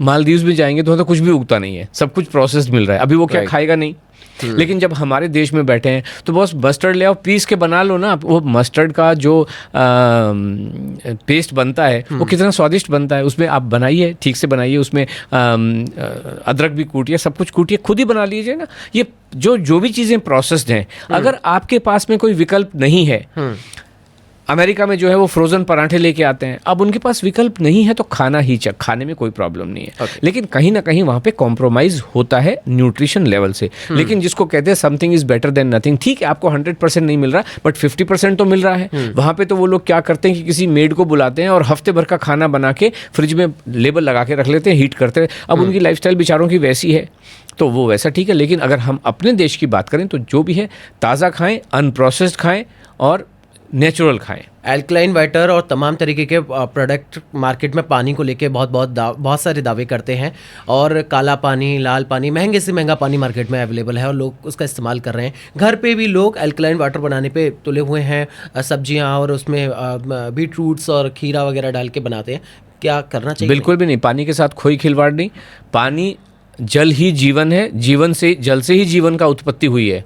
मालदीव्स में जाएंगे तो कुछ भी उगता नहीं है, सब कुछ प्रोसेस्ड मिल रहा है। अभी वो क्या खाएगा नहीं। लेकिन जब हमारे देश में बैठे हैं तो बस मस्टर्ड ले आओ, पीस के बना लो ना। वो मस्टर्ड का जो पेस्ट बनता है वो कितना स्वादिष्ट बनता है, उसमें आप बनाइए, ठीक से बनाइए, उसमें अदरक भी कूटिए, सब कुछ कूटिए, खुद ही बना लीजिए ना। ये जो भी चीज़ें प्रोसेस्ड हैं, अगर आपके पास में कोई विकल्प नहीं है, अमेरिका में जो है वो फ्रोजन पराठे लेके आते हैं, अब उनके पास विकल्प नहीं है तो खाना ही खाने में कोई प्रॉब्लम नहीं है। लेकिन कहीं ना कहीं वहाँ पे कॉम्प्रोमाइज़ होता है न्यूट्रिशन लेवल से। लेकिन जिसको कहते हैं something is better than nothing, ठीक है आपको 100% नहीं मिल रहा बट 50% तो मिल रहा है। वहाँ पे तो वो लोग क्या करते हैं कि किसी मेड को बुलाते हैं और हफ्ते भर का खाना बना के फ्रिज में लेबल लगा के रख लेते हैं, हीट करते हैं। अब उनकी लाइफस्टाइल बेचारों की वैसी है तो वो वैसा ठीक है। लेकिन अगर हम अपने देश की बात करें तो जो भी है ताज़ा खाएं, अनप्रोसेस्ड खाएं और नेचुरल खाएं। एल्कलाइन वाटर और तमाम तरीके के प्रोडक्ट मार्केट में पानी को लेके बहुत सारे दावे करते हैं, और काला पानी, लाल पानी, महंगे से महंगा पानी मार्केट में अवेलेबल है और लोग उसका इस्तेमाल कर रहे हैं। घर पे भी लोग एल्कलाइन वाटर बनाने पे तुले हुए हैं, सब्जियां और उसमें बीट रूट्स और खीरा वगैरह डाल के बनाते हैं। क्या करना चाहिए? बिल्कुल भी नहीं, पानी के साथ कोई खिलवाड़ नहीं। पानी, जल ही जीवन है, जीवन से, जल से ही जीवन का उत्पत्ति हुई है,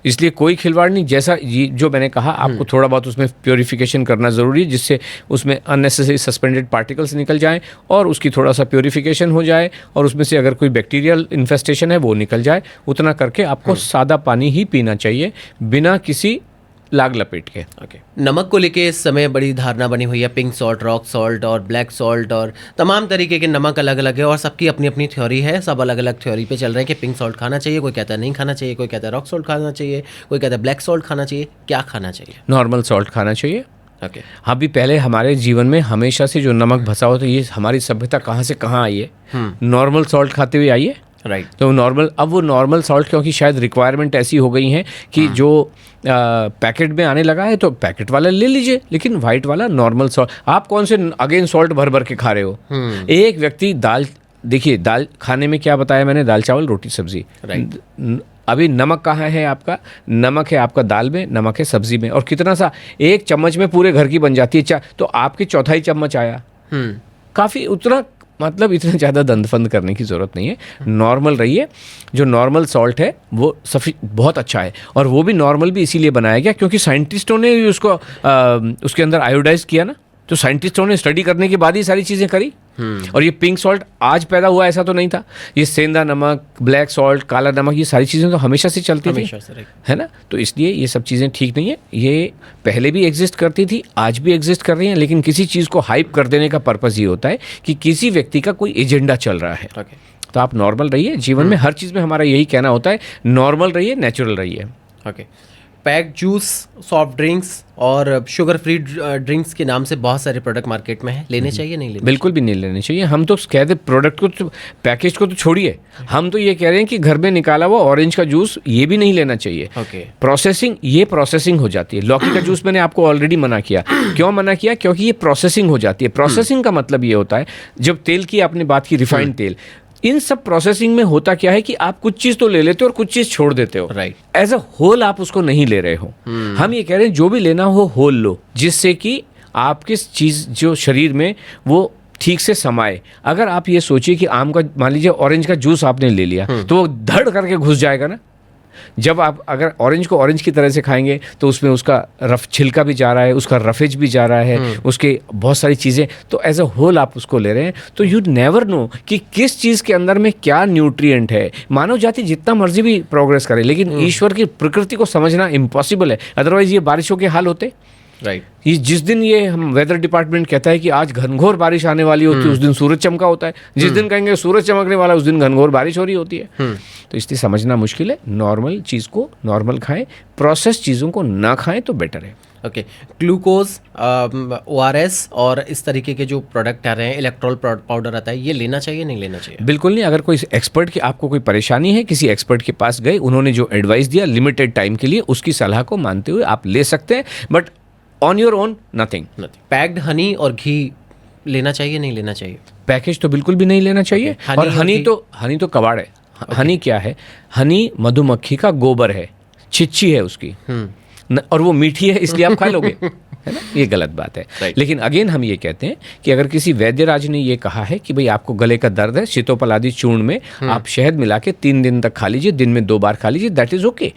इसलिए कोई खिलवाड़ नहीं। जैसा जो मैंने कहा, आपको थोड़ा बहुत उसमें प्योरीफिकेशन करना ज़रूरी है, जिससे उसमें अननेसेसरी सस्पेंडेड पार्टिकल्स निकल जाएं और उसकी थोड़ा सा प्योरीफिकेशन हो जाए, और उसमें से अगर कोई बैक्टीरियल इन्फेस्टेशन है वो निकल जाए। उतना करके आपको सादा पानी ही पीना चाहिए, बिना किसी लाग लपेट के। ओके। नमक को लेके इस समय बड़ी धारणा बनी हुई है, पिंक सॉल्ट, रॉक सॉल्ट और ब्लैक सॉल्ट, और तमाम तरीके के नमक अलग अलग है और सबकी अपनी अपनी थ्योरी है। सब अलग अलग थ्योरी पे चल रहे हैं कि पिंक सॉल्ट खाना चाहिए, कोई कहता है नहीं खाना चाहिए, कोई कहता है रॉक सॉल्ट खाना चाहिए, कोई कहता है ब्लैक सॉल्ट खाना चाहिए। क्या खाना चाहिए? नॉर्मल सॉल्ट खाना चाहिए। ओके। हाँ, भी पहले हमारे जीवन में हमेशा से जो नमक भसा हो, तो ये हमारी सभ्यता कहाँ से कहाँ आई है, नॉर्मल सॉल्ट खाते हुए आई है। राइट। तो नॉर्मल, अब वो नॉर्मल सॉल्ट क्योंकि शायद रिक्वायरमेंट ऐसी हो गई है कि जो पैकेट में आने लगा है तो पैकेट वाला ले लीजिए, लेकिन वाइट वाला नॉर्मल सॉल्ट। आप कौन से अगेन सॉल्ट भर भर के खा रहे हो? एक व्यक्ति दाल, देखिए दाल खाने में क्या बताया मैंने, दाल चावल रोटी सब्जी। राइट। अभी नमक कहाँ है आपका? नमक है आपका दाल में, नमक है सब्जी में, और कितना सा, एक चम्मच में पूरे घर की बन जाती है। तो आपके चौथाई चम्मच आया, काफ़ी, उतना मतलब इतना ज़्यादा दंदफंद करने की ज़रूरत नहीं है। नॉर्मल रहिए। जो नॉर्मल सॉल्ट है वो बहुत अच्छा है, और वो भी नॉर्मल भी इसीलिए बनाया गया क्योंकि साइंटिस्टों ने उसको उसके अंदर आयोडाइज किया ना, तो साइंटिस्टों ने स्टडी करने के बाद ही सारी चीज़ें करी। और ये पिंक सॉल्ट आज पैदा हुआ ऐसा तो नहीं था, ये सेंधा नमक, ब्लैक सॉल्ट, काला नमक, ये सारी चीज़ें तो हमेशा से चलती थी, है ना। तो इसलिए ये सब चीज़ें ठीक नहीं है। ये पहले भी एग्जिस्ट करती थी, आज भी एग्जिस्ट कर रही हैं, लेकिन किसी चीज़ को हाइप कर देने का पर्पज़ ये होता है कि किसी व्यक्ति का कोई एजेंडा चल रहा है। तो आप नॉर्मल रहिए जीवन में, हर चीज़ में हमारा यही कहना होता है, नॉर्मल रहिए, नेचुरल रहिए। Okay. Pack juice, soft drinks और शुगर फ्री ड्रिंक्स के नाम से बहुत सारे प्रोडक्ट मार्केट में हैं, लेने चाहिए नहीं लेने? बिल्कुल भी नहीं लेने चाहिए। हम तो कहते प्रोडक्ट को तो, पैकेज को तो छोड़िए, हम तो ये कह रहे हैं कि घर में निकाला हुआ ऑरेंज का जूस ये भी नहीं लेना चाहिए। ओके। प्रोसेसिंग हो जाती है। लौकी का जूस मैंने आपको ऑलरेडी मना किया। क्यों मना किया? क्योंकि ये प्रोसेसिंग हो जाती है। प्रोसेसिंग का मतलब ये होता है, जब तेल की आपने बात की, रिफाइंड तेल, इन सब प्रोसेसिंग में होता क्या है कि आप कुछ चीज तो ले लेते हो और कुछ चीज छोड़ देते हो। राइट। एज अ होल आप उसको नहीं ले रहे हो। हम ये कह रहे हैं जो भी लेना हो होल लो, जिससे कि आपकी चीज जो शरीर में वो ठीक से समाये। अगर आप ये सोचिए कि आम का, मान लीजिए ऑरेंज का जूस आपने ले लिया, तो वो धड़ करके घुस जाएगा ना। जब आप अगर ऑरेंज को ऑरेंज की तरह से खाएंगे तो उसमें उसका रफ छिलका भी जा रहा है, उसका रफेज भी जा रहा है, उसके बहुत सारी चीज़ें, तो एज अ होल आप उसको ले रहे हैं। तो यू नेवर नो कि किस चीज़ के अंदर में क्या न्यूट्रिएंट है। मानव जाति जितना मर्जी भी प्रोग्रेस करे, लेकिन ईश्वर की प्रकृति को समझना इम्पॉसिबल है। अदरवाइज ये बारिशों के हाल होते। राइट। ये जिस दिन ये हम वेदर डिपार्टमेंट कहता है कि आज घनघोर बारिश आने वाली होती है, उस दिन सूरज चमका होता है। जिस दिन कहेंगे सूरज चमकने वाला, उस दिन घनघोर बारिश हो रही होती है। तो इसलिए समझना मुश्किल है। नॉर्मल चीज़ को नॉर्मल खाएं, प्रोसेस चीज़ों को ना खाएं तो बेटर है। ओके। ग्लूकोज, ORS और इस तरीके के जो प्रोडक्ट आ रहे हैं, इलेक्ट्रोल पाउडर आता है, ये लेना चाहिए नहीं लेना चाहिए? बिल्कुल नहीं। अगर कोई एक्सपर्ट की आपको कोई परेशानी है, किसी एक्सपर्ट के पास गए, उन्होंने जो एडवाइस दिया लिमिटेड टाइम के लिए, उसकी सलाह को मानते हुए आप ले सकते हैं, but on your own nothing. Packed Honey और घी लेना चाहिए नहीं लेना चाहिए? पैकेज तो बिल्कुल भी नहीं लेना चाहिए। हनी और हनी तो कबाड़ है। हनी क्या है? हनी मधुमक्खी का गोबर है, छिच्ची है उसकी, और वो मीठी है इसलिए आप खा लोगे, है ना? ये गलत बात है। लेकिन अगेन हम ये कहते हैं कि अगर किसी वैद्यराज ने ये कहा है कि भाई आपको गले का दर्द है, सीतोपल आदि चूर्ण में आप शहद मिला के 3 दिन तक खा लीजिए, दिन में 2 बार खा लीजिए, दैट इज ओके।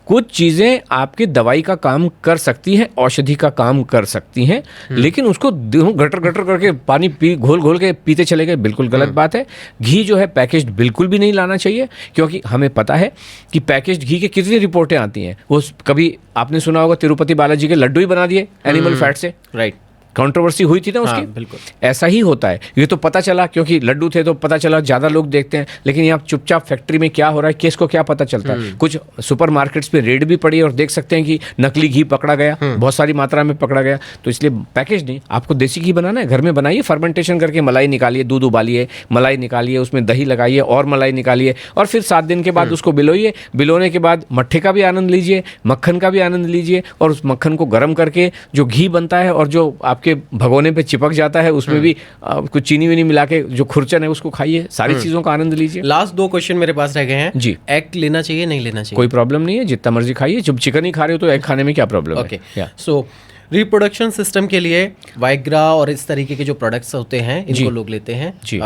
कुछ चीज़ें आपकी दवाई का काम कर सकती हैं, औषधि का काम कर सकती हैं, लेकिन उसको गटर गटर करके पानी घोल घोल के पीते चले गए, बिल्कुल गलत बात है। घी जो है पैकेज्ड बिल्कुल भी नहीं लाना चाहिए, क्योंकि हमें पता है कि पैकेज्ड घी के कितनी रिपोर्टें आती हैं। वो कभी आपने सुना होगा तिरुपति बालाजी के लड्डू ही बना दिए एनिमल फैट से। राइट। कंट्रोवर्सी हुई थी ना उसकी। बिल्कुल। ऐसा ही होता है। ये तो पता चला क्योंकि लड्डू थे तो पता चला, ज़्यादा लोग देखते हैं, लेकिन यहाँ चुपचाप फैक्ट्री में क्या हो रहा है किसको क्या पता चलता है। कुछ सुपर मार्केट्स पे रेड भी पड़ी और देख सकते हैं कि नकली घी पकड़ा गया, बहुत सारी मात्रा में पकड़ा गया। तो इसलिए पैकेज नहीं, आपको देसी घी बनाना है घर में बनाइए, फर्मेंटेशन करके मलाई निकालिए, दूध उबालिए, मलाई निकालिए, उसमें दही लगाइए और मलाई निकालिए, और फिर 7 दिन के बाद उसको बिलोइए। बिलोने के बाद मट्ठे का भी आनंद लीजिए, मक्खन का भी आनंद लीजिए, और उस मक्खन को गर्म करके जो घी बनता है और जो आपके भगोने पे चिपक जाता है उसमें भी कुछ चीनी वीनी मिला के जो खुरचन है उसको खाइए। सारी चीजों का आनंद लीजिए। लास्ट 2 क्वेश्चन मेरे पास रह गए हैं जी। एग लेना चाहिए नहीं लेना चाहिए? कोई प्रॉब्लम नहीं है, जितना मर्जी खाइए। जब चिकन ही खा रहे हो तो एग खाने में क्या प्रॉब्लम है? सो रिप्रोडक्शन सिस्टम के लिए वाइग्रा और इस तरीके के जो प्रोडक्ट्स होते हैं इनको लोग लेते हैं जी।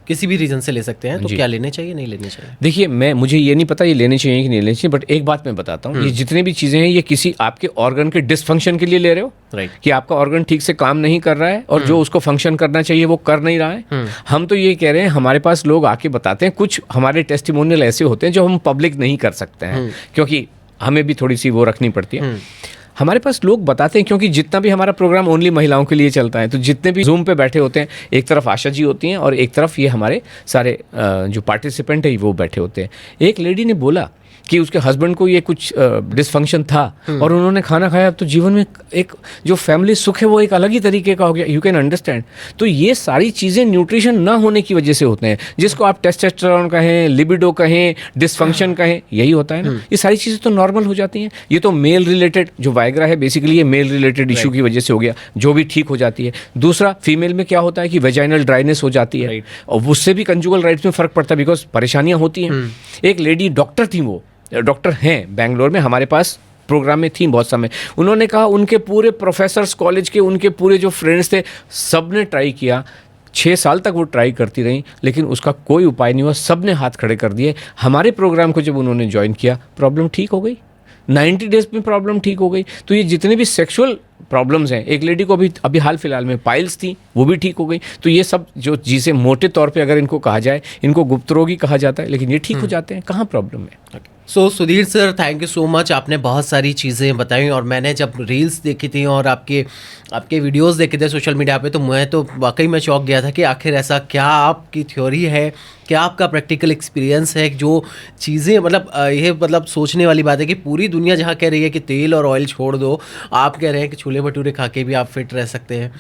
किसी भी रीजन से ले सकते हैं, तो क्या लेने चाहिए नहीं लेने चाहिए? देखिए, मुझे ये नहीं पता ये लेने चाहिए कि नहीं लेने चाहिए, बट एक बात मैं बताता हूँ, ये जितनी भी चीज़ें हैं ये किसी आपके ऑर्गन के डिसफंक्शन के लिए ले रहे हो। राइट। कि आपका ऑर्गन ठीक से काम नहीं कर रहा है और जो उसको फंक्शन करना चाहिए वो कर नहीं रहा है। हम तो ये कह रहे हैं, हमारे पास लोग आके बताते हैं, कुछ हमारे टेस्टिमोनियल ऐसे होते हैं जो हम पब्लिक नहीं कर सकते हैं, क्योंकि हमें भी थोड़ी सी वो रखनी पड़ती है। हमारे पास लोग बताते हैं, क्योंकि जितना भी हमारा प्रोग्राम ओनली महिलाओं के लिए चलता है, तो जितने भी जूम पे बैठे होते हैं, एक तरफ आशा जी होती हैं और एक तरफ ये हमारे सारे जो पार्टिसिपेंट है वो बैठे होते हैं। एक लेडी ने बोला कि उसके हस्बैंड को ये कुछ डिसफंक्शन था और उन्होंने खाना खाया, तो जीवन में एक जो फैमिली सुख है वो एक अलग ही तरीके का हो गया। You can understand. तो ये सारी चीज़ें न्यूट्रिशन ना होने की वजह से होते हैं, जिसको आप टेस्टोस्टेरोन कहें, लिबिडो कहें, डिसफंक्शन कहें, यही होता है ना। ये सारी चीज़ें तो नॉर्मल हो जाती हैं। ये तो मेल रिलेटेड जो वाइग्रा है बेसिकली ये मेल रिलेटेड इशू की वजह से हो गया, जो भी ठीक हो जाती है। दूसरा, फीमेल में क्या होता है कि वेजाइनल ड्राइनेस हो जाती है और उससे भी कंजुगल राइट्स में फ़र्क पड़ता है, बिकॉज परेशानियाँ होती हैं। एक लेडी डॉक्टर थी, वो डॉक्टर हैं बैंगलोर में, हमारे पास प्रोग्राम में थी बहुत समय। उन्होंने कहा उनके पूरे प्रोफेसर्स कॉलेज के, उनके पूरे जो फ्रेंड्स थे, सब ने ट्राई किया। 6 साल तक वो ट्राई करती रहीं, लेकिन उसका कोई उपाय नहीं हुआ। सब ने हाथ खड़े कर दिए। हमारे प्रोग्राम को जब उन्होंने ज्वाइन किया, प्रॉब्लम ठीक हो गई। 90 डेज में प्रॉब्लम ठीक हो गई। तो ये जितने भी सेक्सुअल प्रॉब्लम्स हैं, एक लेडी को अभी हाल फिलहाल में पाइल्स थी, वो भी ठीक हो गई। तो ये सब जो जिसे मोटे तौर पे अगर इनको कहा जाए, इनको गुप्त रोग ही कहा जाता है, लेकिन ये ठीक हो जाते हैं। कहाँ प्रॉब्लम है? So Sudhir sir, thank you so much. आपने बहुत सारी चीज़ें बताई और मैंने जब रील्स देखी थी और आपके वीडियोस देखे थे सोशल मीडिया पे, तो मैं तो वाकई में चौंक गया था कि आखिर ऐसा क्या आपकी थ्योरी है, क्या आपका प्रैक्टिकल एक्सपीरियंस है, जो चीज़ें मतलब ये मतलब सोचने वाली बात है कि पूरी दुनिया जहाँ कह रही है कि तेल और ऑयल छोड़ दो, आप कह रहे हैं कि छोले भटूरे खा के भी आप फिट रह सकते हैं।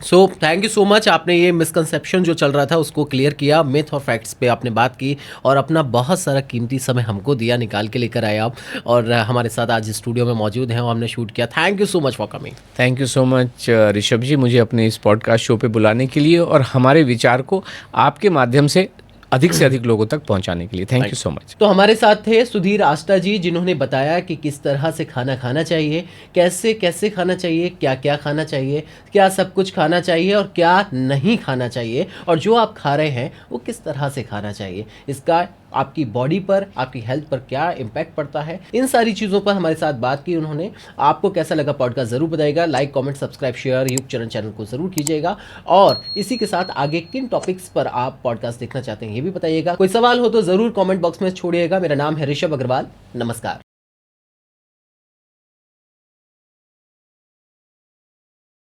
So thank you so much. आपने ये मिसकंसेप्शन जो चल रहा था उसको क्लियर किया, मिथ और फैक्ट्स पे आपने बात की और अपना बहुत सारा कीमती समय हमको दिया, निकाल के लेकर आए आप और हमारे साथ आज स्टूडियो में मौजूद हैं और हमने शूट किया। Thank you so much for coming. Thank you so much Rishabh ji, मुझे अपने इस पॉडकास्ट शो पे बुलाने के लिए और हमारे विचार को आपके माध्यम से अधिक से अधिक लोगों तक पहुंचाने के लिए। Thank you so much. तो हमारे साथ थे सुधीर आस्था जी, जिन्होंने बताया कि किस तरह से खाना खाना चाहिए, कैसे कैसे खाना चाहिए, क्या क्या खाना चाहिए, क्या सब कुछ खाना चाहिए और क्या नहीं खाना चाहिए, और जो आप खा रहे हैं वो किस तरह से खाना चाहिए, इसका आपकी बॉडी पर, आपकी हेल्थ पर क्या इम्पैक्ट पड़ता है। इन सारी चीज़ों पर हमारे साथ बात की उन्होंने। आपको कैसा लगा पॉडकास्ट ज़रूर बताइएगा, लाइक कमेंट सब्सक्राइब शेयर युग चरण चैनल को ज़रूर कीजिएगा और इसी के साथ आगे किन टॉपिक्स पर आप पॉडकास्ट देखना चाहते हैं ये भी बताइएगा। कोई सवाल हो तो ज़रूर कमेंट बॉक्स में छोड़िएगा। मेरा नाम है ऋषभ अग्रवाल। नमस्कार।